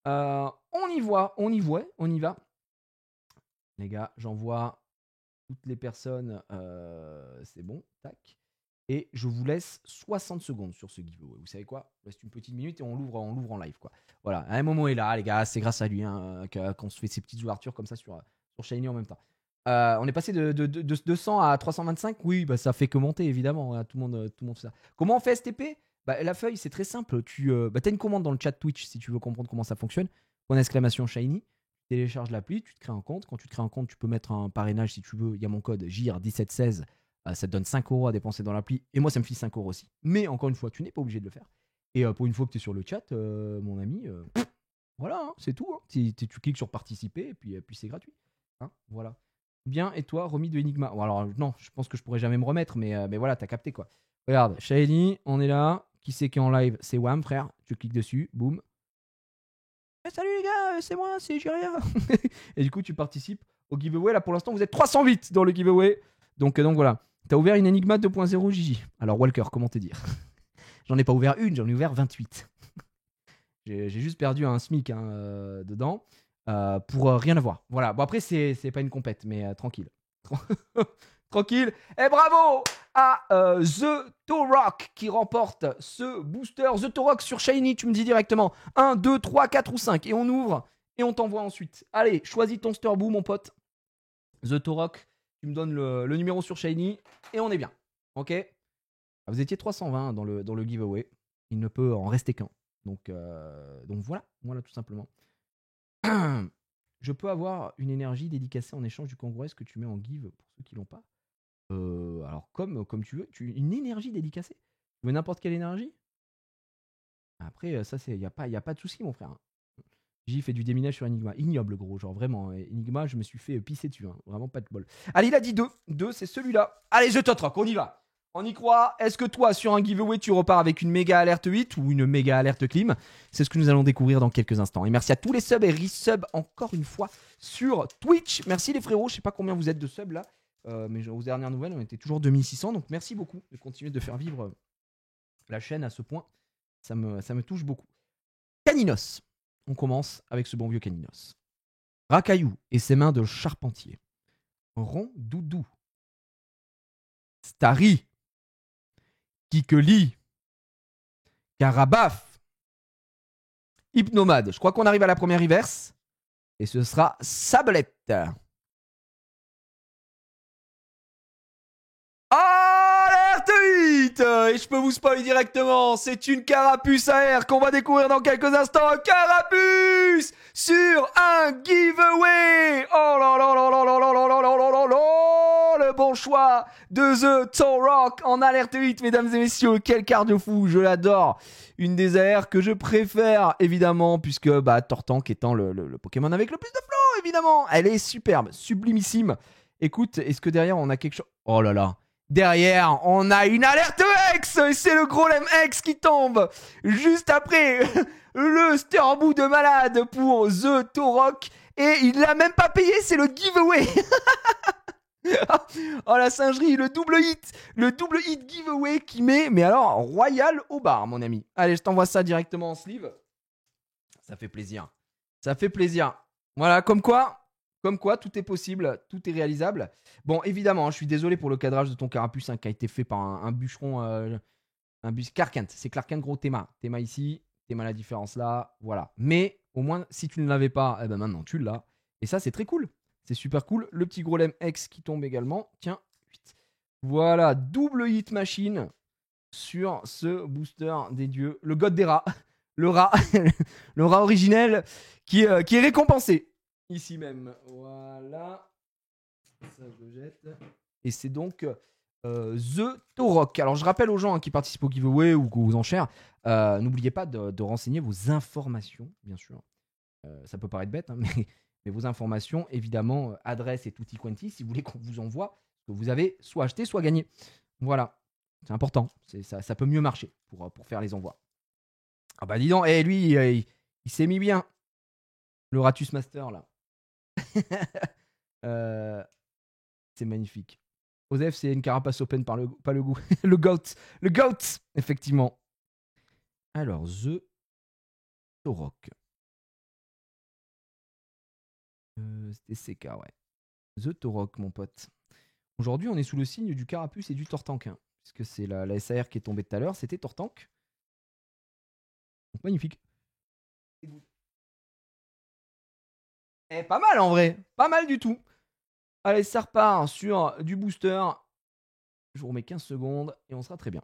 On y va. Les gars, j'envoie toutes les personnes. C'est bon. Tac. Et je vous laisse 60 secondes sur ce giveaway. Vous savez quoi? Il reste une petite minute et on l'ouvre en live, quoi. Voilà. Un Momo est là, les gars. C'est grâce à lui qu'on se fait ces petites ouvertures comme ça sur Shiny en même temps. On est passé de 200 à 325. Oui, bah, ça fait que monter, évidemment. Tout le monde fait ça. Comment on fait STP? Bah, la feuille, c'est très simple. Tu as une commande dans le chat Twitch si tu veux comprendre comment ça fonctionne. Point d'exclamation Shiny. Tu télécharges l'appli, tu te crées un compte. Quand tu te crées un compte, tu peux mettre un parrainage si tu veux. Il y a mon code JIR1716. Ça te donne 5 € à dépenser dans l'appli. Et moi, ça me file 5 € aussi. Mais encore une fois, tu n'es pas obligé de le faire. Et pour une fois que tu es sur le chat, mon ami, voilà, hein, c'est tout. Hein. Tu cliques sur participer et puis c'est gratuit. Hein, voilà. Bien, et toi, remis de Enigma? Bon, alors, non, je pense que je pourrais jamais me remettre, mais voilà, t'as capté quoi. Regarde, Shiny, on est là. Qui c'est qui est en live? C'est Wham, frère. Tu cliques dessus, boum. Salut les gars, c'est moi, c'est Jiria. Et du coup, tu participes au giveaway. Là, pour l'instant, vous êtes 308 dans le giveaway. Donc voilà. T'as ouvert une Enigma 2.0 Gigi. Alors, Walker, comment te dire? J'en ai pas ouvert une, j'en ai ouvert 28. J'ai juste perdu un SMIC dedans. Pour rien avoir. Voilà. Bon, après, c'est pas une compète, mais tranquille. Tranquille. Et bravo à The Torok qui remporte ce booster. The Torok sur Shiny, tu me dis directement 1, 2, 3, 4 ou 5. Et on ouvre et on t'envoie ensuite. Allez, choisis ton Sterboo, mon pote. The Torok, tu me donnes le numéro sur Shiny et on est bien. Ok? Vous étiez 320 dans le giveaway. Il ne peut en rester qu'un. Donc voilà tout simplement. Je peux avoir une énergie dédicacée en échange du congrès que tu mets en give pour ceux qui l'ont pas. Alors comme tu veux, une énergie dédicacée. Tu veux n'importe quelle énergie. Après ça c'est y a pas de souci mon frère. J'ai fait du déminage sur Enigma, ignoble gros, genre vraiment Enigma, je me suis fait pisser dessus, hein. Vraiment pas de bol. Allez, il a dit 2, c'est celui-là. Allez, je te troque, on y va. On y croit. Est-ce que toi, sur un giveaway, tu repars avec une méga alerte 8 ou une méga alerte clim? C'est ce que nous allons découvrir dans quelques instants. Et merci à tous les subs et resubs encore une fois sur Twitch. Merci les frérots. Je sais pas combien vous êtes de subs là, mais aux dernières nouvelles, on était toujours 2600. Donc merci beaucoup de continuer de faire vivre la chaîne à ce point. Ça me touche beaucoup. Caninos. On commence avec ce bon vieux Caninos. Racaillou et ses mains de charpentier. Rondoudou. Starry. Kikeli, Carabaf, Hypnomade. Je crois qu'on arrive à la première reverse. Et ce sera Sablette. Alerte 8. Et je peux vous spoiler directement. C'est une Carapuce AR qu'on va découvrir dans quelques instants. Carapuce sur un giveaway. Oh là là là là là là là là là là là là. Le bon choix de The Torok en alerte 8, mesdames et messieurs. Quel cardio fou, je l'adore. Une des AR que je préfère, évidemment, puisque Tortank étant le Pokémon avec le plus de flow, évidemment. Elle est superbe, sublimissime. Écoute, est-ce que derrière on a quelque chose? Oh là là. Derrière, on a une alerte X. Et c'est le gros lemme X qui tombe juste après le Sterboo de malade pour The Torok. Et il l'a même pas payé, c'est le giveaway. Oh la singerie, le double hit giveaway qui met, mais alors, royal au bar, mon ami. Allez, je t'envoie ça directement en sleeve. Ça fait plaisir. Ça fait plaisir. Voilà, comme quoi, tout est possible, tout est réalisable. Bon, évidemment, je suis désolé pour le cadrage de ton carapuce qui a été fait par un bûcheron, un bus Clark Kent. C'est Clark Kent, gros Théma. Théma ici, Théma la différence là, voilà. Mais au moins, si tu ne l'avais pas, eh ben maintenant tu l'as. Et ça, c'est très cool. C'est super cool. Le petit gros lemme X qui tombe également. Tiens, 8. Voilà, double hit machine sur ce booster des dieux. Le god des rats. Le rat. Le rat originel qui est récompensé. Ici même. Voilà. Ça, je le jette. Et c'est donc The Torok. Alors, je rappelle aux gens qui participent au giveaway ou aux enchères, n'oubliez pas de renseigner vos informations, bien sûr. Ça peut paraître bête, hein, mais vos informations, évidemment, adresse et tutti quanti, si vous voulez qu'on vous envoie ce que vous avez soit acheté, soit gagné. Voilà. C'est important. Ça peut mieux marcher pour faire les envois. Ah bah dis donc, lui, il s'est mis bien. Le Ratus Master, là. C'est magnifique. Osef, c'est une carapace open par pas le goût. Le GOAT, effectivement. Alors, The Torok. C'était CK, ouais. The Torok, mon pote. Aujourd'hui, on est sous le signe du carapuce et du Tortank. Hein, puisque c'est la SAR qui est tombée tout à l'heure. C'était Tortank. Donc, magnifique. C'est good. Pas mal en vrai. Pas mal du tout. Allez, ça repart sur du booster. Je vous remets 15 secondes et on sera très bien.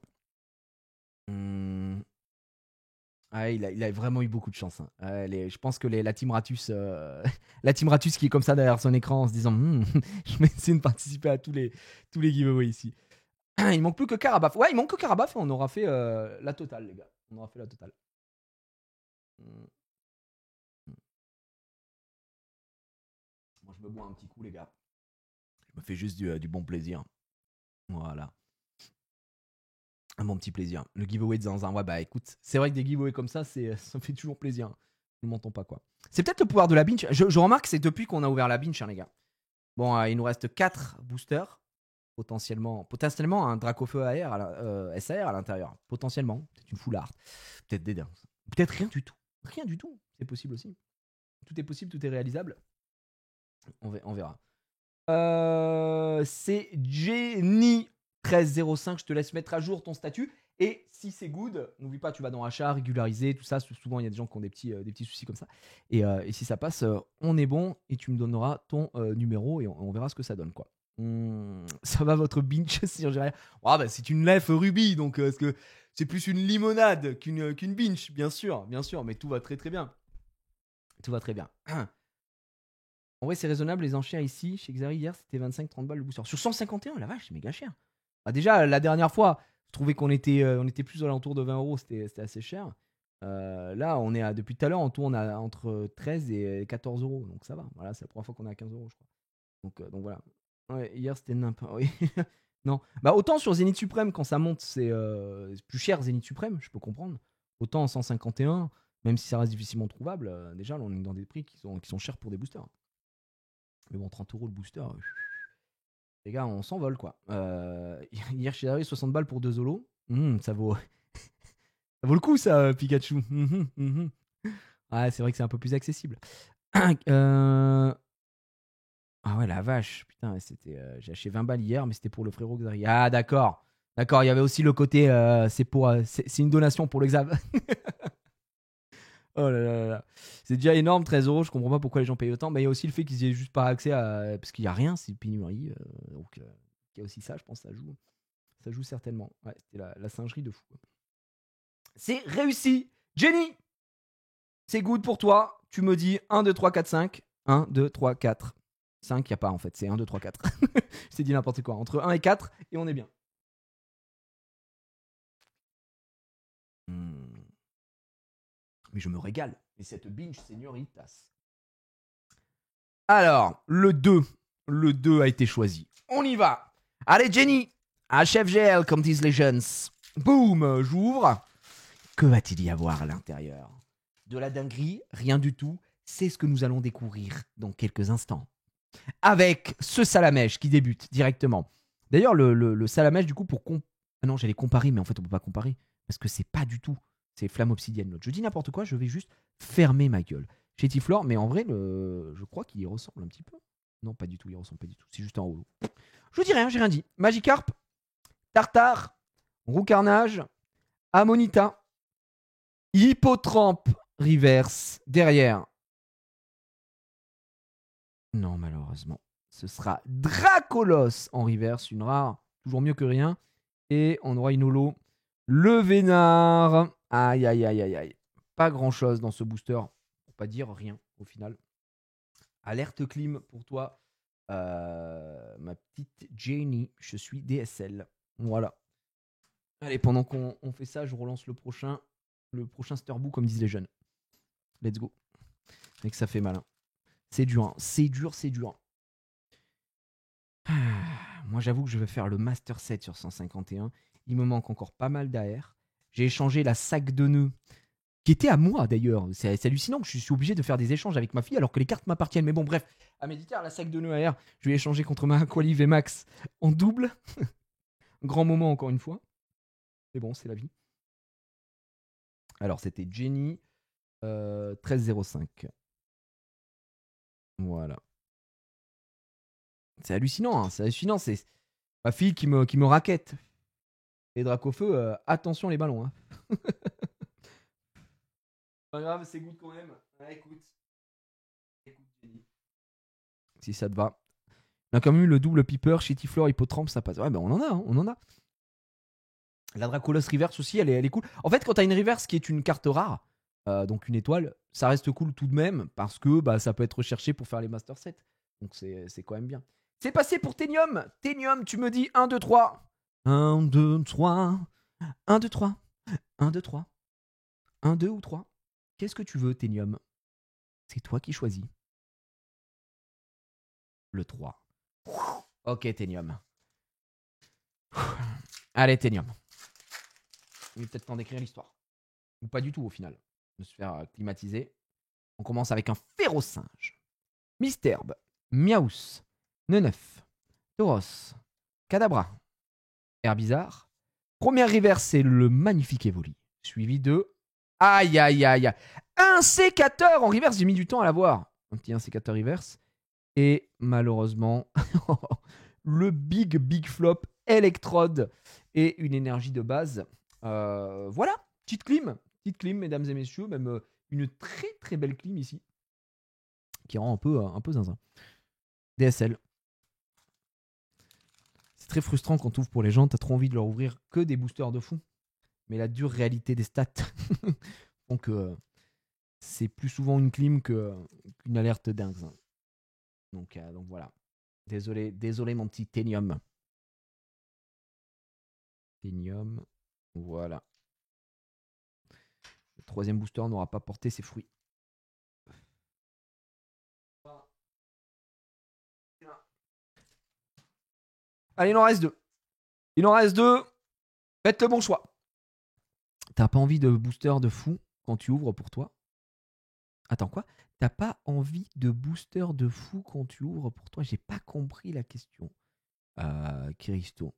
Ah, il a vraiment eu beaucoup de chance. Hein. Je pense que la Team Ratus, la Team Ratus qui est comme ça derrière son écran en se disant je vais essayer de participer à tous les giveaways ici. Il manque plus que Karabaf. Ouais, il manque que Karabaf. On aura fait la totale, les gars. On aura fait la totale. Moi, je me bois un petit coup, les gars. Je me fais juste du bon plaisir. Voilà. Un bon petit plaisir. Le giveaway de Zinzin. Ouais, bah écoute, c'est vrai que des giveaways comme ça, ça me fait toujours plaisir. Ne mentons pas, quoi. C'est peut-être le pouvoir de la binge. Je remarque que c'est depuis qu'on a ouvert la binge, hein, les gars. Bon, il nous reste 4 boosters. Potentiellement un Dracofeu SAR à l'intérieur. Potentiellement. Peut-être une full art. Peut-être des dents. Peut-être rien du tout. Rien du tout. C'est possible aussi. Tout est possible, tout est réalisable. On verra. C'est Jenny 1305. Je te laisse mettre à jour ton statut. Et si c'est good, n'oublie pas, tu vas dans achat, régulariser, tout ça. Souvent, il y a des gens qui ont des petits soucis comme ça. Et si ça passe, on est bon. Et tu me donneras ton numéro et on verra ce que ça donne, quoi. Ça va votre binge si on dirait. Oh, bah, c'est une lef rubis, donc est-ce que c'est plus une limonade qu'une binge, bien sûr, mais tout va très très bien. Tout va très bien. En vrai, c'est raisonnable, les enchères ici. Chez Xari, hier, c'était 25-30 balles le booster. Sur 151, la vache, c'est méga cher. Bah, déjà, la dernière fois, je trouvais qu'on était plus aux alentours de 20 euros, c'était assez cher. Là, on est depuis tout à l'heure, on tourne entre 13 et 14 euros, donc ça va. Voilà, c'est la première fois qu'on est à 15 euros, je crois. Donc voilà. Ouais, hier, c'était n'importe. Oui. Non. Bah, autant sur Zénith Suprême, quand ça monte, c'est plus cher Zénith Suprême, je peux comprendre. Autant en 151, même si ça reste difficilement trouvable, déjà, là, on est dans des prix qui sont chers pour des boosters. Mais bon, 30 euros le booster. Les gars, on s'envole, quoi. Hier, chez Harry, 60 balles pour 2 Zolos. Ça vaut. Ça vaut le coup, ça, Pikachu. Ouais, c'est vrai que c'est un peu plus accessible. Ah ouais, la vache. Putain, j'ai acheté 20 balles hier, mais c'était pour le frérot Xari. Ah, d'accord. D'accord, il y avait aussi le côté. C'est une donation pour l'examen. Oh là là là. C'est déjà énorme, 13 euros. Je comprends pas pourquoi les gens payent autant. Mais il y a aussi le fait qu'ils aient juste pas accès à. Parce qu'il n'y a rien, c'est pénurie. Donc, il y a aussi ça, je pense, ça joue. Ça joue certainement. Ouais, c'était la singerie de fou. C'est réussi. Jenny, c'est good pour toi. Tu me dis 1, 2, 3, 4, 5. 1, 2, 3, 4. 5, il n'y a pas en fait. C'est 1, 2, 3, 4. Je t'ai dit n'importe quoi. Entre 1 et 4, et on est bien. Mais je me régale. Et cette binge señoritas. Alors, le 2. Le 2 a été choisi. On y va. Allez, Jenny. HFGL, comme disent les jeunes. Boum, j'ouvre. Que va-t-il y avoir à l'intérieur? De la dinguerie, rien du tout. C'est ce que nous allons découvrir dans quelques instants. Avec ce Salamèche qui débute directement. D'ailleurs, le Salamèche, du coup, Ah non, j'allais comparer, mais en fait, on peut pas comparer. Parce que c'est pas du tout. C'est Flamme Obsidienne. Je dis n'importe quoi, je vais juste fermer ma gueule. Chez Tiflor, mais en vrai, je crois qu'il y ressemble un petit peu. Non, pas du tout, il ressemble pas du tout. C'est juste un holo. Je dis rien, j'ai rien dit. Magikarp, Tartare, Roucarnage, Ammonita, Hippotrampe reverse derrière. Non, malheureusement. Ce sera Dracolos en reverse, une rare, toujours mieux que rien. Et on aura une holo. Le Vénard. Aïe, aïe, aïe, aïe, aïe. Pas grand chose dans ce booster. Pour pas dire rien au final. Alerte clim pour toi. Ma petite Jenny. Je suis DSL. Voilà. Allez, pendant qu'on fait ça, je relance le prochain Sterboo, comme disent les jeunes. Let's go. Et que ça fait malin. C'est dur, hein. C'est dur. Moi, j'avoue que je vais faire le Master 7 sur 151. Il me manque encore pas mal d'AR. J'ai échangé la sac de nœuds qui était à moi d'ailleurs. C'est hallucinant que je suis obligé de faire des échanges avec ma fille alors que les cartes m'appartiennent. Mais bon, bref, à Méditerre, la sac de nœuds AR, je vais échanger contre ma Aquali VMAX en double. Grand moment encore une fois. Mais bon, c'est la vie. Alors, c'était Jenny 1305. Voilà. C'est hallucinant, hein, c'est hallucinant. C'est ma fille qui me raquette. Et Dracofeu, attention les ballons. Hein. Pas grave, c'est good quand même. Ah, écoute. Écoute, Jenny. Si ça te va. On a quand même eu le double Piper, Shitty Floor, Hippotrampe, ça passe. Ouais, ben on en a, hein, on en a. La Dracolos Reverse aussi, elle est cool. En fait, quand t'as une Reverse qui est une carte rare, donc une étoile, ça reste cool tout de même parce que bah, ça peut être recherché pour faire les Master Sets. Donc c'est quand même bien. C'est passé pour Ténium. Ténium, tu me dis 1, 2, 3. 1, 2, 3. 1, 2, 3. 1, 2, 3. 1, 2 ou 3. Qu'est-ce que tu veux, Ténium? C'est toi qui choisis. Le 3. Ok, Ténium. Allez, Ténium. Il est peut-être temps d'écrire l'histoire. Ou pas du tout, au final. De se faire climatiser. On commence avec un Férocinge. Misterbe. Miaus. Neneuf. Tauros. Kadabra. Herbizarre. Première reverse, c'est le magnifique Evoli. Suivi de... Aïe, aïe, aïe, aïe. Un sécateur en reverse. J'ai mis du temps à l'avoir. Un petit sécateur reverse. Et malheureusement, le big flop Electrode et une énergie de base. Voilà, petite clim, mesdames et messieurs. Même une très belle clim ici. Qui rend un peu zinzin. DSL. C'est très frustrant quand tu ouvres pour les gens. T'as trop envie de leur ouvrir que des boosters de fond. Mais la dure réalité des stats font que c'est plus souvent une clim qu'une alerte dingue. Donc voilà. Désolé mon petit Ténium. Ténium. Voilà. Le troisième booster n'aura pas porté ses fruits. Allez, il en reste 2. Il en reste 2. Faites le bon choix. T'as pas envie de booster de fou quand tu ouvres pour toi? Attends, quoi? T'as pas envie de booster de fou quand tu ouvres pour toi? J'ai pas compris la question. Kiristo.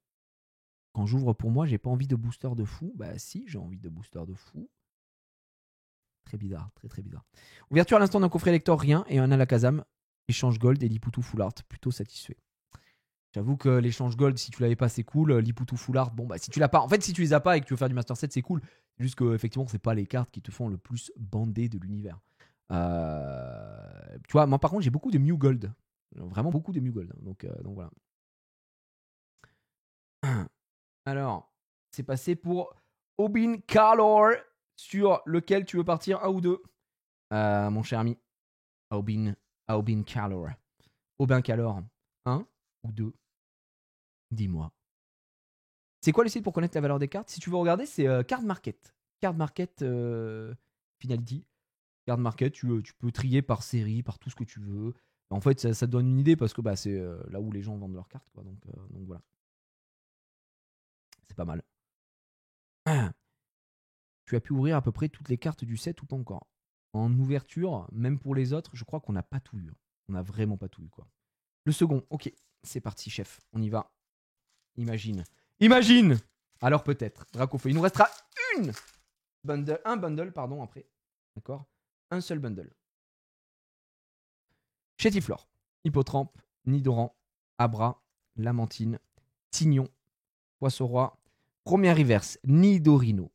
Quand j'ouvre pour moi, j'ai pas envie de booster de fou? Bah si, j'ai envie de booster de fou. Très bizarre, très bizarre. Ouverture à l'instant d'un coffret lecteur, rien, et un Alakazam. Échange gold et Liputu full art. Plutôt satisfait. J'avoue que l'échange gold, si tu l'avais pas, c'est cool. Liputu full art, bon bah si tu l'as pas. En fait, si tu les as pas et que tu veux faire du Master Set, c'est cool. C'est juste que effectivement, c'est pas les cartes qui te font le plus bander de l'univers. Tu vois, moi par contre, j'ai beaucoup de Mew Gold. Vraiment beaucoup de Mew Gold. Donc voilà. Alors, c'est passé pour Aubin Calor, sur lequel tu veux partir, un ou deux, mon cher ami. Aubin Calor. Aubin Calor, un ou deux? Dis-moi. C'est quoi le site pour connaître la valeur des cartes? Si tu veux regarder, c'est Card Market. Card Market Finality. Card Market, tu peux trier par série, par tout ce que tu veux. En fait, ça te donne une idée parce que bah, c'est là où les gens vendent leurs cartes, quoi. Donc voilà. C'est pas mal. Tu as pu ouvrir à peu près toutes les cartes du set ou pas encore? En ouverture, même pour les autres, je crois qu'on n'a pas tout eu. On n'a vraiment pas tout eu, quoi. Le second, ok. C'est parti, chef. On y va. Imagine. Alors peut-être. Dracofeu. Il nous restera un bundle, pardon, après. D'accord? Un seul bundle. Chétiflore, Hippotrampe, Nidoran, Abra, Lamantine, Tignon, Poisson-Roi, première reverse, Nidorino.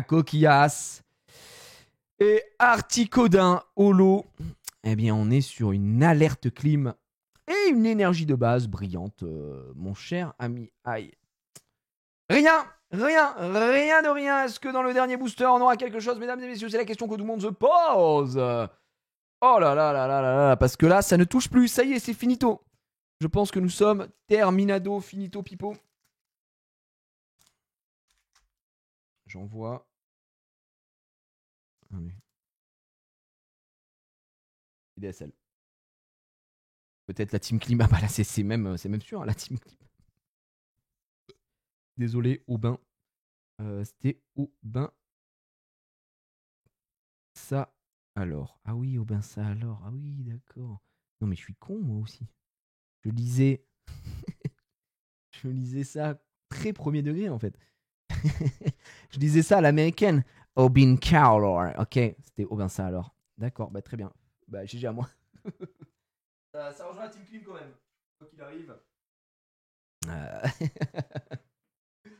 Coquillas et Articodin Holo. Eh bien, on est sur une alerte clim et une énergie de base brillante, mon cher ami. Aïe. Rien de rien. Est-ce que dans le dernier booster, on aura quelque chose, mesdames et messieurs? C'est la question que tout le monde se pose. Oh là là là là là là, parce que là, ça ne touche plus. Ça y est, c'est finito. Je pense que nous sommes terminado, finito, pipo. J'envoie. DSL. Peut-être la team Clim. Ah bah là, c'est même sûr, hein, la team Clim. Désolé, Aubin. C'était Aubin. Ça alors. Ah oui, Aubin ça alors. Ah oui, d'accord. Non mais je suis con moi aussi. Je lisais je lisais ça très premier degré en fait. Je lisais ça à l'américaine. Aubin Carlor. Ok, c'était Aubin ça alors. D'accord, bah très bien. Bah GG à moi. Ça rejoint la Team Clean quand même. Quoi qu'il arrive. Je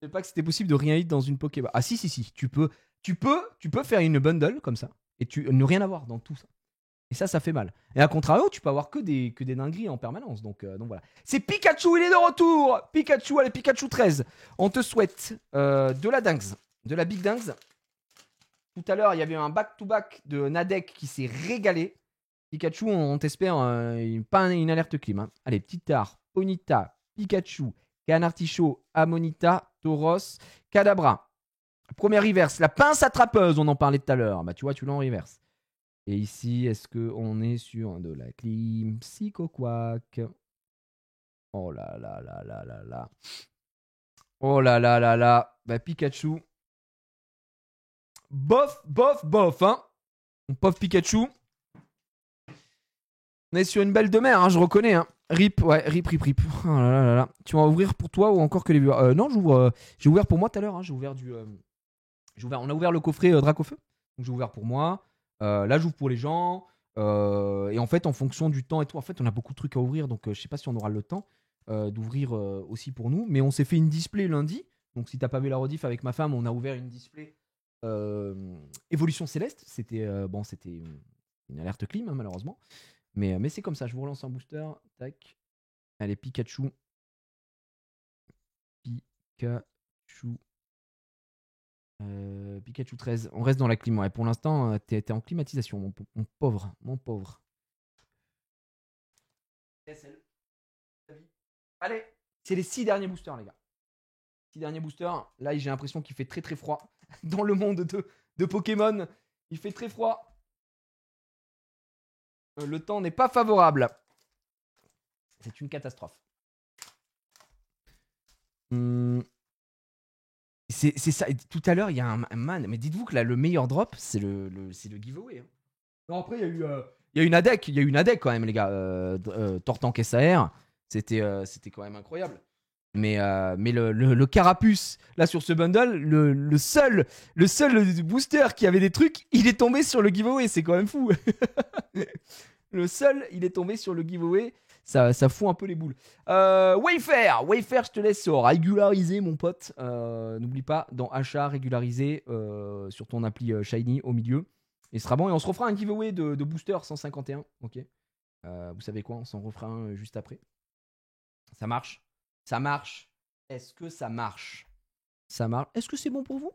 sais pas que c'était possible de rien hit dans une Pokéball. Ah si. Tu peux faire une bundle comme ça et ne rien avoir dans tout ça. Et ça fait mal. Et à contrario, tu peux avoir que des dingueries en permanence. Donc voilà. C'est Pikachu, il est de retour. Pikachu, allez, Pikachu 13. On te souhaite de la dingue, de la big dingue. Tout à l'heure, il y avait un back-to-back de Nadek qui s'est régalé. Pikachu, on t'espère pas une alerte clim. Hein. Allez, Titar, Ponyta, Pikachu, Canartichaud, Amonita, Tauros, Kadabra. Première reverse, la pince attrapeuse, on en parlait tout à l'heure. Bah tu vois, tu l'as en reverse. Et ici, est-ce qu'on est sur de la clim Psychoquack? Oh là là là là là là. Oh là là là là. Bah Pikachu. Bof, hein. Mon pauvre Pikachu. On est sur une belle de mer, hein, je reconnais. Hein. Rip. Oh là là là là. Tu vas ouvrir pour toi ou encore que les viewers non, j'ai ouvert pour moi tout à l'heure. Hein. On a ouvert le coffret Dracofeu. Donc j'ai ouvert pour moi. Là, j'ouvre pour les gens. Et en fait, en fonction du temps et tout, en fait, on a beaucoup de trucs à ouvrir. Donc je sais pas si on aura le temps d'ouvrir aussi pour nous. Mais on s'est fait une display lundi. Donc si t'as pas vu la rediff avec ma femme, on a ouvert une display Évolution Céleste. C'était une alerte clim, hein, malheureusement. Mais c'est comme ça, je vous relance un booster. Tac. Allez, Pikachu. Pikachu 13. On reste dans la clim. Ouais. Pour l'instant, t'es en climatisation, mon pauvre. Allez, c'est les 6 derniers boosters, les gars. 6 derniers boosters. Là, j'ai l'impression qu'il fait très très froid. Dans le monde de Pokémon, il fait très froid. Le temps n'est pas favorable. C'est une catastrophe. C'est ça. Tout à l'heure, il y a un man. Mais dites-vous que là, le meilleur drop, c'est le giveaway. Hein. Non, après, il y a une ADEC. Il y a une ADEC quand même, les gars. Tortank SAR. C'était quand même incroyable. Mais le carapuce, là, sur ce bundle, le seul booster qui avait des trucs, il est tombé sur le giveaway. C'est quand même fou. Le seul, il est tombé sur le giveaway. Ça fout un peu les boules. Wayfair, je te laisse régulariser, mon pote. N'oublie pas, dans achat, régulariser sur ton appli Shiny au milieu. Et ce sera bon. Et on se refera un giveaway de booster 151. Ok. Vous savez quoi? On s'en refera un juste après. Ça marche. Est-ce que ça marche? Est-ce que c'est bon pour vous?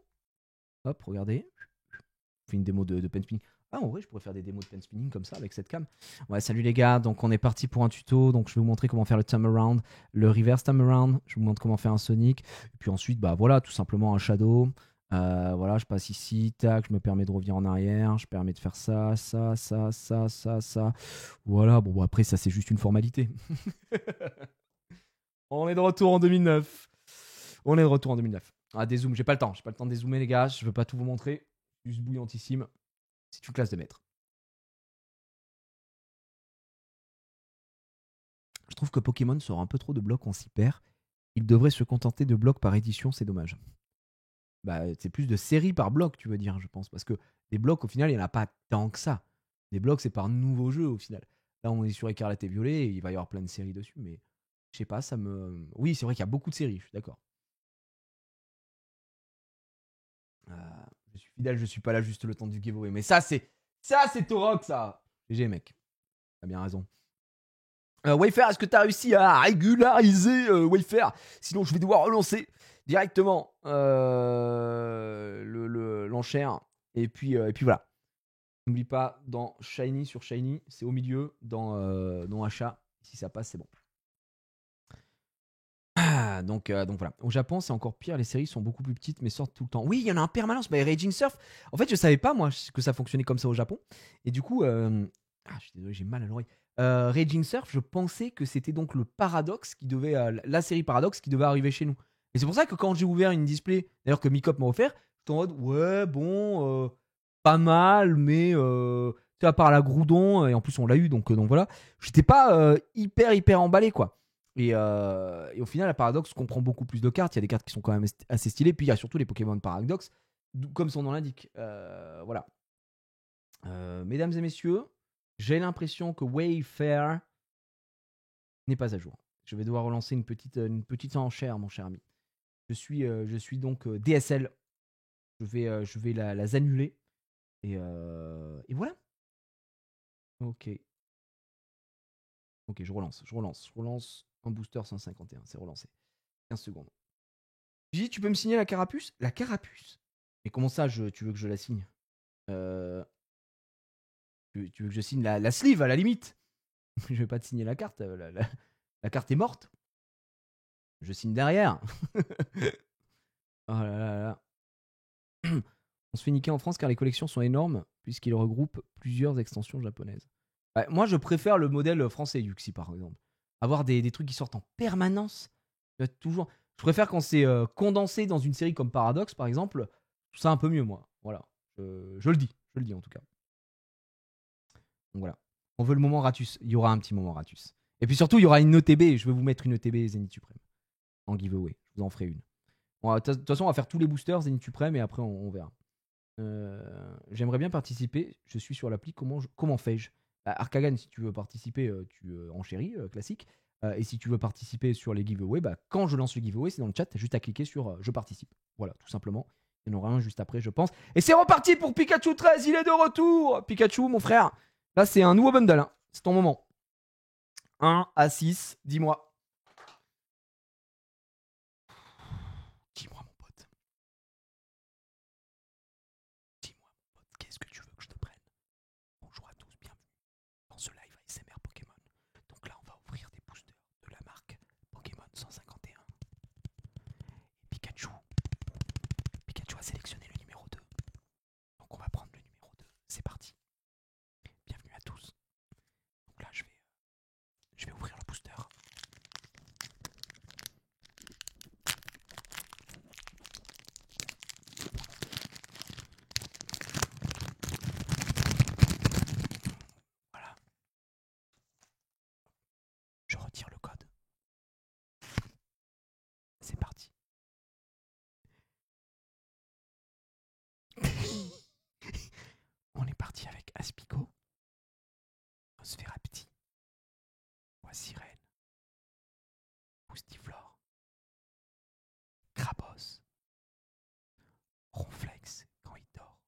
Hop, regardez. Je fais une démo de pen spinning. Ah, en vrai, je pourrais faire des démos de pen spinning comme ça avec cette cam. Ouais, salut les gars. Donc, on est parti pour un tuto. Donc, je vais vous montrer comment faire le thumb around, le reverse thumb around. Je vous montre comment faire un Sonic. Et puis ensuite, bah voilà, tout simplement un Shadow. Voilà, je passe ici. Tac, je me permets de revenir en arrière. Je permets de faire ça. Voilà, bon, après, ça, c'est juste une formalité. On est de retour en 2009. Ah, dézoom, j'ai pas le temps de dézoomer, les gars. Je veux pas tout vous montrer. Juste bouillantissime. C'est une classe de maître. Je trouve que Pokémon sort un peu trop de blocs, on s'y perd. Il devrait se contenter de blocs par édition, c'est dommage. Bah, c'est plus de séries par bloc, tu veux dire, je pense. Parce que des blocs, au final, il n'y en a pas tant que ça. Des blocs, c'est par nouveau jeu, au final. Là, on est sur Écarlate et Violet, et il va y avoir plein de séries dessus, mais je sais pas, ça me... Oui, c'est vrai qu'il y a beaucoup de séries, je suis d'accord. Je suis fidèle, je suis pas là juste le temps du giveaway. Mais ça, c'est Torok, ça. GG, mec. T'as bien raison. Wayfair, est-ce que t'as réussi à régulariser Wayfair? Sinon, je vais devoir relancer directement l'enchère. Et puis voilà. N'oublie pas, dans Shiny, sur Shiny, c'est au milieu. Dans achat, si ça passe, c'est bon. Donc voilà. Au Japon, c'est encore pire. Les séries sont beaucoup plus petites, mais sortent tout le temps. Oui, il y en a en permanence. Mais Raging Surf, en fait, je savais pas, moi, que ça fonctionnait comme ça au Japon. Et du coup, je suis désolé, j'ai mal à l'oreille. Raging Surf, je pensais que c'était donc le Paradox qui devait, la série Paradox qui devait arriver chez nous. Et c'est pour ça que quand j'ai ouvert une display, d'ailleurs que Micop m'a offert, j'étais en mode ouais, bon, pas mal, mais tu sais, à part la Groudon, et en plus on l'a eu, donc voilà, j'étais pas hyper emballé quoi. Et au final, la Paradox comprend beaucoup plus de cartes. Il y a des cartes qui sont quand même assez stylées. Puis il y a surtout les Pokémon Paradox, comme son nom l'indique. Voilà. Mesdames et messieurs, j'ai l'impression que Wayfair n'est pas à jour. Je vais devoir relancer une petite enchère, mon cher ami. Je suis donc DSL. Je vais la annuler. Et voilà. Ok, je relance un booster 151. C'est relancé. 15 secondes. Puis tu peux me signer la carapuce? La carapuce? Mais comment ça, tu veux que je la signe? Tu veux que je signe la sleeve à la limite? Je vais pas te signer la carte. La carte est morte. Je signe derrière. Oh là là là. On se fait niquer en France car les collections sont énormes puisqu'ils regroupent plusieurs extensions japonaises. Ouais, moi, je préfère le modèle français Yuxi, par exemple. Avoir des trucs qui sortent en permanence. Toujours. Je préfère quand c'est condensé dans une série comme Paradox, par exemple. C'est un peu mieux, moi. Voilà. Je le dis. Je le dis, en tout cas. Donc voilà. On veut le moment Ratus. Il y aura un petit moment Ratus. Et puis surtout, il y aura une ETB. Je vais vous mettre une ETB Zénith Suprême. En giveaway. Je vous en ferai une. Bon, de toute façon, on va faire tous les boosters Zénith Suprême et après, on verra. J'aimerais bien participer. Je suis sur l'appli. Comment fais-je? Arkagan, si tu veux participer, tu enchéris, classique. Et si tu veux participer sur les giveaways, quand je lance le giveaway, c'est dans le chat, t'as juste à cliquer sur je participe. Voilà, tout simplement. Il y en aura un juste après, je pense. Et c'est reparti pour Pikachu 13, il est de retour. Pikachu, mon frère. Là, c'est un nouveau bundle. Hein. C'est ton moment. 1 à 6, dis-moi. Dis-moi, mon pote. Dis-moi, mon pote, qu'est-ce que tu veux que je te prenne? Bonjour à tous, bienvenue dans ce live ASMR Pokémon. Donc là, on va ouvrir des boosters de la marque Pokémon 151. Pikachu. Pikachu a sélectionné le numéro 2. Donc on va prendre le numéro 2. C'est parti. Bienvenue à tous. Donc là, je vais ouvrir le booster. Voilà. Je retire le code. C'est parti. On est parti avec Aspico, Nosferapti, Sirène, Boostiflore, Krabos, Ronflex quand il dort,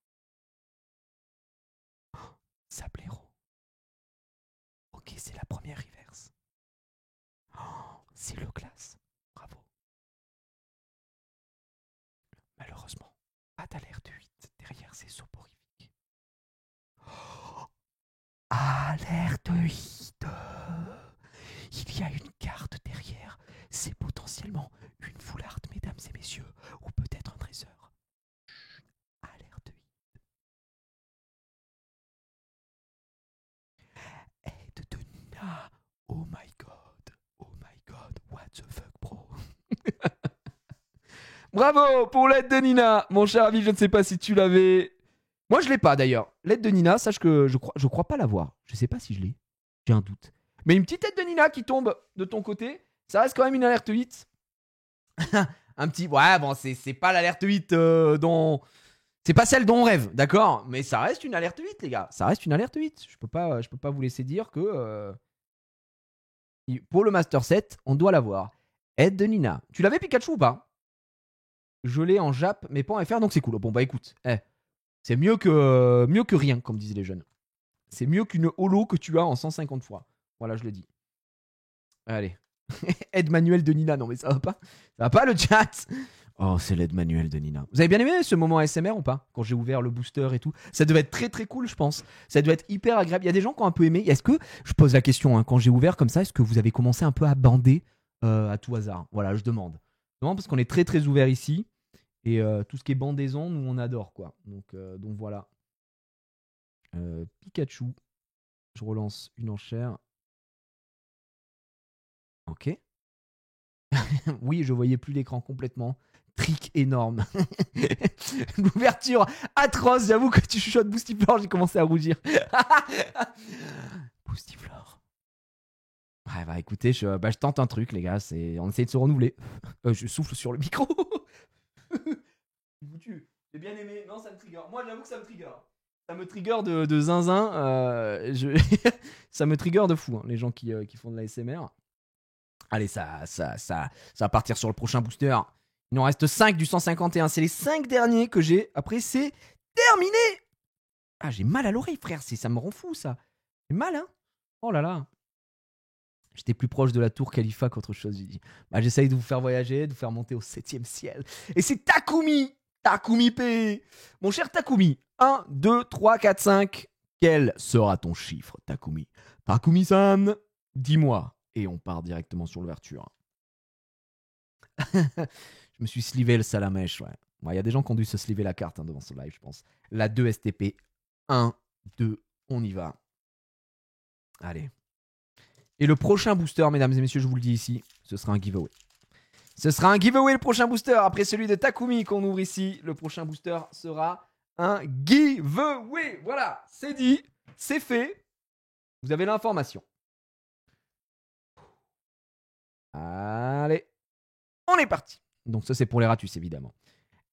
Sablero. Ok, c'est la première reverse. Oh, c'est le classe. Bravo. Malheureusement, pas d'alerte 8 derrière ces soporifiques. Oh, alerte 8. Il y a une carte derrière. C'est potentiellement une full art, mesdames et messieurs, ou peut-être un trésor. Alerte 8. Aide de Nina. Oh my god, what the fuck, bro. Bravo pour l'aide de Nina, mon cher ami, je ne sais pas si tu l'avais. Moi, je l'ai pas d'ailleurs. L'aide de Nina, sache que je crois pas l'avoir. Je sais pas si je l'ai. J'ai un doute. Mais une petite aide de Nina qui tombe de ton côté, ça reste quand même une alerte 8. Un petit. Ouais, bon, c'est pas l'alerte 8 dont. C'est pas celle dont on rêve, d'accord? Mais ça reste une alerte 8, les gars. Ça reste une alerte 8. Je peux pas vous laisser dire que. Pour le Master 7, on doit l'avoir. Aide de Nina. Tu l'avais Pikachu ou pas? Je l'ai en Jap, mais pas en FR, donc c'est cool. Bon, bah écoute, c'est mieux que rien, comme disent les jeunes. C'est mieux qu'une holo que tu as en 150 fois. Voilà, je le dis. Allez. Aide manuelle de Nina. Non, mais ça va pas. Ça va pas le chat. Oh, c'est l'aide manuelle de Nina. Vous avez bien aimé ce moment ASMR ou pas? Quand j'ai ouvert le booster et tout. Ça devait être très très cool, je pense. Ça devait être hyper agréable. Il y a des gens qui ont un peu aimé. Est-ce que, je pose la question, hein, quand j'ai ouvert comme ça, est-ce que vous avez commencé un peu à bander à tout hasard? Voilà, je demande. Je demande parce qu'on est très très ouvert ici. Et tout ce qui est bandaison, nous on adore quoi. Donc voilà. Pikachu. Je relance une enchère. Ok. Oui, je voyais plus l'écran complètement. Trick énorme. L'ouverture atroce. J'avoue que tu chuchotes Boostiflore, j'ai commencé à rougir. Boostiflore. Ouais, bah écoutez, je tente un truc, les gars. On essaie de se renouveler. Je souffle sur le micro. J'ai bien aimé. Non, ça me trigger. Moi, j'avoue que ça me trigger. Ça me trigger de zinzin. Ça me trigger de fou, hein, les gens qui font de la SMR. Allez, ça va partir sur le prochain booster. Il en reste 5 du 151. C'est les 5 derniers que j'ai. Après, c'est terminé. Ah, j'ai mal à l'oreille, frère. Ça me rend fou, ça. J'ai mal, hein. Oh là là. J'étais plus proche de la tour Khalifa qu'autre chose, j'ai dit. Bah, j'essaye de vous faire voyager, de vous faire monter au 7e ciel. Et c'est Takumi. Takumi P. Mon cher Takumi. 1, 2, 3, 4, 5. Quel sera ton chiffre, Takumi? Takumi-san, dis-moi. Et on part directement sur l'ouverture. Je me suis slivé le salamèche, ouais. Il y a des gens qui ont dû se sliver la carte devant ce live, je pense. La 2 STP. 1, 2, on y va. Allez. Et le prochain booster, mesdames et messieurs, je vous le dis ici, ce sera un giveaway. Ce sera un giveaway le prochain booster. Après celui de Takumi qu'on ouvre ici, le prochain booster sera un giveaway. Voilà, c'est dit, c'est fait. Vous avez l'information. Allez, on est parti. Donc ça c'est pour les ratus évidemment.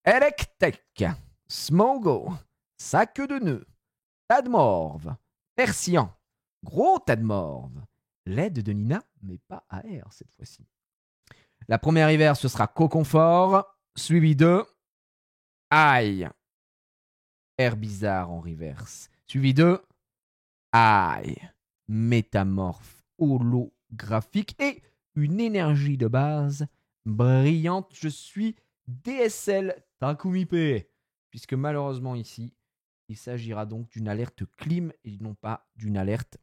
Electek, Smogo, Sac de nœud, Tadmorve, Persian, Gros Tadmorve, LED de Nina, mais pas AR cette fois-ci. La première hiver, ce sera Coconfort, suivi de Aïe, Air bizarre en reverse, suivi de Aïe, Métamorphe holographique et une énergie de base brillante. Je suis DSL Takumi P. Puisque malheureusement ici, il s'agira donc d'une alerte clim et non pas d'une alerte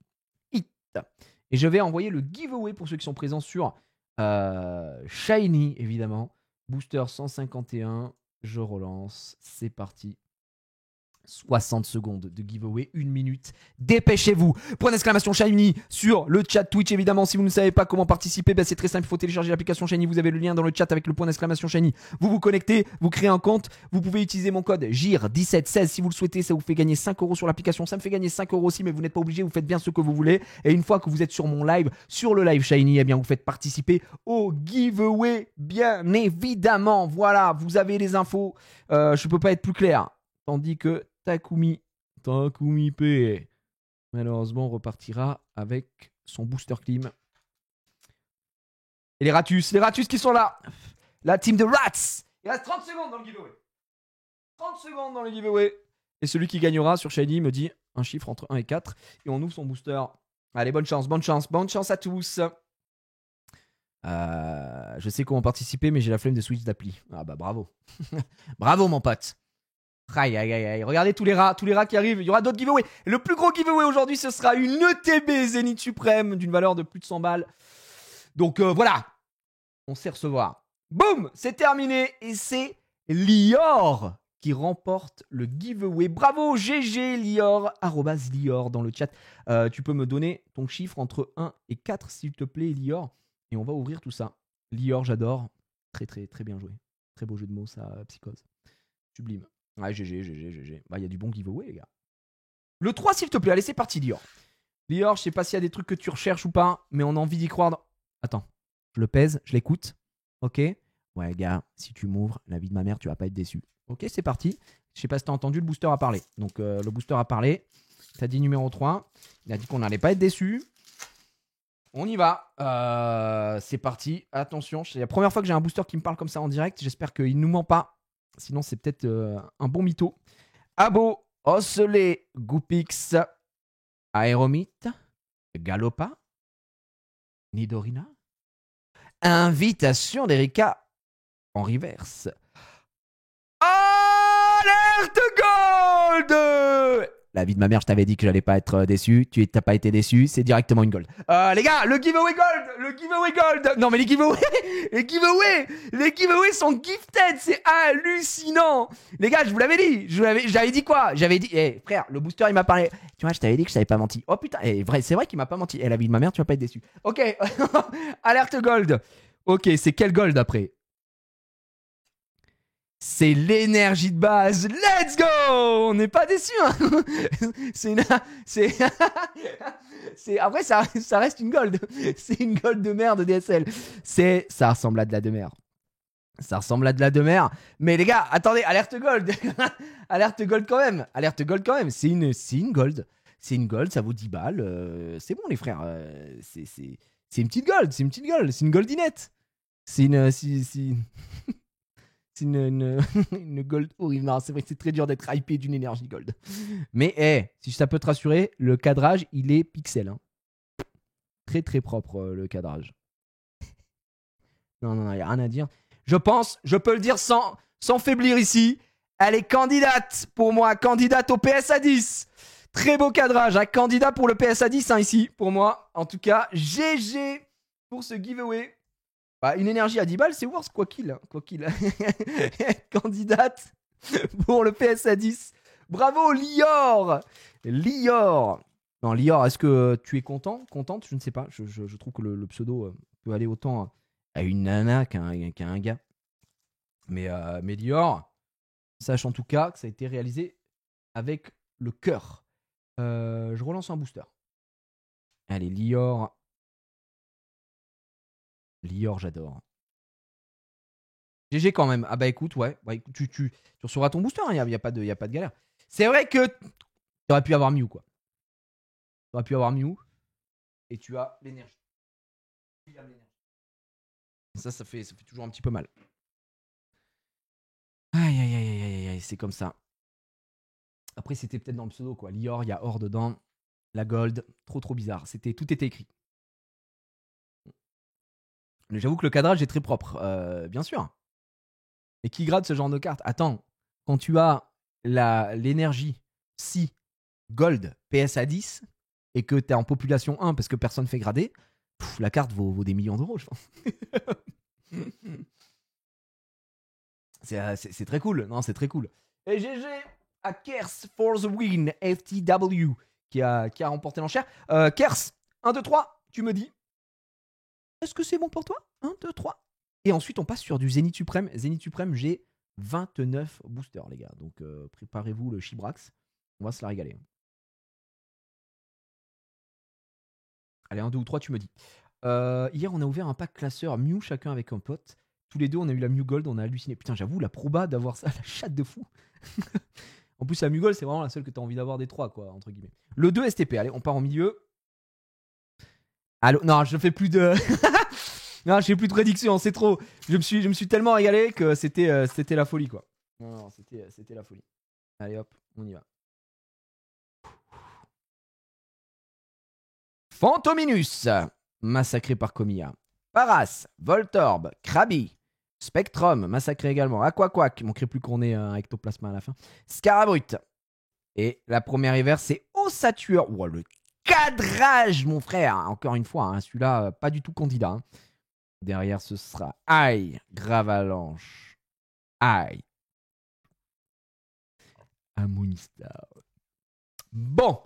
hit. Et je vais envoyer le giveaway pour ceux qui sont présents sur Shiny, évidemment. Booster 151, je relance, c'est parti. 60 secondes de giveaway, 1 minute. Dépêchez-vous. Point d'exclamation Shiny sur le chat Twitch, évidemment. Si vous ne savez pas comment participer, c'est très simple. Il faut télécharger l'application Shiny. Vous avez le lien dans le chat avec le point d'exclamation Shiny. Vous vous connectez, vous créez un compte. Vous pouvez utiliser mon code GIR1716 si vous le souhaitez. Ça vous fait gagner 5 € sur l'application. Ça me fait gagner 5 € aussi, mais vous n'êtes pas obligé. Vous faites bien ce que vous voulez. Et une fois que vous êtes sur mon live, sur le live Shiny, eh bien, vous faites participer au giveaway, bien évidemment. Voilà, vous avez les infos. Je peux pas être plus clair. Tandis que Takumi P, malheureusement, repartira avec son booster clim. Et les ratus qui sont là. La team de Rats. Il reste 30 secondes dans le giveaway. 30 secondes dans le giveaway. Et celui qui gagnera sur Shady me dit un chiffre entre 1 et 4. Et on ouvre son booster. Allez, bonne chance à tous. Je sais comment participer, mais j'ai la flemme de switch d'appli. Ah bah bravo. Bravo mon pote. Aïe aïe aïe aïe. Regardez tous les rats qui arrivent. Il y aura d'autres giveaways. Et le plus gros giveaway aujourd'hui, ce sera une ETB Zénith Suprême d'une valeur de plus de 100 balles. Donc voilà. On sait recevoir. Boum, c'est terminé. Et c'est Lior qui remporte le giveaway. Bravo GG Lior. @Lior dans le chat. Tu peux me donner ton chiffre entre 1 et 4 s'il te plaît Lior. Et on va ouvrir tout ça. Lior, j'adore. Très très très bien joué. Très beau jeu de mots ça, Psychose. Sublime. Ouais, GG. Bah, il y a du bon giveaway, les gars. Le 3, s'il te plaît. Allez, c'est parti, Lior. Lior, je sais pas s'il y a des trucs que tu recherches ou pas, mais on a envie d'y croire. Attends, je le pèse, je l'écoute. Ok. Ouais, gars, si tu m'ouvres, la vie de ma mère, tu vas pas être déçu. Ok, c'est parti. Je sais pas si t'as entendu, le booster a parlé. Donc, le booster a parlé. T'as dit numéro 3. Il a dit qu'on n'allait pas être déçu. On y va. C'est parti. Attention, c'est la première fois que j'ai un booster qui me parle comme ça en direct. J'espère qu'il nous ment pas. Sinon, c'est peut-être un bon mytho. Abo, Osselet, Goupix, Aéromite, Galopa, Nidorina. Invitation d'Erika en reverse. Alerte Gold! La vie de ma mère, je t'avais dit que j'allais pas être déçu. Tu n'as pas été déçu, c'est directement une gold. Les gars, le giveaway gold. Non mais les giveaways sont gifted, c'est hallucinant. Les gars, je vous l'avais dit. J'avais dit quoi? J'avais dit, frère, le booster il m'a parlé. Tu vois, je t'avais dit que je t'avais pas menti. Oh putain, c'est vrai qu'il m'a pas menti. La vie de ma mère, tu vas pas être déçu. Ok, alerte gold. Ok, c'est quel gold après? C'est l'énergie de base. Let's go! On n'est pas déçus. Hein. Après, ça reste une gold. C'est une gold de merde DSL. Ça ressemble à de la de merde. Ça ressemble à de la de mer. Mais les gars, attendez, alerte gold. Alerte gold quand même. Alerte gold quand même. C'est une gold. C'est une gold, ça vaut 10 balles. C'est bon les frères. C'est une petite gold. C'est une petite gold. C'est une goldinette. C'est une... C'est une gold horrible. Non, c'est vrai que c'est très dur d'être hypé d'une énergie gold. Mais si ça peut te rassurer, le cadrage, il est pixel. Hein. Très très propre le cadrage. Non, il n'y a rien à dire. Je pense, je peux le dire sans faiblir ici. Elle est candidate pour moi, candidate au PSA 10. Très beau cadrage, hein, candidat pour le PSA 10 hein, ici, pour moi. En tout cas, GG pour ce giveaway. Bah, une énergie à 10 balles, c'est worse, quoi qu'il. Hein, quoi qu'il. Candidate pour le PSA 10. Bravo, Lior. Non, Lior, est-ce que tu es contente? Je ne sais pas. Je trouve que le pseudo peut aller autant à une nana qu'à un gars. Mais Lior, sache en tout cas que ça a été réalisé avec le cœur. Je relance un booster. Allez, Lior, j'adore. GG quand même. Ah bah écoute, ouais. Bah, écoute, tu recevras ton booster, il n'y a pas de galère. C'est vrai que tu aurais pu avoir Mew, quoi. Tu aurais pu avoir Mew. Et tu as l'énergie. Ça fait toujours un petit peu mal. Aïe, c'est comme ça. Après, c'était peut-être dans le pseudo, quoi. Lior, il y a Or dedans. La gold, trop bizarre. Tout était écrit. Mais j'avoue que le cadrage est très propre, bien sûr. Et qui grade ce genre de carte? Attends, quand tu as l'énergie si gold PSA 10 et que t'es en population 1 parce que personne fait grader, la carte vaut des millions d'euros, je pense. C'est très cool. Non, c'est très cool. Et GG à Kers for the win, FTW, qui a remporté l'enchère. Kers, 1, 2, 3, tu me dis. Est-ce que c'est bon pour toi? 1, 2, 3. Et ensuite, on passe sur du Zénith Suprême. Zénith Suprême, j'ai 29 boosters, les gars. Donc, préparez-vous le Chibrax. On va se la régaler. Allez, 1, 2 ou 3, tu me dis. Hier, on a ouvert un pack classeur Mew, chacun avec un pote. Tous les deux, on a eu la Mew Gold, on a halluciné. Putain, j'avoue, la proba d'avoir ça, la chatte de fou. En plus, la Mew Gold, c'est vraiment la seule que tu as envie d'avoir des 3, quoi, entre guillemets. Le 2 STP, allez, on part en milieu. Allô, non, je fais plus de... non, je fais plus de prédictions, c'est trop. Je me suis tellement régalé que c'était la folie, quoi. Non, c'était la folie. Allez, hop, on y va. Fantominus, massacré par Comia. Paras, Voltorb, Krabi, Spectrum, massacré également. Aquaquack, il manquerait plus qu'on ait un ectoplasma à la fin. Scarabrut. Et la première hiver, c'est Ossature. Wow, le cadrage, mon frère. Encore une fois, hein, celui-là, pas du tout candidat. Hein. Derrière, ce sera Aïe, Gravalanche, Aïe, Amonistar. Bon.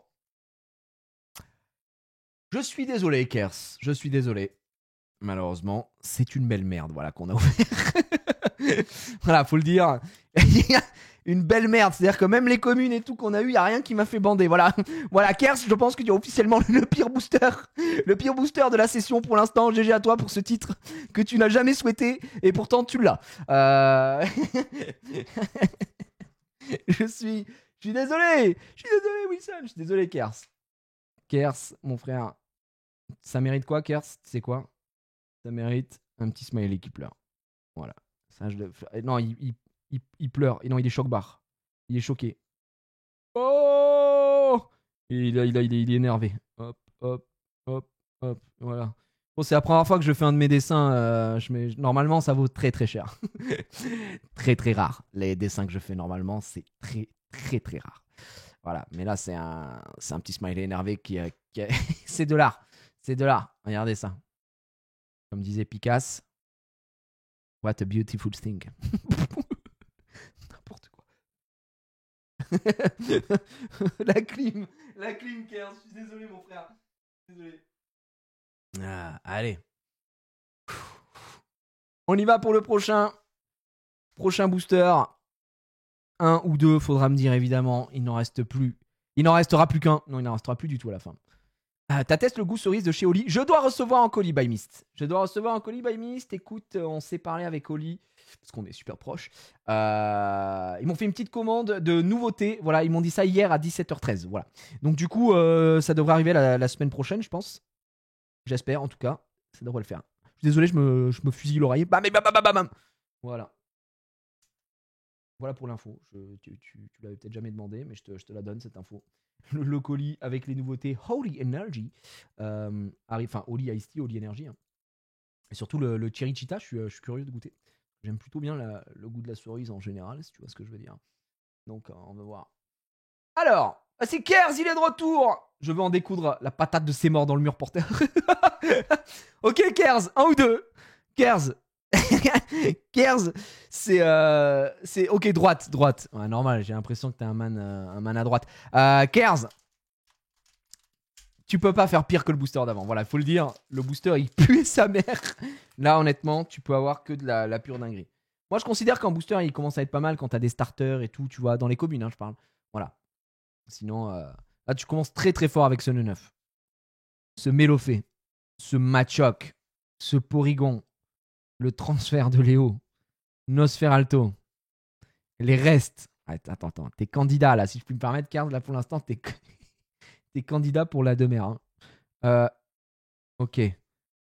Je suis désolé, Kers. Je suis désolé. Malheureusement, c'est une belle merde, voilà, qu'on a ouvert. Voilà, faut le dire. Une belle merde, c'est-à-dire que même les communes et tout qu'on a eu, il n'y a rien qui m'a fait bander. Voilà, voilà, Kers, je pense que tu as officiellement le pire booster. Le pire booster de la session pour l'instant. GG à toi pour ce titre que tu n'as jamais souhaité et pourtant tu l'as. Je suis désolé. Je suis désolé, Wilson. Je suis désolé, Kers. Kers, mon frère. Ça mérite quoi, Kers? C'est quoi? Ça mérite un petit smiley qui pleure. Voilà. Ça, non, il pleure. Et non, il est choc-barre. Il est choqué. Oh! Et il est énervé. Hop, hop, hop, hop. Voilà. Bon, c'est la première fois que je fais un de mes dessins. Normalement, ça vaut très très cher. Très très rare. Les dessins que je fais normalement, c'est très très très rare. Voilà. Mais là, c'est un petit smiley énervé qui c'est de l'art. C'est de l'art. Regardez ça. Comme disait Picasso. What a beautiful thing. N'importe quoi. La clim, Kers. Je suis désolé, mon frère. Désolé. Ah, allez. On y va pour le prochain booster. 1 ou 2, faudra me dire évidemment. Il n'en reste plus. Il n'en restera plus qu'un. Non, il n'en restera plus du tout à la fin. T'attestes le goût cerise de chez Oli. Je dois recevoir un colis by Mist. Écoute, on s'est parlé avec Oli parce qu'on est super proches. Ils m'ont fait une petite commande de nouveautés. Voilà, ils m'ont dit ça hier à 17h13. Voilà. Donc du coup, ça devrait arriver la semaine prochaine, je pense. J'espère, en tout cas. Ça devrait le faire. Je suis désolé, je me fusille l'oreiller. Bam, bam, bam, bam, bam. Voilà. Voilà pour l'info. Tu l'avais peut-être jamais demandé, mais je te la donne, cette info. Le colis avec les nouveautés Holy Energy arrive. Enfin, Holy Ice Tea, Holy Energy. Hein. Et surtout le Cherry Cheetah, je suis curieux de goûter. J'aime plutôt bien le goût de la cerise en général, si tu vois ce que je veux dire. Donc, on va voir. Alors, c'est Kers, il est de retour. Je veux en découdre la patate de ses morts dans le mur porteur. Ok, Kers, 1 ou 2. Kers. Kers, c'est ok, droite. Ouais, normal, j'ai l'impression que t'es un man à droite. Kers, tu peux pas faire pire que le booster d'avant. Voilà, faut le dire. Le booster, il pue sa mère. Là, honnêtement, tu peux avoir que de la pure dinguerie. Moi, je considère qu'un booster, il commence à être pas mal quand t'as des starters et tout, tu vois, dans les communes, hein, je parle. Voilà. Sinon, là, tu commences très très fort avec ce 9. Ce Mélofé, ce Machoc, ce Porygon, le transfert de Léo, Nosferalto, les restes. Attends, t'es candidat là, si je puis me permettre, Kers, là pour l'instant, t'es candidat pour la demeure. Hein. Ok.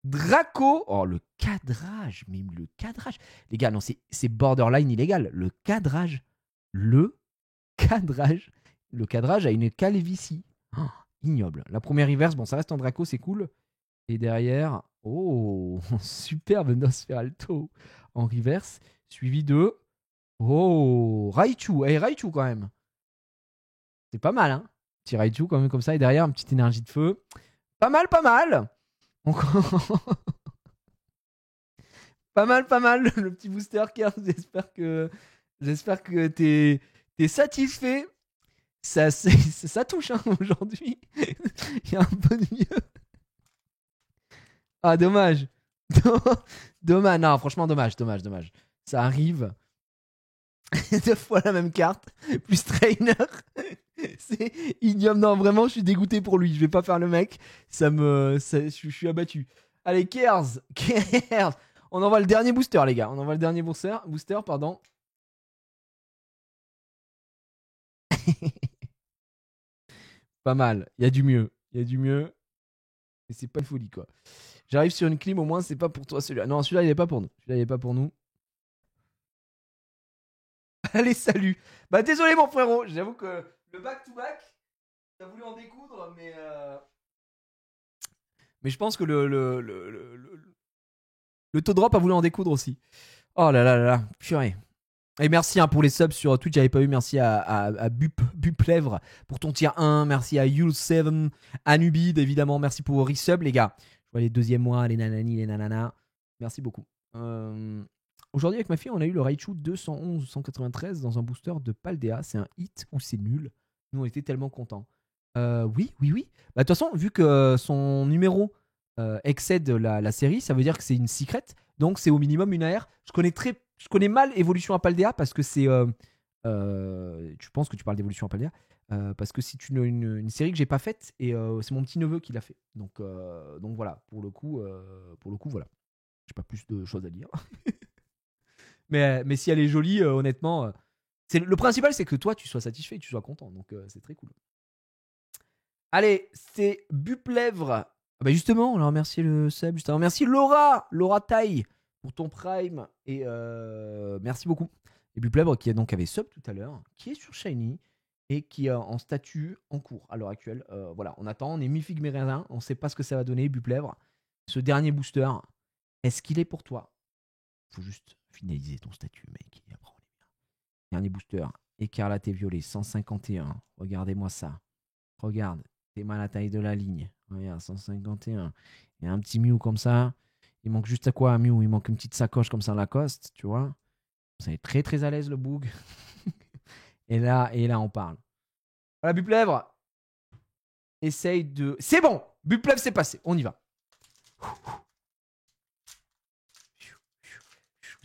Draco. Oh, le cadrage. Mais le cadrage. Les gars, non, c'est borderline illégal. Le cadrage. Le cadrage a une calvitie. Oh, ignoble. La première reverse, bon, ça reste en Draco, c'est cool. Et derrière, oh, superbe Nosferalto en reverse. Suivi de, oh, Raichu. Eh, Raichu quand même. C'est pas mal, hein. Petit Raichu quand même comme ça. Et derrière, une petite énergie de feu. Pas mal. Pas mal, le petit booster Kers. J'espère que t'es satisfait. Ça touche hein, aujourd'hui. Il y a un peu de mieux. Ah, dommage. Dommage. Non, franchement, dommage. Ça arrive. 2 fois la même carte. Plus trainer. C'est ignoble. Non, vraiment, je suis dégoûté pour lui. Je vais pas faire le mec. Je suis abattu. Allez, Kers. On envoie le dernier booster, les gars. Booster, pardon. Pas mal. Il y a du mieux. Mais c'est pas une folie, quoi. J'arrive sur une clim, au moins, c'est pas pour toi celui-là. Non, celui-là, il est pas pour nous. Allez, salut. Bah, désolé, mon frérot. J'avoue que le back-to-back, t'as voulu en découdre, mais je pense que le taux drop a voulu en découdre aussi. Oh là là, purée. Et merci hein, pour les subs sur Twitch, j'avais pas eu. Merci à Buplèvre pour ton tier 1. Merci à Yul7, Anubid, évidemment. Merci pour resub, les gars. Je vois les deuxièmes mois, les nanani, les nananas. Merci beaucoup. Aujourd'hui, avec ma fille, on a eu le Raichu 211-193 dans un booster de Paldea. C'est un hit ou c'est nul. Nous, on était tellement contents. Oui. Bah, de toute façon, vu que son numéro excède la série, ça veut dire que c'est une secret. Donc, c'est au minimum une AR. Je connais mal Évolution à Paldea parce que c'est. Tu penses que tu parles d'Évolution à Paldea parce que c'est une série que j'ai pas faite et c'est mon petit neveu qui l'a fait. Donc voilà, pour le coup, voilà. J'ai pas plus de choses à dire. mais si elle est jolie, honnêtement, le principal c'est que toi tu sois satisfait, que tu sois content. Donc c'est très cool. Allez, c'est Buplèvre. Ah bah justement, on a remercié le sub. Juste avant. Merci Laura Taille pour ton prime et merci beaucoup. Et Buplèvre qui avait sub tout à l'heure, qui est sur Shiny et qui est en statut en cours à l'heure actuelle. Voilà, on attend, on est mi-figue mi-raisin, on sait pas ce que ça va donner. Buplèvre, ce dernier booster, est-ce qu'il est pour toi? Faut juste finaliser ton statut, mec. Et après, on est bien. Dernier booster, écarlate et violet, 151. Regardez-moi ça. Regarde, t'es mal à la taille de la ligne. Regarde, 151. Il y a un petit Mew comme ça. Il manque juste à quoi un Mew? Il manque une petite sacoche comme ça Lacoste, tu vois. Ça est très très à l'aise le boug. et là, on parle. Voilà, Buplèvre. Essaye de. C'est bon! Buplèvre, c'est passé. On y va.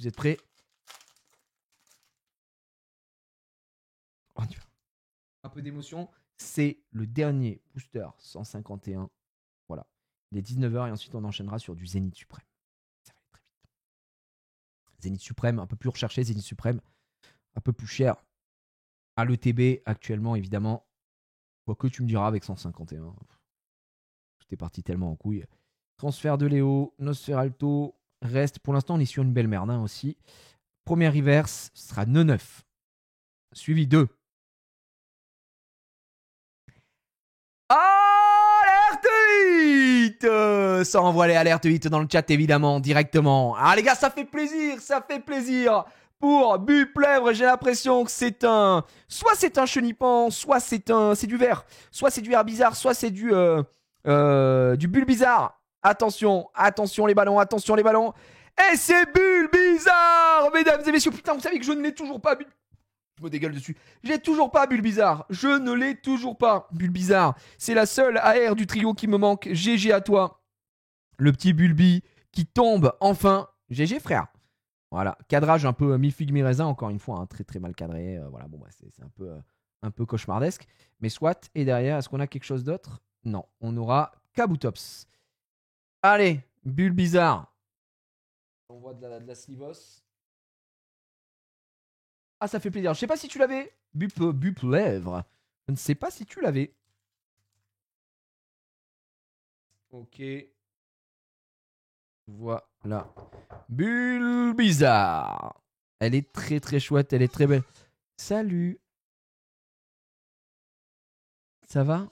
Vous êtes prêts? On y va. Un peu d'émotion. C'est le dernier booster 151. Voilà. Il est 19h et ensuite on enchaînera sur du Zénith Suprême. Ça va aller très vite. Zénith Suprême, un peu plus recherché. Zénith Suprême, un peu plus cher. À l'ETB actuellement, évidemment. Quoi que tu me diras avec 151. Tout est parti tellement en couille. Transfert de Léo, Nosferalto, reste. Pour l'instant, on est sur une belle merde hein, aussi. Premier reverse, ce sera 9. Suivi de Alerte 8. Ça envoie les alertes 8 dans le chat évidemment, directement. Ah les gars, ça fait plaisir. Pour Buplèvre, j'ai l'impression que c'est un... Soit c'est un chenipan, soit c'est du vert, soit c'est du air bizarre, soit c'est du bulle bizarre. Attention les ballons. Et c'est bulle bizarre, mesdames et messieurs. Putain, vous savez que je ne l'ai toujours pas, je me dégueule dessus. J'ai toujours pas Bulle Bizarre. Je ne l'ai toujours pas. Bulle Bizarre. C'est la seule AR du trio qui me manque. GG à toi. Le petit Bulbi qui tombe enfin. GG frère. Voilà. Cadrage un peu mi-figue mi-raisin. Encore une fois, hein, très très mal cadré. Voilà. Bon, bah, c'est un peu cauchemardesque. Mais soit. Et derrière, est-ce qu'on a quelque chose d'autre? Non. On aura Kabutops. Allez. Bulle Bizarre. On voit de la slivos. Ah, ça fait plaisir. Je sais pas si tu l'avais. Buplèvre. Je ne sais pas si tu l'avais. Ok. Voilà. Bulle bizarre. Elle est très très chouette. Elle est très belle. Salut. Ça va?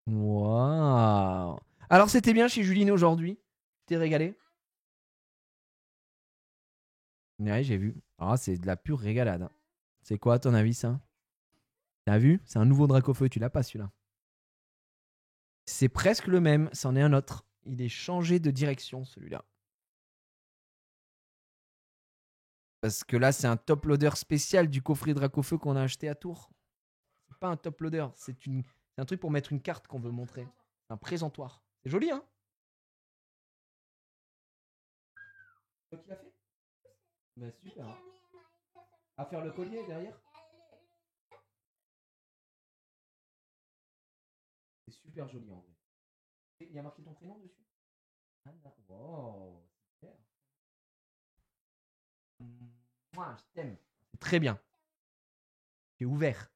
Waouh. Alors, c'était bien chez Juline aujourd'hui. T'es régalé? Ouais, j'ai vu. Ah, c'est de la pure régalade. Hein. C'est quoi, à ton avis, ça? T'as vu? C'est un nouveau Dracofeu. Tu l'as pas, celui-là. C'est presque le même. C'en est un autre. Il est changé de direction, celui-là. Parce que là, c'est un top loader spécial du coffret Dracofeu qu'on a acheté à Tours. C'est pas un top loader. C'est un truc pour mettre une carte qu'on veut montrer. Un présentoir. C'est joli, hein? C'est toi qui l'as fait? Bah, super. Hein. À faire le collier derrière? C'est super joli en vrai. Il y a marqué ton prénom dessus? Ah, wow, super. Moi, je t'aime. Très bien. C'est ouvert.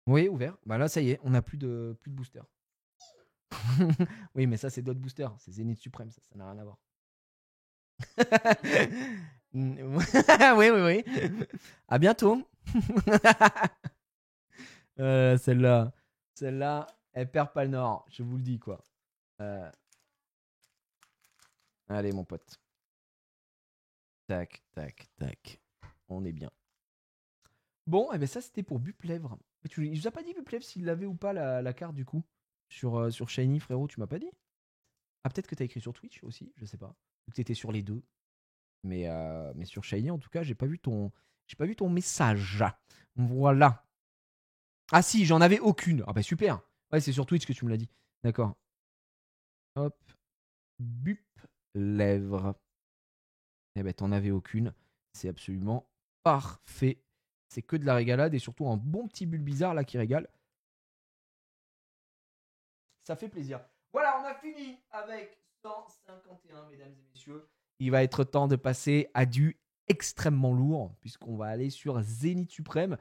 Oui, ouvert. Bah là, ça y est, on n'a plus de booster. Oui, mais ça, c'est d'autres boosters. C'est Zénith Suprême, ça n'a rien à voir. Oui. À bientôt. Celle-là, elle perd pas le nord. Je vous le dis, quoi. Allez, mon pote. Tac. On est bien. Bon, et ben ça, c'était pour Buplèvre. Il nous a pas dit, Buplèvre, s'il l'avait ou pas la carte, du coup, sur Shiny, frérot, tu m'as pas dit? Ah, peut-être que t'as écrit sur Twitch aussi, je sais pas. Ou que t'étais sur les deux. Mais sur Shiny, en tout cas, j'ai pas vu ton message. Voilà. Ah si, j'en avais aucune. Ah bah super. Ouais, c'est sur Twitch que tu me l'as dit. D'accord. Hop. Buplèvre. Eh ben, t'en avais aucune. C'est absolument parfait. C'est que de la régalade et surtout un bon petit bulle bizarre là qui régale. Ça fait plaisir. Voilà, on a fini avec 151, mesdames et messieurs. Il va être temps de passer à du extrêmement lourd puisqu'on va aller sur Zénith Suprême.